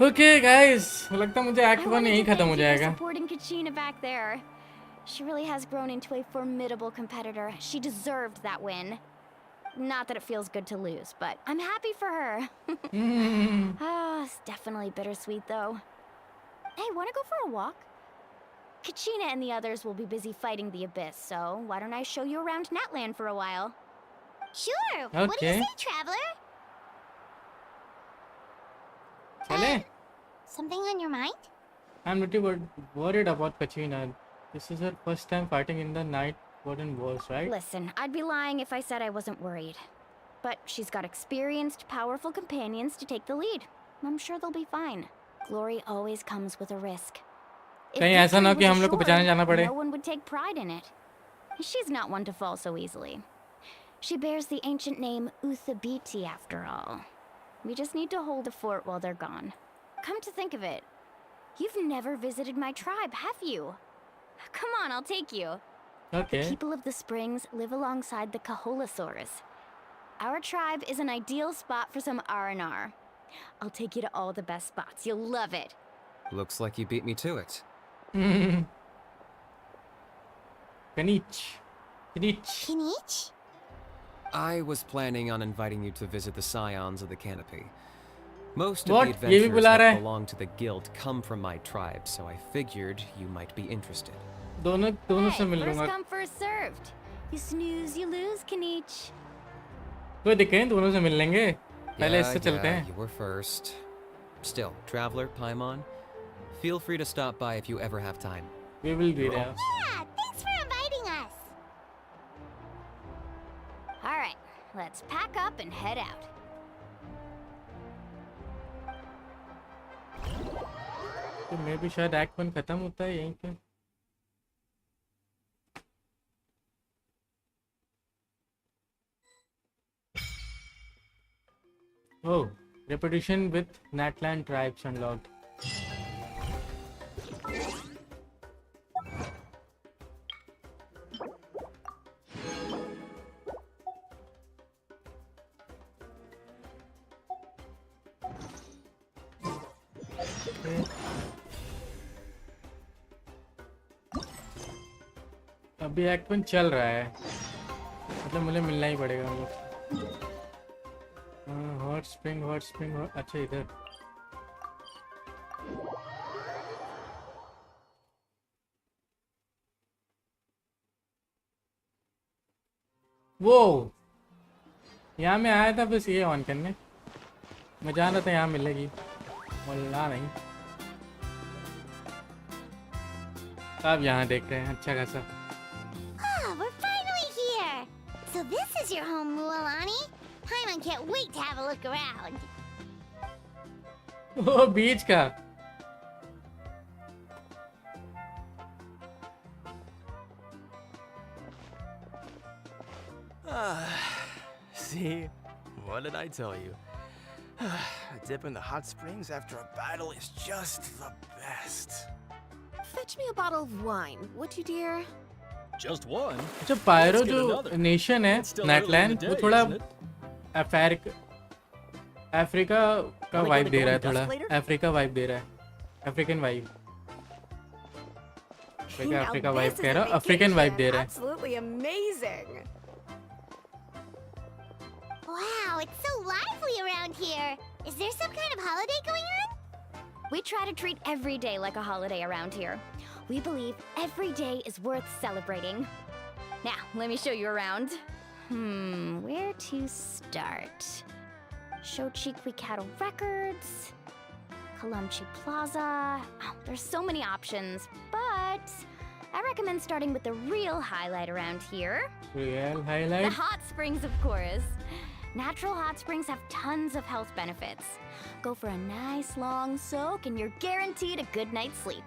Okay guys, लगता है मुझे act 1 यहीं खत्म हो Thank you for जाएगा। supporting Kachina back there. She really has grown into a formidable competitor. She deserved that win. Not that it feels good to lose, but I'm happy for her. It's definitely bittersweet though. Hey, wanna go for a walk? Kachina and the others will be busy fighting the abyss, so why don't I show you around Natlan for a while? Sure. What do you Okay. say, traveler? चले? Something on your mind? I'm little worried about Kachina. This is her first time fighting in the Night Warden Wars, right? Listen, I'd be lying if I said I wasn't worried. But she's got experienced, powerful companions to take the lead. I'm sure they'll be fine. Glory always comes with a risk. If कहीं ऐसा ना हो कि victory हम लोग को was बचाने assured, जाना पड़े। no one would take pride in it. She's not one to fall so easily. She bears the ancient name Uthabiti after all. We just need to hold the fort while they're gone. Come to think of it, you've never visited my tribe, have you? Come on, I'll take you. Okay. The people of the springs live alongside the Kaholasaurus. Our tribe is an ideal spot for some R&R. I'll take you to all the best spots. You'll love it. Looks like you beat me to it. Kanich. Kinich? I was planning on inviting you to visit the Scions of the Canopy. Most of What? the ये भी adventurers बुला रहा that है? belong to the guild come from my tribe, so I figured you might be interested. दोनों से मिल First लूंगा। come, first serve. deserved. You snooze, you lose, Kanich. कोई दिक्कत नहीं, दोनों से मिल लेंगे. पहले इससे चलते हैं. You were first. Still, Traveler, Paimon, feel free to stop by if you ever have time. We will be there. Yeah, thanks for inviting us. All right, let's pack up and head out. तो मैं भी शायद act 1 खत्म होता है यहीं पे. Oh, repetition with Natlan tribes unlocked. अभी एक्ट 1 चल रहा है, मतलब मुझे मिलना ही पड़ेगा हम लोग. हॉट स्प्रिंग अच्छा इधर. वो यहाँ मैं आया था बस ये ऑन करने. मैं जान रहा था यहाँ मिलेगी, मिलना नहीं. अब यहाँ देख रहे हैं अच्छा खासा. Ah, we're finally here. So this is your home, Mualani. Paimon can't wait to have a look around. वो बीच का. See? What did I tell you? A dip in the hot springs after a battle is just the best. Fetch me a bottle of wine, would you, dear? Just one? अच्छा pyro जो nation है नेटलैंड वो थोड़ा Africa का vibe दे रहा है. थोड़ा Africa vibe दे रहा है. African vibe. अफ्रीका वाइब कह रहा हूँ, अफ्रीकन वाइब दे रहा है. Absolutely amazing. Wow, it's so lively around here. Is there some kind of holiday going on? We try to treat every day like a holiday around here. We believe every day is worth celebrating. Now, let me show you around. Where to start? Shochiqui Cattle Records, Kalumchi Plaza. Oh, there's so many options, but I recommend starting with the real highlight around here. Real highlight? The hot springs, of course. Natural hot springs have tons of health benefits. Go for a nice long soak and you're guaranteed a good night's sleep.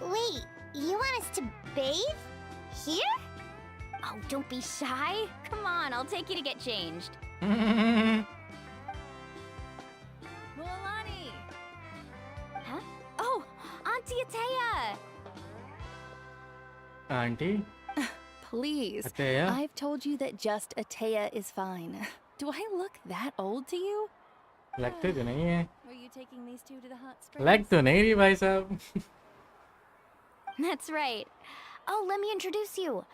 Wait, you want us to bathe? Here? Oh, don't be shy. Come on, I'll take you to get changed. Auntie. Mualani! Huh? Oh, Auntie Atea! Auntie? Please. Atea? I've told you that just Atea is fine. Do I look that old to you? लगते तो नहीं है. Were you taking these two to the hot springs? लग तो नहीं रही भाई साहब. That's right. Oh, let me introduce you.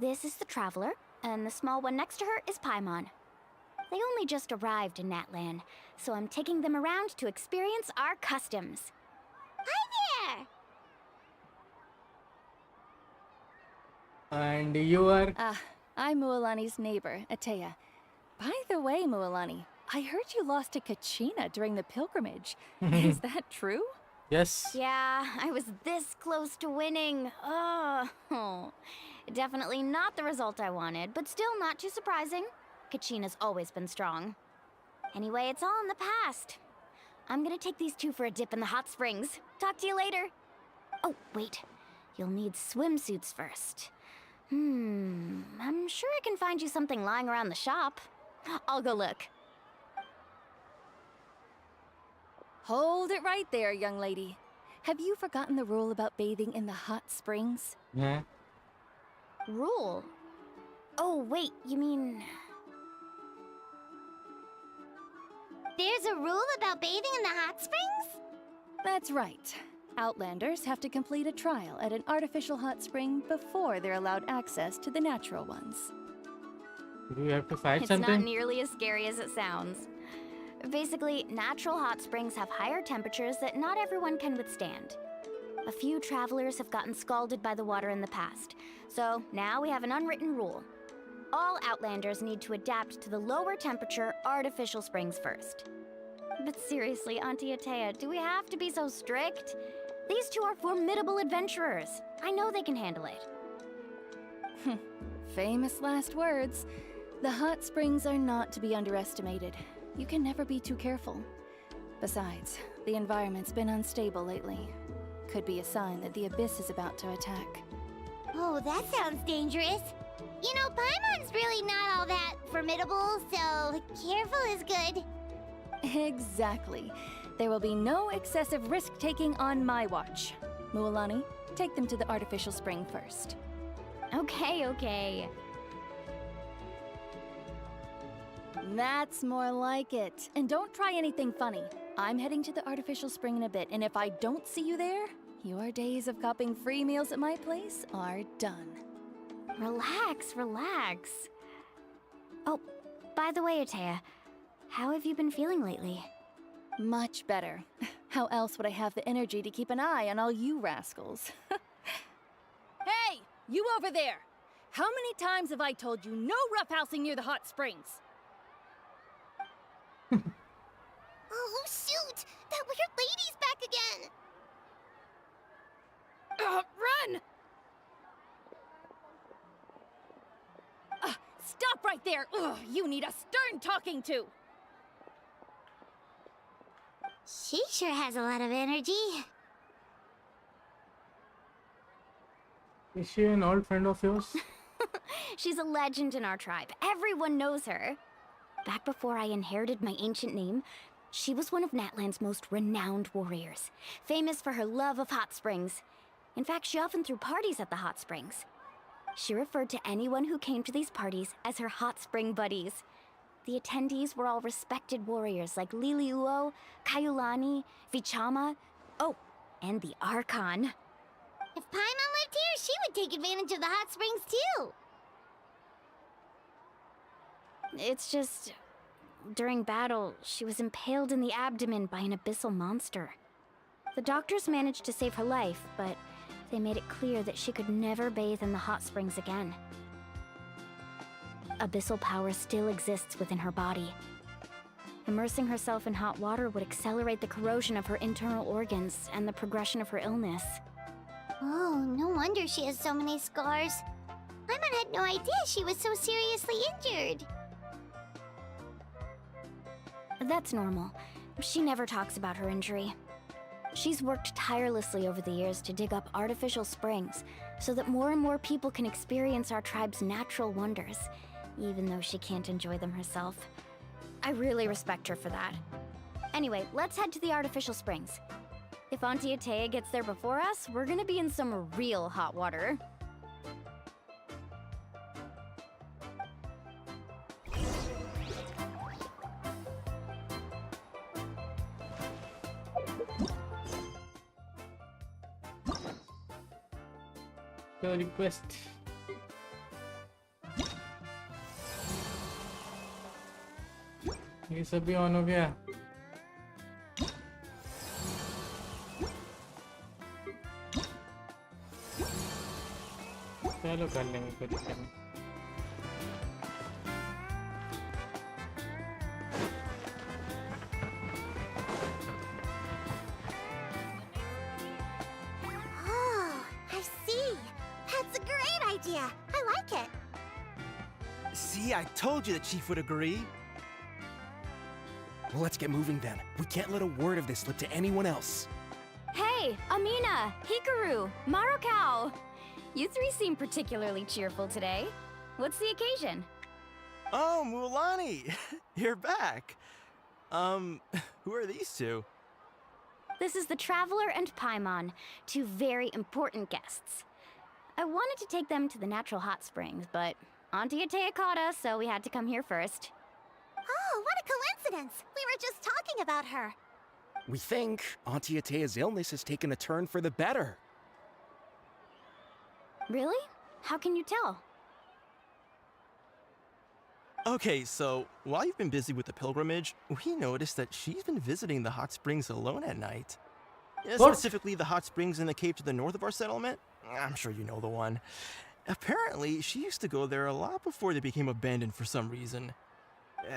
This is the Traveler, and the small one next to her is Paimon. They only just arrived in Natlan, so I'm taking them around to experience our customs. Hi there! And you are? I'm Mualani's neighbor, Atea. By the way, Mualani, I heard you lost to Kachina during the pilgrimage. Is that true? Yes. Yeah, I was this close to winning. Oh, definitely not the result I wanted, but still not too surprising. Kachina's always been strong. Anyway, it's all in the past. I'm gonna take these two for a dip in the hot springs. Talk to you later. Oh, wait. You'll need swimsuits first. I'm sure I can find you something lying around the shop. I'll go look. Hold it right there, young lady. Have you forgotten the rule about bathing in the hot springs? Yeah. Rule? Oh, wait, you mean... There's a rule about bathing in the hot springs? That's right. Outlanders have to complete a trial at an artificial hot spring before they're allowed access to the natural ones. Do you have to fight It's something? not nearly as scary as it sounds. Basically, natural hot springs have higher temperatures that not everyone can withstand. A few travelers have gotten scalded by the water in the past, so now we have an unwritten rule. All Outlanders need to adapt to the lower temperature artificial springs first. But seriously, Auntie Atea, do we have to be so strict? These two are formidable adventurers. I know they can handle it. Famous last words. The hot springs are not to be underestimated. You can never be too careful. Besides, the environment's been unstable lately. Could be a sign that the Abyss is about to attack. Oh, that sounds dangerous. You know, Paimon's really not all that formidable, so careful is good. Exactly. There will be no excessive risk-taking on my watch. Mualani, take them to the artificial spring first. Okay. That's more like it. And don't try anything funny. I'm heading to the artificial spring in a bit, and if I don't see you there, your days of copping free meals at my place are done. Relax. Oh, by the way, Atea, how have you been feeling lately? Much better. How else would I have the energy to keep an eye on all you rascals? Hey, you over there! How many times have I told you no roughhousing near the hot springs? Oh, shoot! That weird lady's back again! Run! Stop right there! Ugh, you need a stern talking to! She sure has a lot of energy. Is she an old friend of yours? She's a legend in our tribe. Everyone knows her. Back before I inherited my ancient name, she was one of Natlan's most renowned warriors, famous for her love of hot springs. In fact, she often threw parties at the hot springs. She referred to anyone who came to these parties as her hot spring buddies. The attendees were all respected warriors like Liliuo, Kaiulani, Vichama, oh, and the Archon. If Paimon lived here, she would take advantage of the hot springs too. It's just, during battle, she was impaled in the abdomen by an abyssal monster. The doctors managed to save her life, but they made it clear that she could never bathe in the hot springs again. Abyssal power still exists within her body. Immersing herself in hot water would accelerate the corrosion of her internal organs and the progression of her illness. Oh, no wonder she has so many scars. Paimon had no idea she was so seriously injured. That's normal. She never talks about her injury. She's worked tirelessly over the years to dig up artificial springs so that more and more people can experience our tribe's natural wonders, even though she can't enjoy them herself. I really respect her for that. Anyway, let's head to the artificial springs. If Auntie Atea gets there before us, we're gonna be in some real hot water. The request. ये सब भी on हो गया. चलो कर लेंगे, कोई दिक्कत नहीं. Oh, I see. That's a great idea. I like it. See, I told you the chief would agree. Well, let's get moving then. We can't let a word of this slip to anyone else. Hey, Amina, Hikaru, Marukao! You three seem particularly cheerful today. What's the occasion? Oh, Mualani! You're back. Who are these two? This is the Traveler and Paimon, two very important guests. I wanted to take them to the natural hot springs, but Auntie Atea caught us, so we had to come here first. Oh, what a coincidence! We were just talking about her. We think Auntie Atea's illness has taken a turn for the better. Really? How can you tell? Okay, so while you've been busy with the pilgrimage, we noticed that she's been visiting the hot springs alone at night. Specifically the hot springs in the cave to the north of our settlement. I'm sure you know the one. Apparently, she used to go there a lot before they became abandoned for some reason.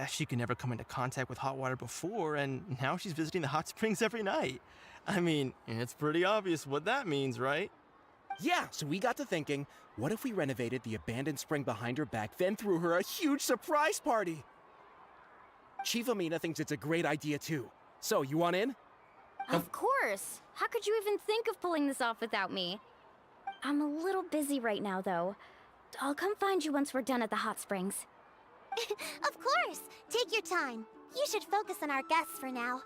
She could never come into contact with hot water before, and now she's visiting the hot springs every night. I mean, it's pretty obvious what that means, right? Yeah, so we got to thinking, what if we renovated the abandoned spring behind her back, then threw her a huge surprise party? Chief Amina thinks it's a great idea too. So, you want in? Of course! How could you even think of pulling this off without me? I'm a little busy right now, though. I'll come find you once we're done at the hot springs. Of course! Take your time. You should focus on our guests for now.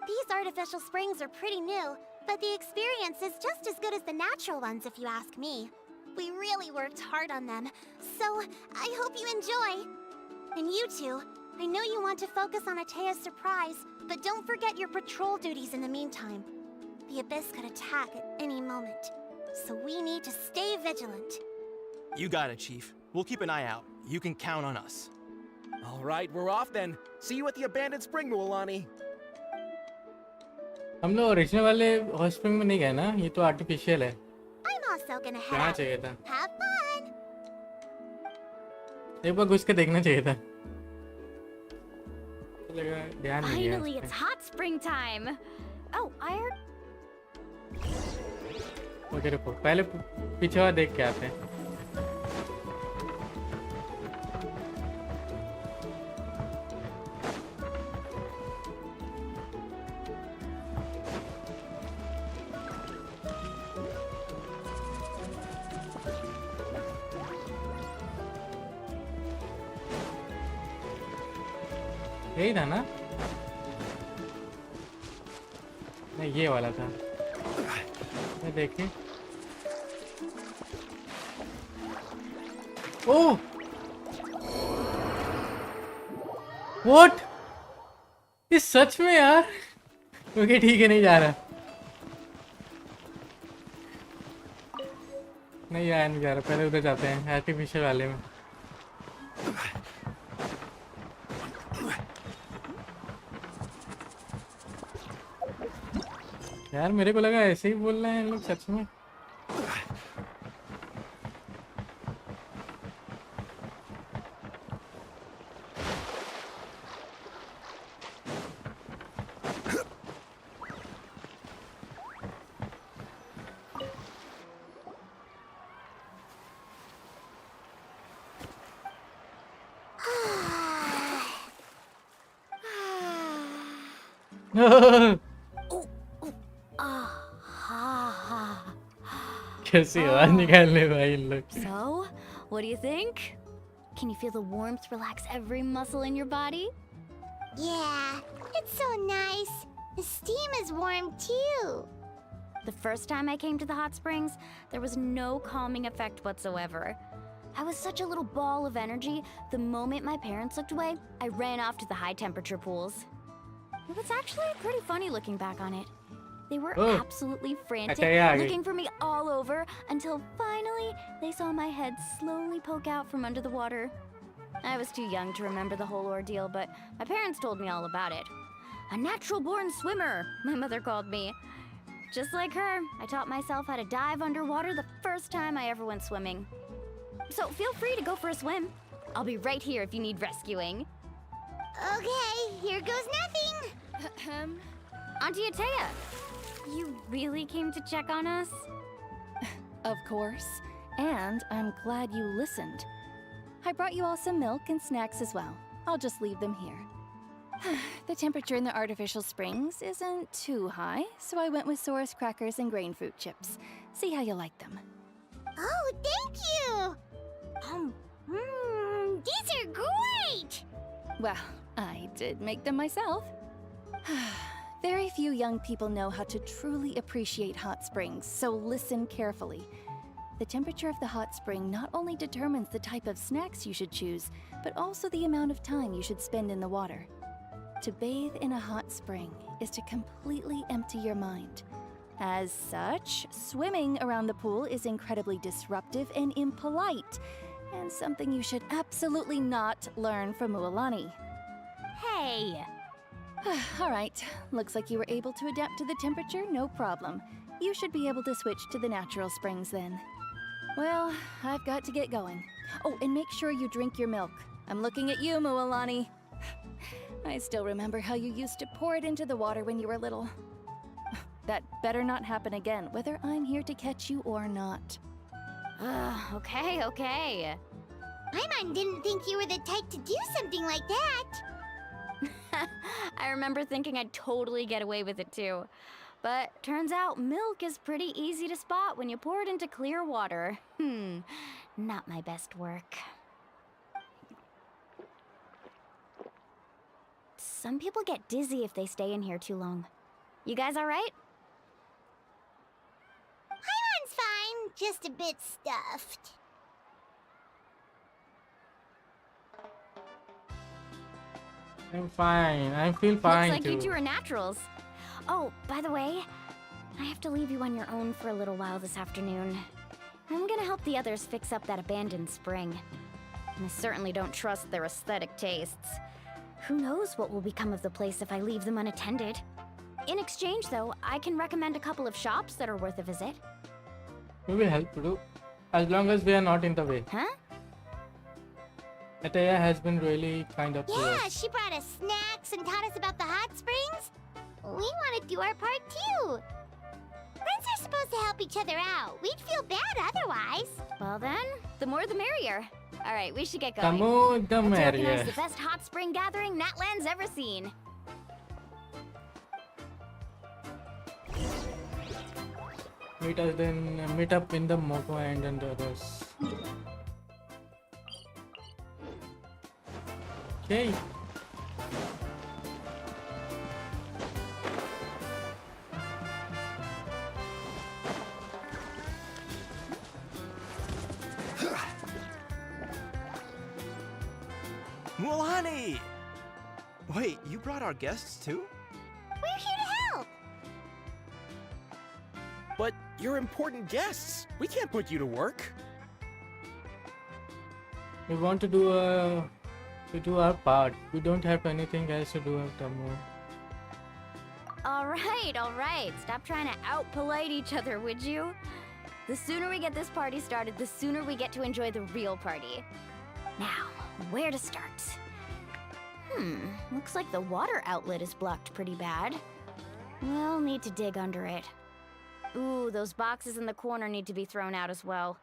These artificial springs are pretty new, but the experience is just as good as the natural ones if you ask me. We really worked hard on them, so I hope you enjoy. And you two, I know you want to focus on Atea's surprise, but don't forget your patrol duties in the meantime. The Abyss could attack at any moment, so we need to stay vigilant. You got it, Chief. We'll keep an eye out. You can count on us. All right, we're off then. See you at the abandoned spring, Mualani. हम लोग original वाले hospital में नहीं गए ना, ये तो artificial है। I'm also gonna head कहाँ out. चाहिए था? Have fun! एक बार घुस के देखना चाहिए था। लगा ध्यान नहीं है। Finally, it's hot spring time. Oh, I heard. Okay रुको, पहले पीछे वाला देख के आते हैं। यही था ना? नहीं, ये वाला था। मैं देखे। ओह! What? ये सच में यार? ओके ठीक है, नहीं जा रहा। नहीं यार, नहीं जा रहा। पहले उधर जाते हैं आर्टिफिशियल वाले में। यार मेरे को लगा ऐसे ही बोल रहे हैं लोग सच में। कैसी आवाज निकालने भाई इन लोग। So, what do you think? Can you feel the warmth relax every muscle in your body? Yeah, it's so nice. The steam is warm too. The first time I came to the hot springs, there was no calming effect whatsoever. I was such a little ball of energy, the moment my parents looked away, I ran off to the high temperature pools. It was actually pretty funny looking back on it. They were absolutely frantic, looking for me all over, until finally they saw my head slowly poke out from under the water. I was too young to remember the whole ordeal, but my parents told me all about it. A natural-born swimmer, my mother called me. Just like her, I taught myself how to dive underwater the first time I ever went swimming. So feel free to go for a swim. I'll be right here if you need rescuing. Okay, here goes nothing. Auntie Atea, you really came to check on us? Of course. And I'm glad you listened. I brought you all some milk and snacks as well. I'll just leave them here. The temperature in the artificial springs isn't too high, so I went with Saurus crackers and grain fruit chips. See how you like them. Oh, thank you! These are great! Well, I did make them myself. Very few young people know how to truly appreciate hot springs, so listen carefully. The temperature of the hot spring not only determines the type of snacks you should choose, but also the amount of time you should spend in the water. To bathe in a hot spring is to completely empty your mind. As such, swimming around the pool is incredibly disruptive and impolite, and something you should absolutely not learn from Mualani. Hey! Alright, looks like you were able to adapt to the temperature, no problem. You should be able to switch to the natural springs then. Well, I've got to get going. Oh, and make sure you drink your milk. I'm looking at you, Mualani. I still remember how you used to pour it into the water when you were little. That better not happen again, whether I'm here to catch you or not. Okay, okay. Paimon didn't think you were the type to do something like that. I remember thinking I'd totally get away with it too. But turns out milk is pretty easy to spot when you pour it into clear water. Not my best work. Some people get dizzy if they stay in here too long. You guys all right? Paimon's fine, just a bit stuffed. I'm fine. I feel fine Looks like too. you two are naturals. Oh, by the way, I have to leave you on your own for a little while this afternoon. I'm gonna help the others fix up that abandoned spring. And I certainly don't trust their aesthetic tastes. Who knows what will become of the place if I leave them unattended. In exchange, though, I can recommend a couple of shops that are worth a visit. We will help you, as long as we are not in the way. Huh? Ataya has been really kind of to Yeah, us. she brought us snacks and taught us about the hot springs. We want to do our part too. Friends are supposed to help each other out. We'd feel bad otherwise. Well then, the more the merrier. All right, we should get going. The more the Let's merrier. organize the best hot spring gathering Natlan's ever seen. Meet us then. Meet up in the Moko and the others. Okay. Mualani! Wait, you brought our guests too? We're here to help. But you're important guests. We can't put you to work. We want to do our part. We don't have anything else to do after more. All right. Stop trying to out-polite each other, would you? The sooner we get this party started, the sooner we get to enjoy the real party. Now, where to start? Looks like the water outlet is blocked pretty bad. We'll need to dig under it. Ooh, those boxes in the corner need to be thrown out as well.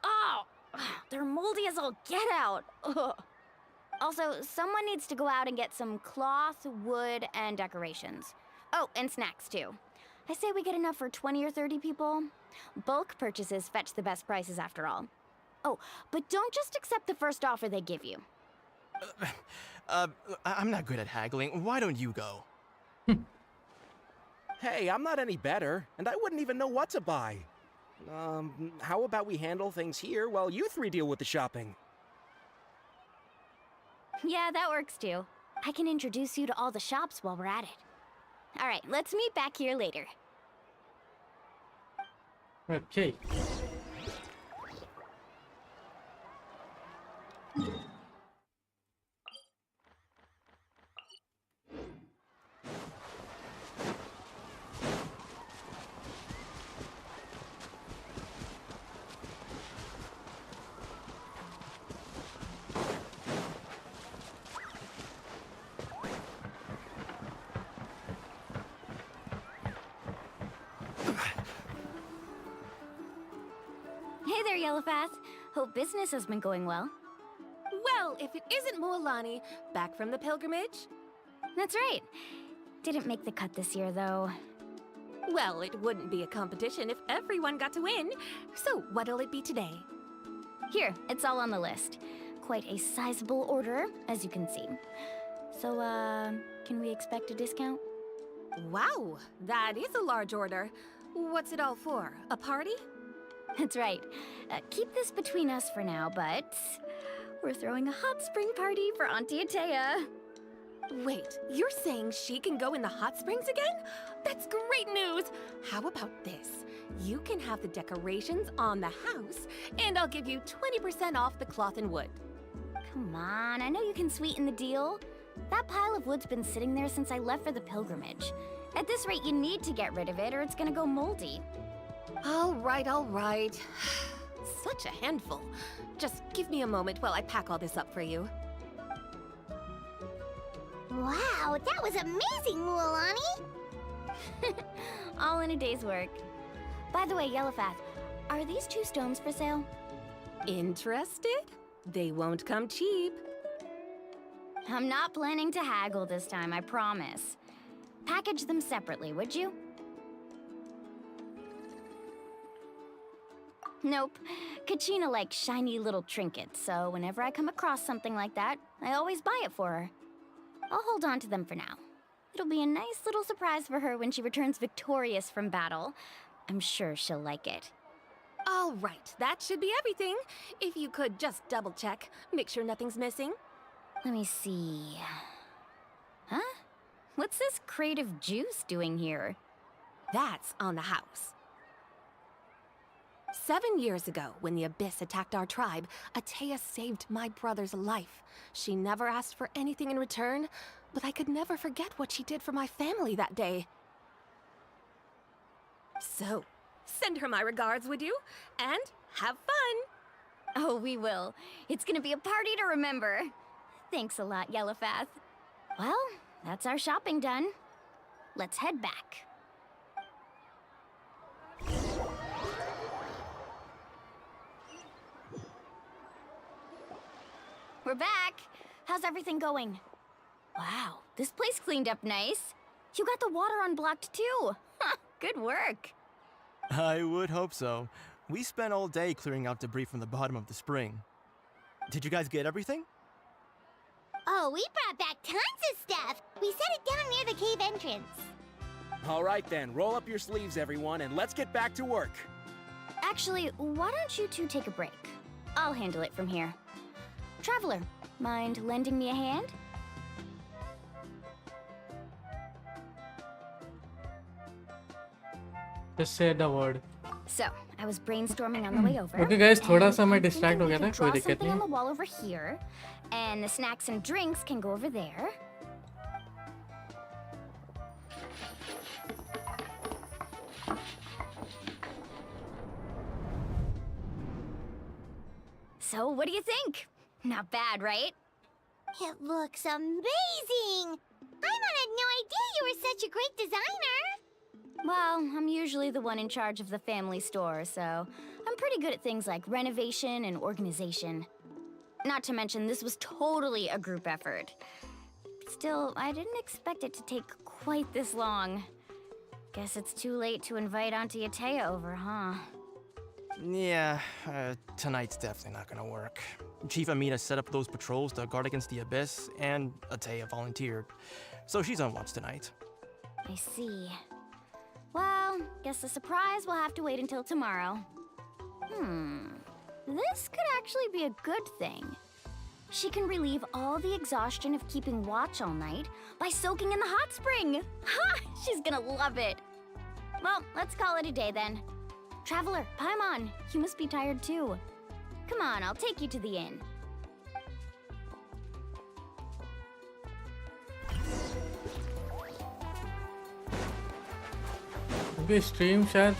Oh! They're moldy as all get out! Ugh. Also, someone needs to go out and get some cloth, wood, and decorations. Oh, and snacks too. I say we get enough for 20 or 30 people. Bulk purchases fetch the best prices after all. Oh, but don't just accept the first offer they give you. I'm not good at haggling. Why don't you go? Hey, I'm not any better, and I wouldn't even know what to buy. How about we handle things here while you three deal with the shopping? Yeah, that works too. I can introduce you to all the shops while we're at it. All right, let's meet back here later. Okay. Hey there, Yellowfast. Hope business has been going well. Well, if it isn't Mualani, back from the pilgrimage? That's right. Didn't make the cut this year, though. Well, it wouldn't be a competition if everyone got to win. So, what'll it be today? Here, it's all on the list. Quite a sizable order, as you can see. So, can we expect a discount? Wow, that is a large order. What's it all for? A party? That's right. Keep this between us for now, but we're throwing a hot spring party for Auntie Ataya. Wait, you're saying she can go in the hot springs again? That's great news! How about this? You can have the decorations on the house, and I'll give you 20% off the cloth and wood. Come on, I know you can sweeten the deal. That pile of wood's been sitting there since I left for the pilgrimage. At this rate, you need to get rid of it or it's gonna go moldy. All right, all right. Such a handful. Just give me a moment while I pack all this up for you. Wow, that was amazing, Mualani! All in a day's work. By the way, Yellowfath, are these 2 stones for sale? Interested? They won't come cheap. I'm not planning to haggle this time, I promise. Package them separately, would you? Nope. Kachina likes shiny little trinkets, so whenever I come across something like that, I always buy it for her. I'll hold on to them for now. It'll be a nice little surprise for her when she returns victorious from battle. I'm sure she'll like it. All right, that should be everything. If you could just double check, make sure nothing's missing. Let me see. Huh? What's this crate of juice doing here? That's on the house. 7 years ago, when the Abyss attacked our tribe, Atea saved my brother's life. She never asked for anything in return, but I could never forget what she did for my family that day. So, send her my regards, would you? And have fun! Oh, we will. It's gonna be a party to remember. Thanks a lot, Yellowfath. Well, that's our shopping done. Let's head back. We're back. How's everything going? Wow, this place cleaned up nice. You got the water unblocked too. Huh, good work. I would hope so. We spent all day clearing out debris from the bottom of the spring. Did you guys get everything? Oh, we brought back tons of stuff! We set it down near the cave entrance. All right then, roll up your sleeves, everyone, and let's get back to work. Actually, why don't you 2 take a break? I'll handle it from here. Traveler, mind lending me a hand? Just say the word. So, I was brainstorming on the way over. Okay guys, थोड़ा सा मैं and distract हो we गया था, could draw कोई दिक्कत something on the नहीं. wall over here, and the snacks and drinks can go over there. So, what do you think? Not bad, right? It looks amazing! Paimon had no idea you were such a great designer! Well, I'm usually the one in charge of the family store, so I'm pretty good at things like renovation and organization. Not to mention, this was totally a group effort. Still, I didn't expect it to take quite this long. Guess it's too late to invite Auntie Atea over, huh? Yeah, tonight's definitely not gonna work. Chief Amina set up those patrols to guard against the Abyss, and Atea volunteered. So she's on watch tonight. I see. Well, guess the surprise will have to wait until tomorrow. This could actually be a good thing. She can relieve all the exhaustion of keeping watch all night by soaking in the hot spring. Ha! She's gonna love it. Well, let's call it a day then. Traveler, Paimon, you must be tired too. Come on, I'll take you to the inn. अभी stream शायद.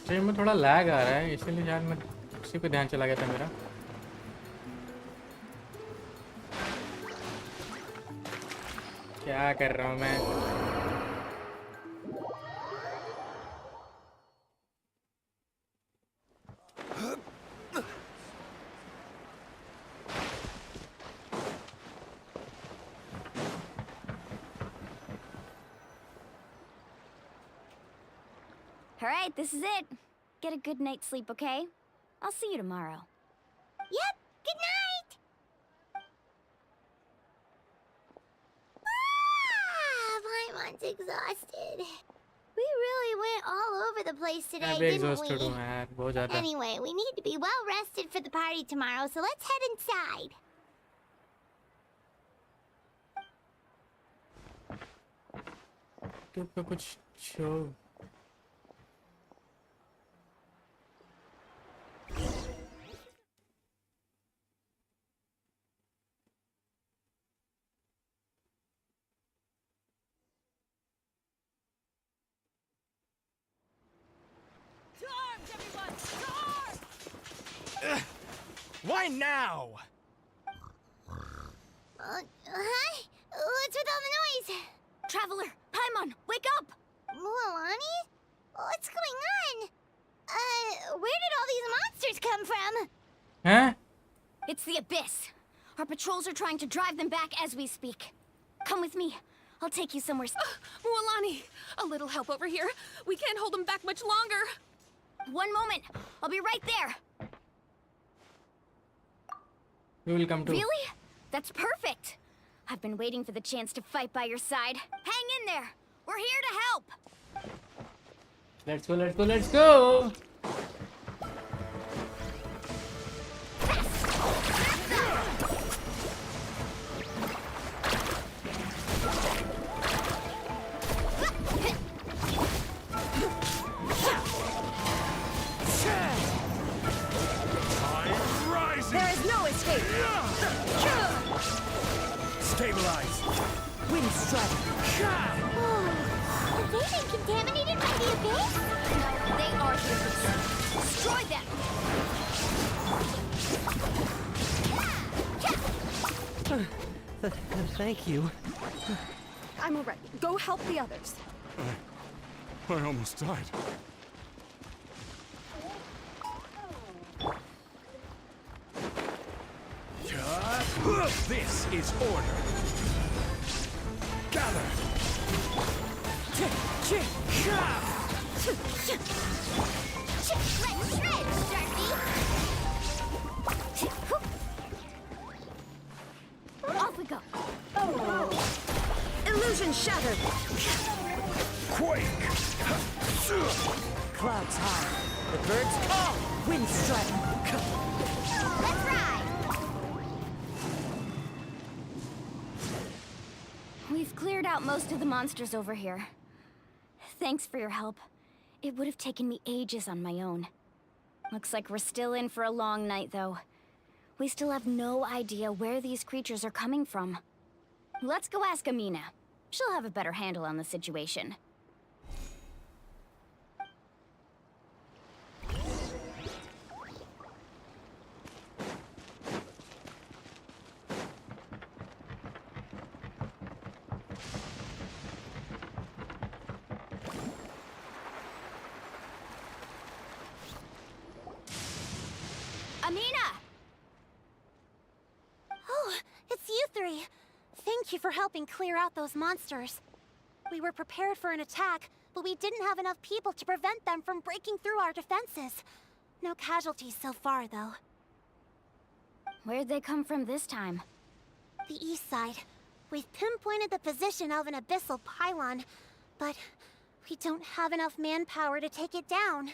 Stream में थोड़ा lag आ रहा है, इसीलिए शायद मैं उसी पे ध्यान चला गया था मेरा. क्या कर रहा हूँ मैं? All right, this is it. Get a good night's sleep, okay? I'll see you tomorrow. Yep, good night! exhausted. We really went all over the place today, मैं भी didn't exhausted हूँ we? यार बहुत ज़्यादा. Anyway, we need to be well rested for the party tomorrow, so let's head inside. YouTube पे कुछ show. Why now? Hi? What's with all the noise? Traveler, Paimon, wake up! Mualani? What's going on? Where did all these monsters come from? Huh? It's the Abyss. Our patrols are trying to drive them back as we speak. Come with me. I'll take you somewhere. Mualani, a little help over here. We can't hold them back much longer. One moment. I'll be right there. We will come to. Really? That's perfect. I've been waiting for the chance to fight by your side. Hang in there. We're here to help. Let's go, let's go, let's go! There is no escape! Stabilize! Wind strike! Have they been contaminated by the Abyss? No, they are here. Destroy them! Thank you. I'm alright. Go help the others. I almost died. This is order. Gather! Let's shred, Sharpie! Off we go. Illusion shattered! Quake! Clouds high. The birds call. Wind strike. Let's ride! We've cleared out most of the monsters over here. Thanks for your help. It would have taken me ages on my own. Looks like we're still in for a long night, though. We still have no idea where these creatures are coming from. Let's go ask Amina. She'll have a better handle on the situation. Amina! Oh, it's you three. Thank you for helping clear out those monsters. We were prepared for an attack, but we didn't have enough people to prevent them from breaking through our defenses. No casualties so far, though. Where'd they come from this time? The east side. We've pinpointed the position of an abyssal pylon, but we don't have enough manpower to take it down.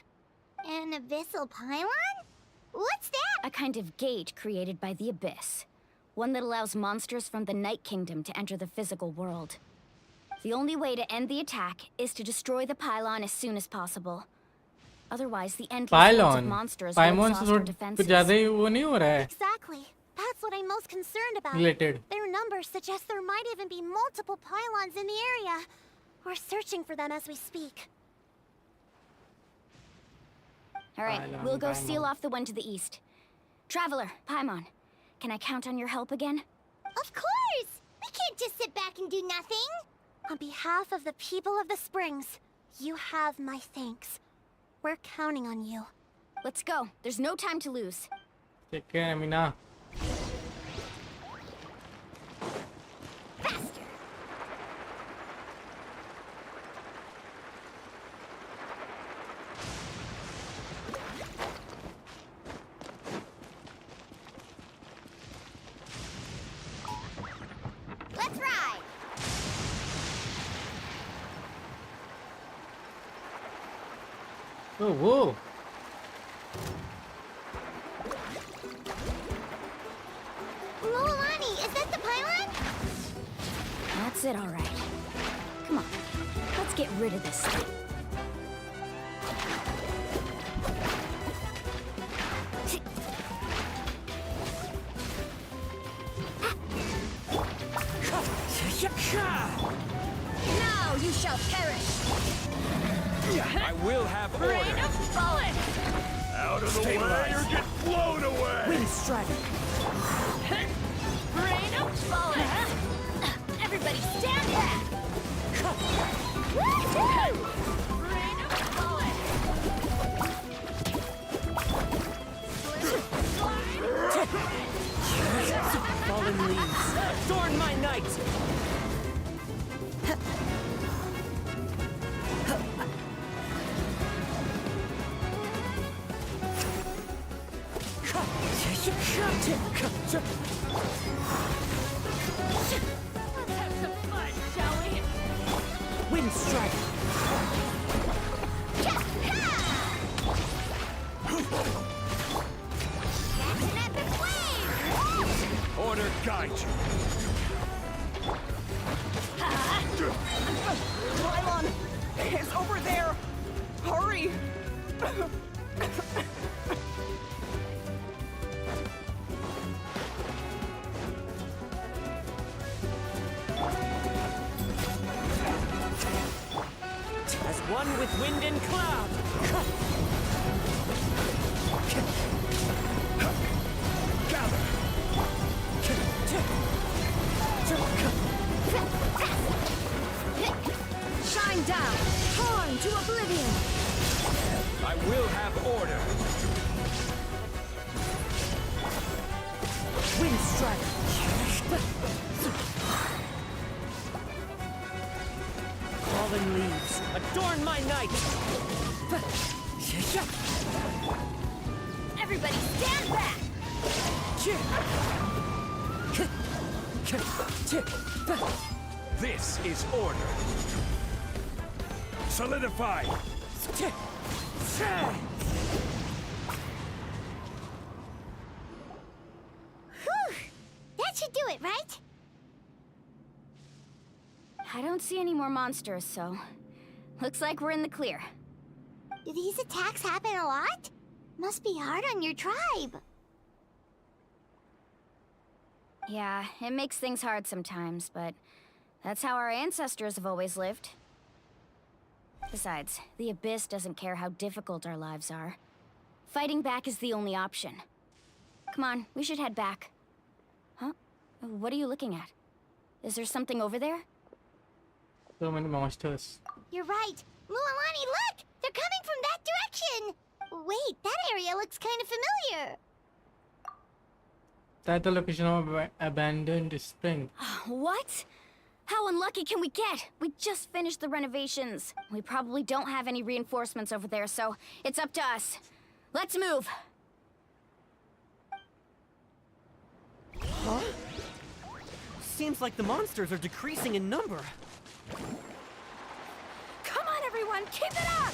An abyssal pylon? What's that? A kind of gate created by the Abyss. One that allows monsters from the Night Kingdom to enter the physical world. The only way to end the attack is to destroy the pylon as soon as possible. Otherwise, the endless hordes of monsters will exhaust our defenses. Exactly. That's what I'm most concerned about. Related. Their numbers suggest there might even be multiple pylons in the area. We're searching for them as we speak. Alright, we'll go seal off the one to the east. Traveler, Paimon, can I count on your help again? Of course! We can't just sit back and do nothing! On behalf of the people of the Springs, you have my thanks. We're counting on you. Let's go. There's no time to lose. Take care, Amina. Faster! Let's ride! Oh, whoa. Mulani, is that the pylon? That's it, all right. Come on, let's get rid of this thing. Now you shall perish. I will have order. Rain of bullets! Out of the way or get blown away! Wind strike. Rain of bullets! Everybody stand back. Rain of bullets! Fallen leaves, adorn my night! Let's have some fun, shall we? Wind strike. That's an epic wave! Order guide you. Pylon is over there. Hurry. As one with wind and cloud! Gather. Shine down, torn to oblivion. I will have order. Wind strike. Fallen leaves, adorn my night! Everybody stand back. This is order. Solidify. Whew! That should do it, right? I don't see any more monsters, so looks like we're in the clear. Do these attacks happen a lot? Must be hard on your tribe. Yeah, it makes things hard sometimes, but that's how our ancestors have always lived. Besides, the Abyss doesn't care how difficult our lives are. Fighting back is the only option. Come on, we should head back. Huh? What are you looking at? Is there something over there? So many monsters. You're right. Mualani, look! They're coming from that direction! Wait, that area looks kind of familiar. That's the location of abandoned spring. What? How unlucky can we get? We just finished the renovations. We probably don't have any reinforcements over there, so it's up to us. Let's move. Huh? Seems like the monsters are decreasing in number. Come on, everyone, keep it up!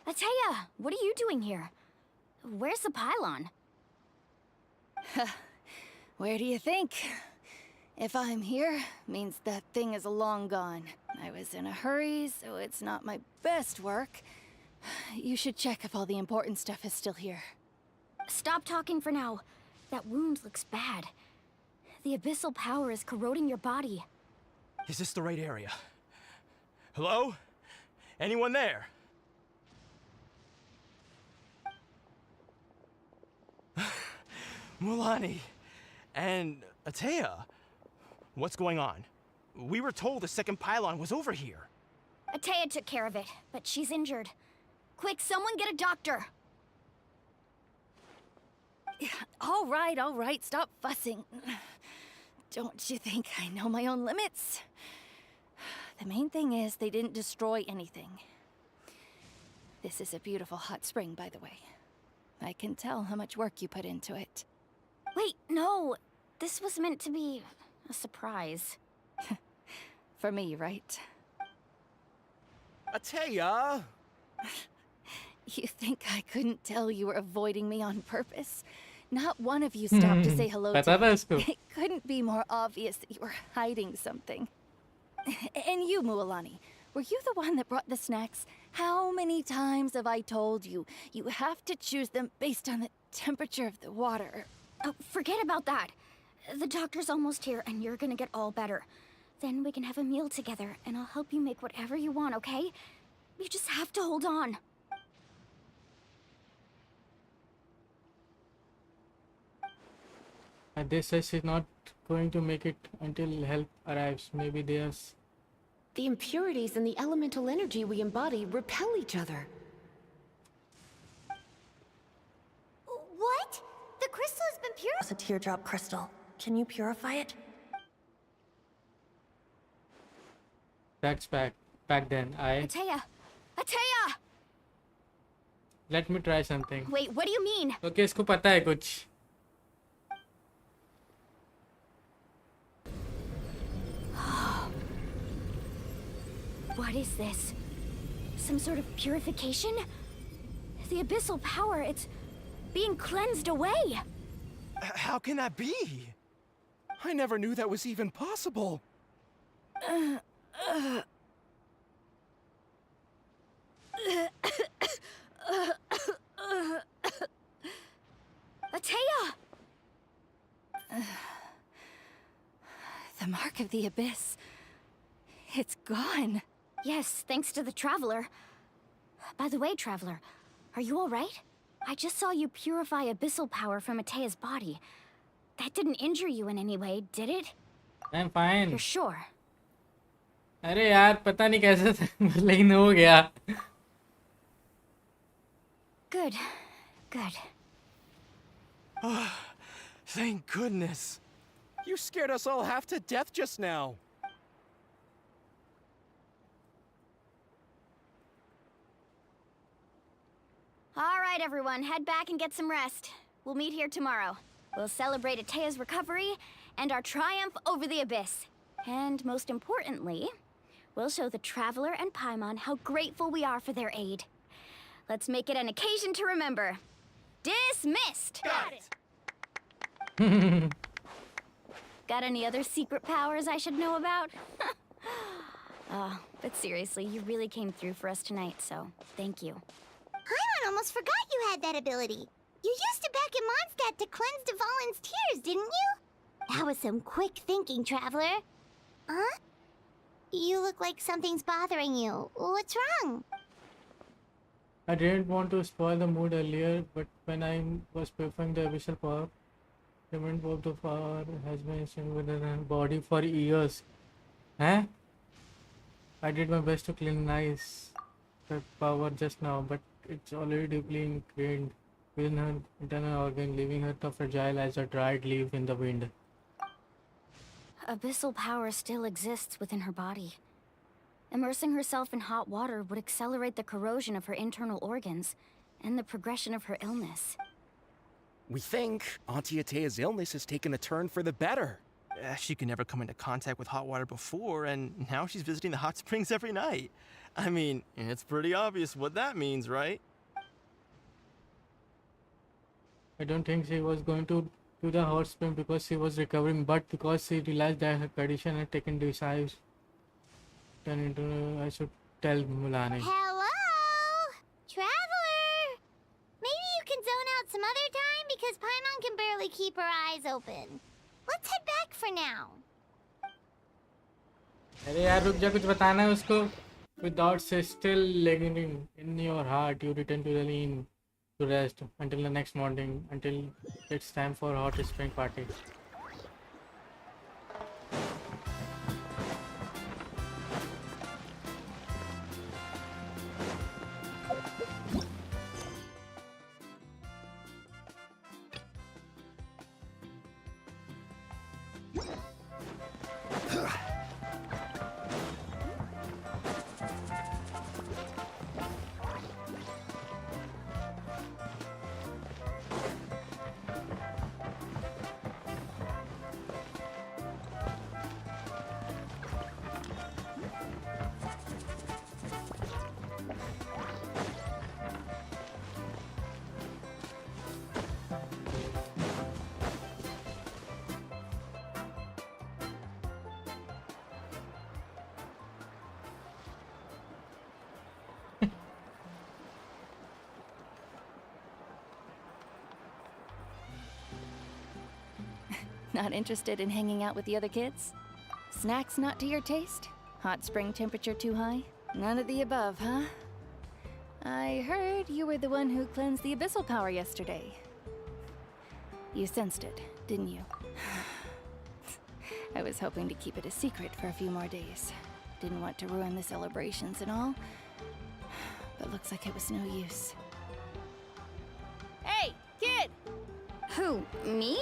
Atea, what are you doing here? Where's the pylon? Where do you think? If I'm here, means that thing is long gone. I was in a hurry, so it's not my best work. You should check if all the important stuff is still here. Stop talking for now. That wound looks bad. The abyssal power is corroding your body. Is this the right area? Hello? Anyone there? Mulani and Atea, what's going on? We were told the second pylon was over here. Atea took care of it, but she's injured. Quick, someone get a doctor! All right, stop fussing. Don't you think I know my own limits? The main thing is they didn't destroy anything. This is a beautiful hot spring, by the way. I can tell how much work you put into it. Wait, no! This was meant to be a surprise. For me, right? Atea! You think I couldn't tell you were avoiding me on purpose? Not one of you stopped to say hello पता था to इसको. me. It couldn't be more obvious that you were hiding something. And you, Mualani, were you the one that brought the snacks? How many times have I told you? You have to choose them based on the temperature of the water. Oh, forget about that. The doctor's almost here, and you're gonna get all better. Then we can have a meal together, and I'll help you make whatever you want, okay? You just have to hold on. They said she's not going to make it until help arrives. Maybe there's... The impurities and the elemental energy we embody repel each other. What? The crystal has been purified? It's a teardrop crystal. Can you purify it? That's back then. Atea! Atea! Let me try something. Wait, what do you mean? Okay, इसको पता है कुछ. What is this? Some sort of purification? The abyssal power, it's being cleansed away. How can that be? I never knew that was even possible. Atea! The mark of the abyss. It's gone. Yes, thanks to the Traveler. By the way, Traveler, are you alright? I just saw you purify abyssal power from Atea's body. That didn't injure you in any way, did it? I'm fine. You're sure? अरे यार पता नहीं कैसे लेकिन हो गया. Good. Good. Thank goodness. You scared us all half to death just now. All right, everyone, head back and get some rest. We'll meet here tomorrow. We'll celebrate Atea's recovery and our triumph over the abyss. And most importantly, we'll show the Traveler and Paimon how grateful we are for their aid. Let's make it an occasion to remember. Dismissed! Got it! Got any other secret powers I should know about? But seriously, you really came through for us tonight, so thank you. Paimon almost forgot you had that ability. You used it back in Mondstadt to cleanse Dvalin's tears, didn't you? That was some quick thinking, Traveler. Huh? You look like something's bothering you. What's wrong? I didn't want to spoil the mood earlier, but when I was performing the abyssal power, the wind of the power has been staying within her body for years. Huh? I did my best to cleanse the power just now, but it's already deeply ingrained within her internal organ, leaving her so fragile as a dried leaf in the wind. Abyssal power still exists within her body. Immersing herself in hot water would accelerate the corrosion of her internal organs and the progression of her illness. We think Auntie Atea's illness has taken a turn for the better. She could never come into contact with hot water before, and now she's visiting the hot springs every night. I mean, it's pretty obvious what that means, right? I don't think she was going to do the hot spring because she was recovering, but because she realized that her condition had taken decisive turn into, I should tell Mulani. Hello? Traveler! Maybe you can zone out some other time because Paimon can barely keep her eyes open. Let's head back for now. अरे यार रुक जा, कुछ बताना है उसको. With doubts still lingering in your heart, you return to the inn to rest until the next morning, until it's time for a hot spring party. Not interested in hanging out with the other kids? Snacks not to your taste? Hot spring temperature too high? None of the above, huh? I heard you were the one who cleansed the abyssal power yesterday. You sensed it, didn't you? I was hoping to keep it a secret for a few more days. Didn't want to ruin the celebrations and all. But looks like it was no use. Hey, kid! Who, me?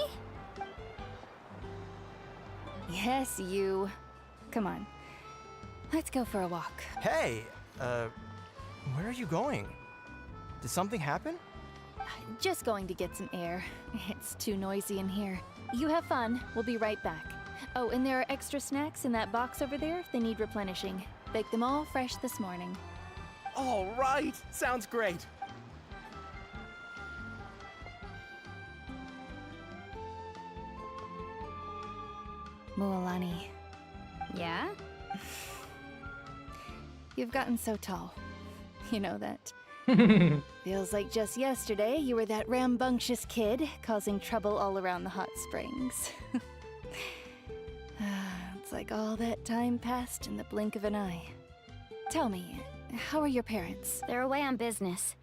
Yes, you. Come on. Let's go for a walk. Hey, where are you going? Did something happen? Just going to get some air. It's too noisy in here. You have fun. We'll be right back. Oh, and there are extra snacks in that box over there if they need replenishing. Baked them all fresh this morning. All right, sounds great. Mualani. Yeah? You've gotten so tall. You know that. Feels like just yesterday you were that rambunctious kid causing trouble all around the hot springs. It's like all that time passed in the blink of an eye. Tell me, how are your parents? They're away on business.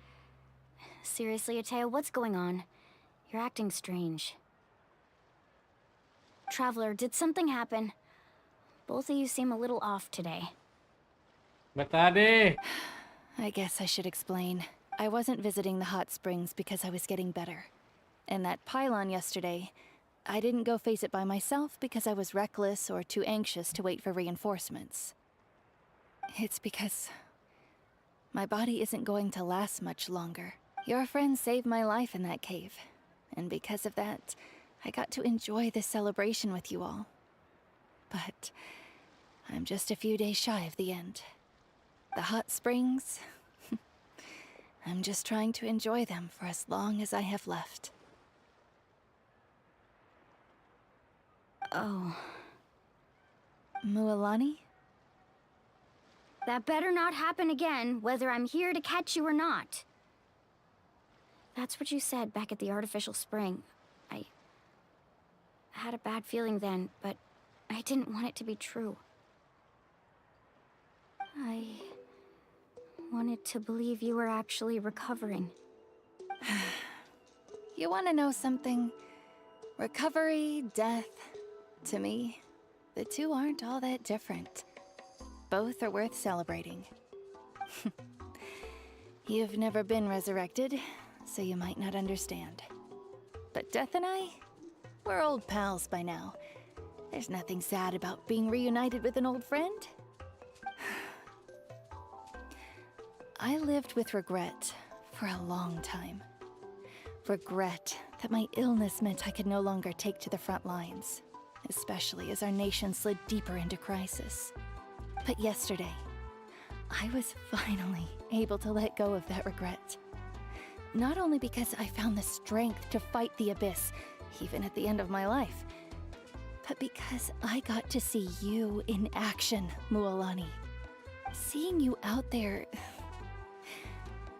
Seriously, Atea, what's going on? You're acting strange. Traveler, did something happen? Both of you seem a little off today. बता दे. I guess I should explain. I wasn't visiting the hot springs because I was getting better. And that pylon yesterday, I didn't go face it by myself because I was reckless or too anxious to wait for reinforcements. It's because my body isn't going to last much longer. Your friend saved my life in that cave. And because of that, I got to enjoy this celebration with you all. But I'm just a few days shy of the end. The hot springs, I'm just trying to enjoy them for as long as I have left. Oh. Mualani? That better not happen again, whether I'm here to catch you or not. That's what you said back at the artificial spring. I had a bad feeling then, but I didn't want it to be true. I wanted to believe you were actually recovering. You want to know something? Recovery, death, to me, the two aren't all that different. Both are worth celebrating. You've never been resurrected, so you might not understand. But Death and I, we're old pals by now. There's nothing sad about being reunited with an old friend. I lived with regret for a long time. Regret that my illness meant I could no longer take to the front lines, especially as our nation slid deeper into crisis. But yesterday, I was finally able to let go of that regret. Not only because I found the strength to fight the abyss, even at the end of my life, but because I got to see you in action, Mualani. Seeing you out there,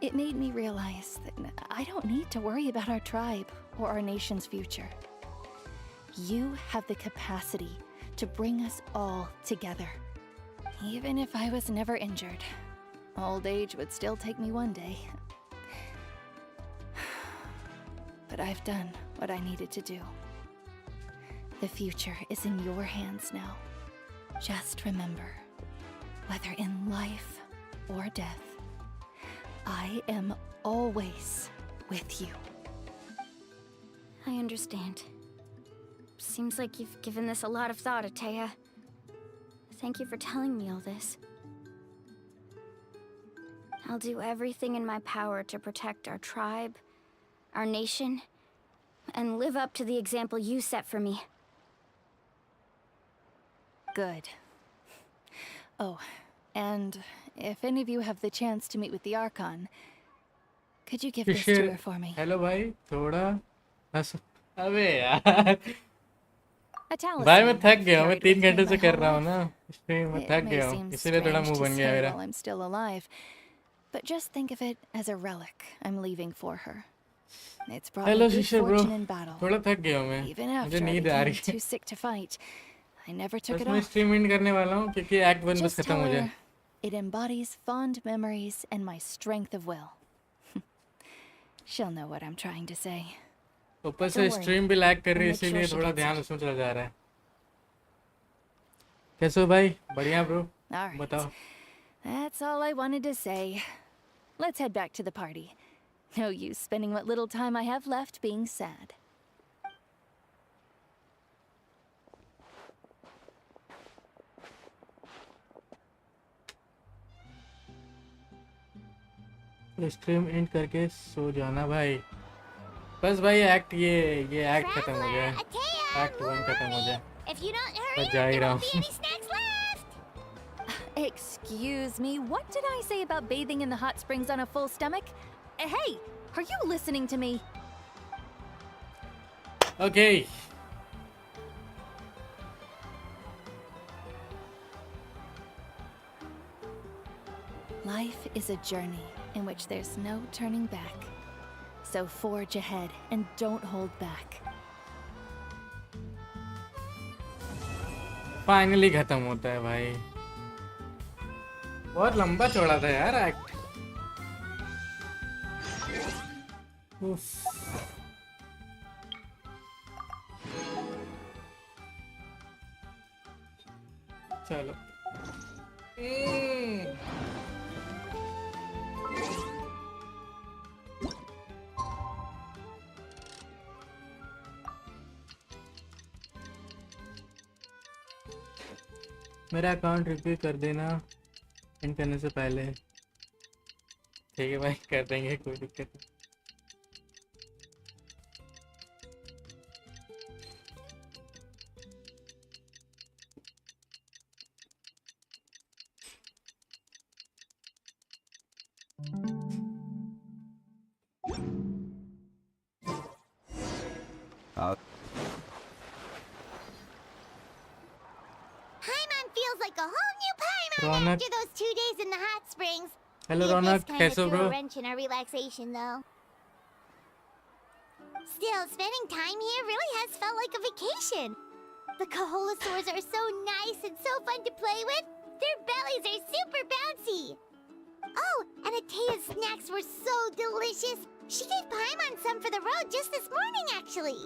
it made me realize that I don't need to worry about our tribe or our nation's future. You have the capacity to bring us all together. Even if I was never injured, old age would still take me one day. But I've done what I needed to do. The future is in your hands now. Just remember, whether in life or death, I am always with you. I understand. Seems like you've given this a lot of thought, Atea. Thank you for telling me all this. I'll do everything in my power to protect our tribe, our nation, and live up to the example you set for me. Good. Oh, and if any of you have the chance to meet with the Archon, could you give this to her for me? Hello भाई थोड़ा बस अबे यार A talisman भाई मैं थक गया मैं carried 3 with me घंटे से my कर whole रहा हूँ life. ना इसलिए मैं It थक may गया हूँ seem इसीलिए थोड़ा strange मुंह to बन गया say मेरा while I'm still alive, but just think of it as a relic I'm leaving for her. It's brought Hello, me good Shisha bro. fortune in battle. थोड़ा थक गया हूँ मैं. Even मुझे after I नींद आ became रही है. too sick to fight, I never took बस it मैं off. स्ट्रीम एंड करने वाला हूँ क्योंकि एक्ट 1 बस Just खत्म tell हो her जाए. it embodies fond memories and my strength of will. She'll know what I'm trying to say. ऊपर से Don't worry, स्ट्रीम भी लैग कर रही है I'll make sure इसीलिए she थोड़ा gets ध्यान it. उसमें चला जा रहा है. कैसे हो भाई? बढ़िया ब्रो. All right. बताओ. That's all I wanted to say. Let's head back to the party. No use spending what little time I have left being sad. Stream and करके सो जाना भाई. बस भाई एक्ट ये एक्ट खत्म हो जाए. एक्ट 1 खत्म हो जाए. If you don't hurry, बस जा ही there रहा won't be हूँ. any snacks left. Excuse me, what did I say about bathing in the hot springs on a full stomach? Hey, are you listening to me? Okay. Life is a journey in which there's no turning back. So forge ahead and don't hold back. Finally खत्म होता है भाई. बहुत लंबा चौड़ा था यार act. उफ. चलो. मेरा अकाउंट रिव्यू कर देना एंड करने से पहले. ठीक है भाई, कर देंगे, कोई दिक्कत नहीं. Paimon feels like a whole new Paimon Ronak. after those 2 days in the hot springs. Hello, The Ronak. abyss kinda कैसे हो threw bro? a wrench in our relaxation, though. Still, spending time here really has felt like a vacation. The Kaholosaurs are so nice and so fun to play with. Their bellies are super bouncy. Oh, and Atea's snacks were so delicious. She gave Paimon some for the road just this morning, actually.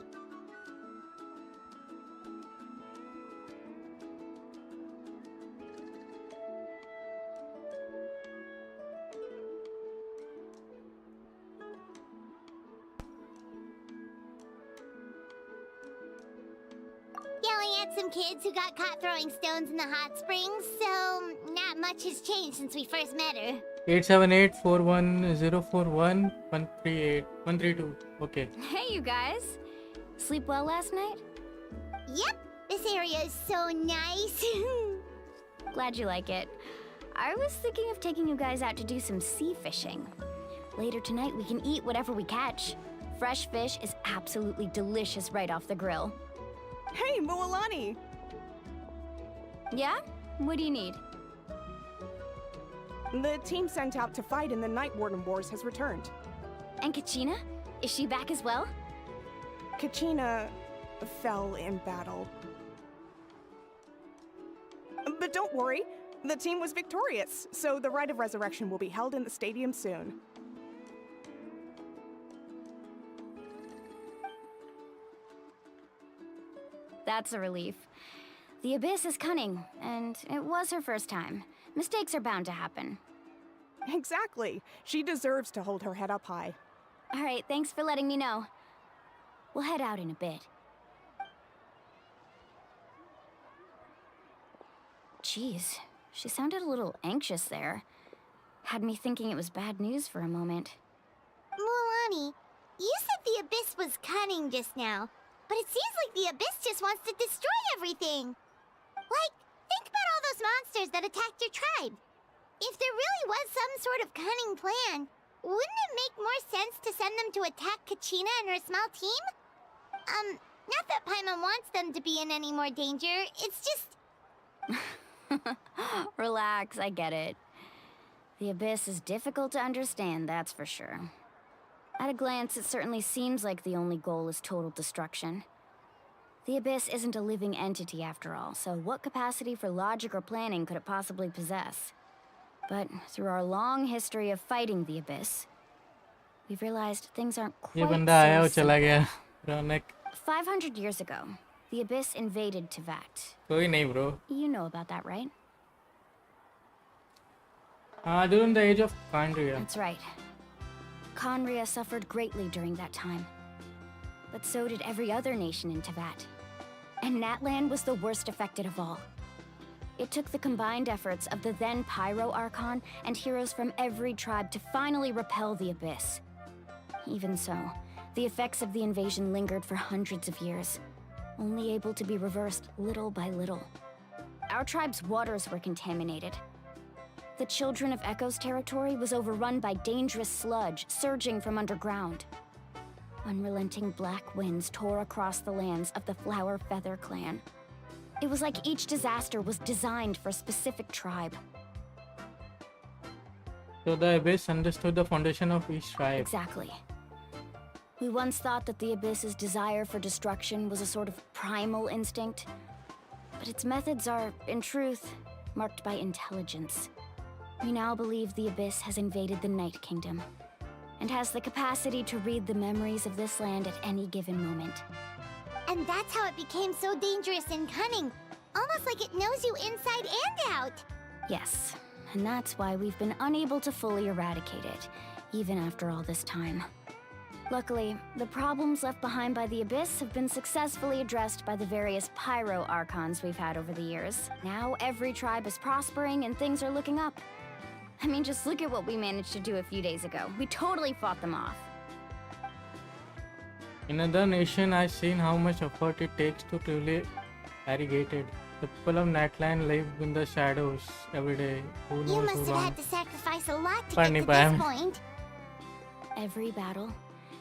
Yelling at some kids who got caught throwing stones in the hot springs, so not much has changed since we first met her. 878-41041-138-132. Okay. Hey, you guys. Sleep well last night? Yep, this area is so nice. Glad you like it. I was thinking of taking you guys out to do some sea fishing. Later tonight, we can eat whatever we catch. Fresh fish is absolutely delicious right off the grill. Hey, Mualani! Yeah? What do you need? The team sent out to fight in the Night Warden Wars has returned. And Kachina? Is she back as well? Kachina fell in battle. But don't worry, the team was victorious, so the rite of resurrection will be held in the stadium soon. That's a relief. The Abyss is cunning, and it was her first time. Mistakes are bound to happen. Exactly. She deserves to hold her head up high. All right, thanks for letting me know. We'll head out in a bit. Jeez, she sounded a little anxious there. Had me thinking it was bad news for a moment. Mualani, you said the Abyss was cunning just now, but it seems like the Abyss just wants to destroy everything. Like, think about all those monsters that attacked your tribe. If there really was some sort of cunning plan, wouldn't it make more sense to send them to attack Kachina and her small team? Not that Paimon wants them to be in any more danger, it's just... Relax, I get it. The Abyss is difficult to understand, that's for sure. At a glance, it certainly seems like the only goal is total destruction. The Abyss isn't a living entity after all, so what capacity for logic or planning could it possibly possess? But through our long history of fighting the Abyss, we've realized things aren't ये quite बंदा आया so और चला simple. गया रौनक 500 years ago, the Abyss invaded Teyvat. कोई नहीं bro. You know about that, right? During the age of Kandria. That's right. Khaenri'ah suffered greatly during that time. But so did every other nation in Teyvat. And Natlan was the worst affected of all. It took the combined efforts of the then Pyro Archon and heroes from every tribe to finally repel the Abyss. Even so, the effects of the invasion lingered for hundreds of years, only able to be reversed little by little. Our tribe's waters were contaminated. The Children of Echo's territory was overrun by dangerous sludge surging from underground. Unrelenting black winds tore across the lands of the Flower Feather clan. It was like each disaster was designed for a specific tribe. So the Abyss understood the foundation of each tribe. Exactly. We once thought that the Abyss's desire for destruction was a sort of primal instinct, but its methods are, in truth, marked by intelligence. We now believe the Abyss has invaded the Night Kingdom, and has the capacity to read the memories of this land at any given moment. And that's how it became so dangerous and cunning. Almost like it knows you inside and out. Yes, and that's why we've been unable to fully eradicate it, even after all this time. Luckily, the problems left behind by the Abyss have been successfully addressed by the various Pyro Archons we've had over the years. Now every tribe is prospering and things are looking up. I mean, just look at what we managed to do a few days ago. We totally fought them off. In another nation, I've seen how much effort it takes to truly irrigate it. The people of Natlan live in the shadows every day. Who knows You must how have long. had to sacrifice a lot to But get to nahi this paya. point. Every battle,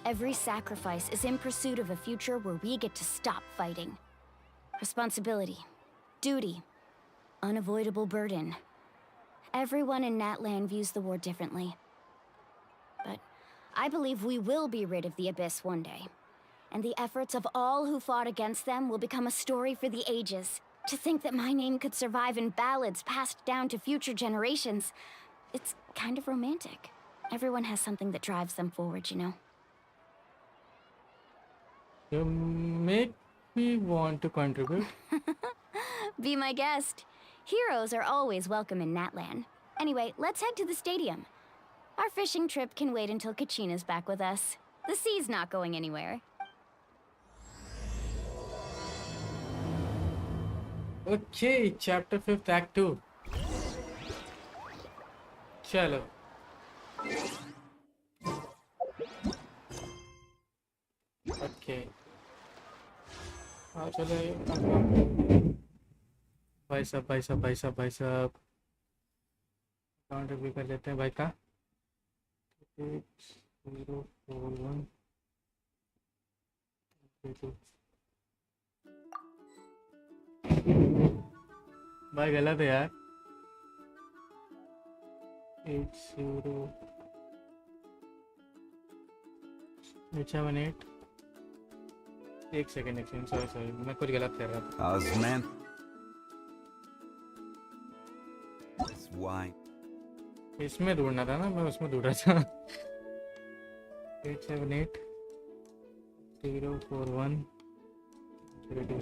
every sacrifice is in pursuit of a future where we get to stop fighting. Responsibility, duty, unavoidable burden. Everyone in Natlan views the war differently. But I believe we will be rid of the Abyss one day. And the efforts of all who fought against them will become a story for the ages. To think that my name could survive in ballads passed down to future generations, it's kind of romantic. Everyone has something that drives them forward, you know? You make me want to contribute. Be my guest. Heroes are always welcome in Natlan. Anyway, let's head to the stadium. Our fishing trip can wait until Kachina's back with us. The sea's not going anywhere. Okay, chapter 5th, act 2. Chalo. Okay. चलो भाई साहब account review कर लेते हैं भाई का 8041 भाई गलत है यार 878 एक सेकंड सॉरी मैं कुछ गलत कर रहा था Osman. That's why. इसमें ढूंढना था ना मैं उसमें ढूंढ रहा था 878 041 02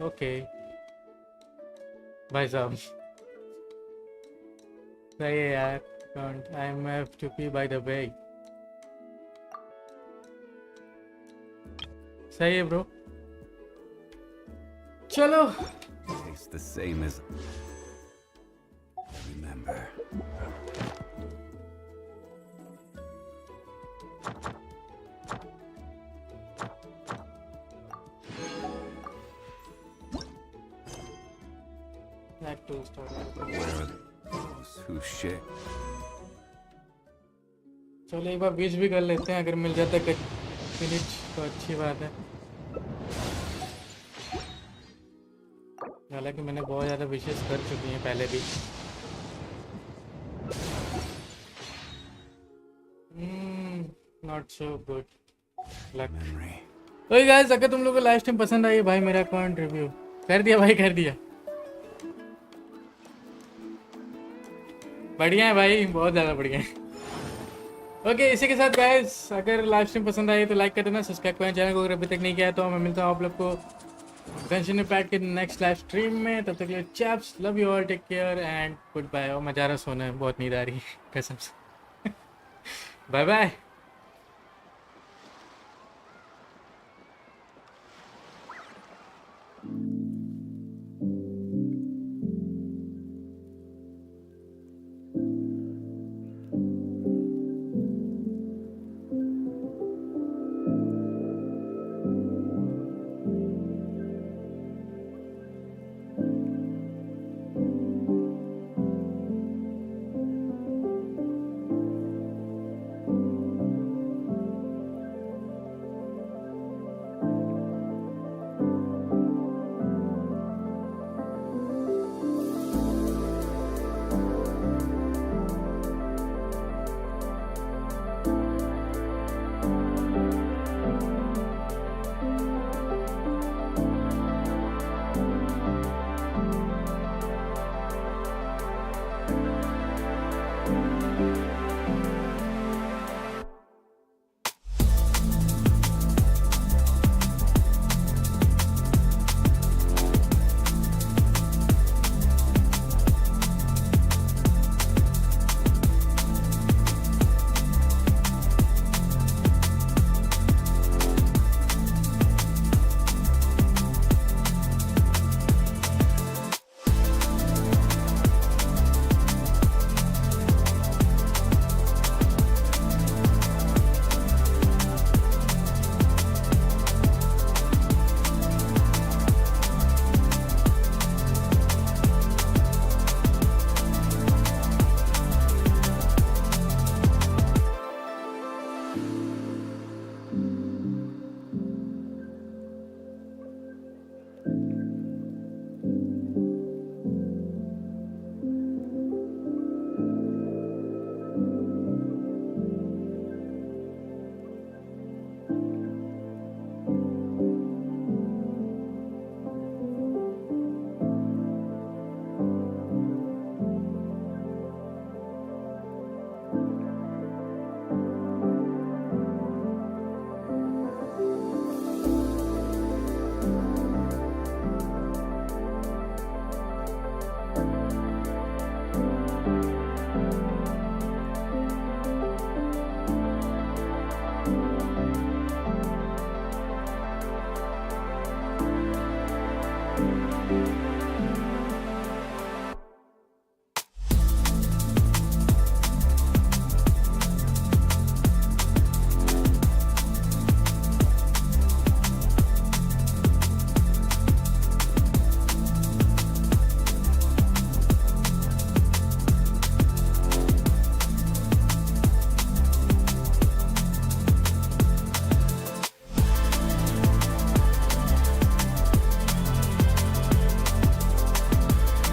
ओके भाई साहब सही है यार अकाउंट IMF चुपी बाय द वे सही है ब्रो चलो Tastes the same as. Remember. Act 2 start. Where are those who share? चलो एक बार बीच भी कर लेते हैं अगर मिल जाता है फिनिश तो अच्छी बात है हालांकि मैंने बहुत ज़्यादा विशेष कर चुकी हैं पहले भी not so good luck. Okay guys, अगर तुम लोगों को लास्ट टाइम पसंद आई भाई मेरा अकाउंट रिव्यू कर दिया भाई, कर दिया। बढ़िया है भाई, बहुत ज़्यादा बढ़िया है। ओके इसी के साथ गाइस, अगर लाइव स्ट्रीम पसंद आई तो लाइक कर देना, सब्सक्राइब करें चैनल को अगर अभी तक नहीं किया तो। मैं मिलता हूँ आप लोग को गेंशिन इम्पैक्ट के नेक्स्ट लाइव स्ट्रीम में। तब तक के लिए chaps, love you all, take care and good bye. और मैं जा रहा सोना है, बहुत नींद आ रही है कसम से। Bye bye.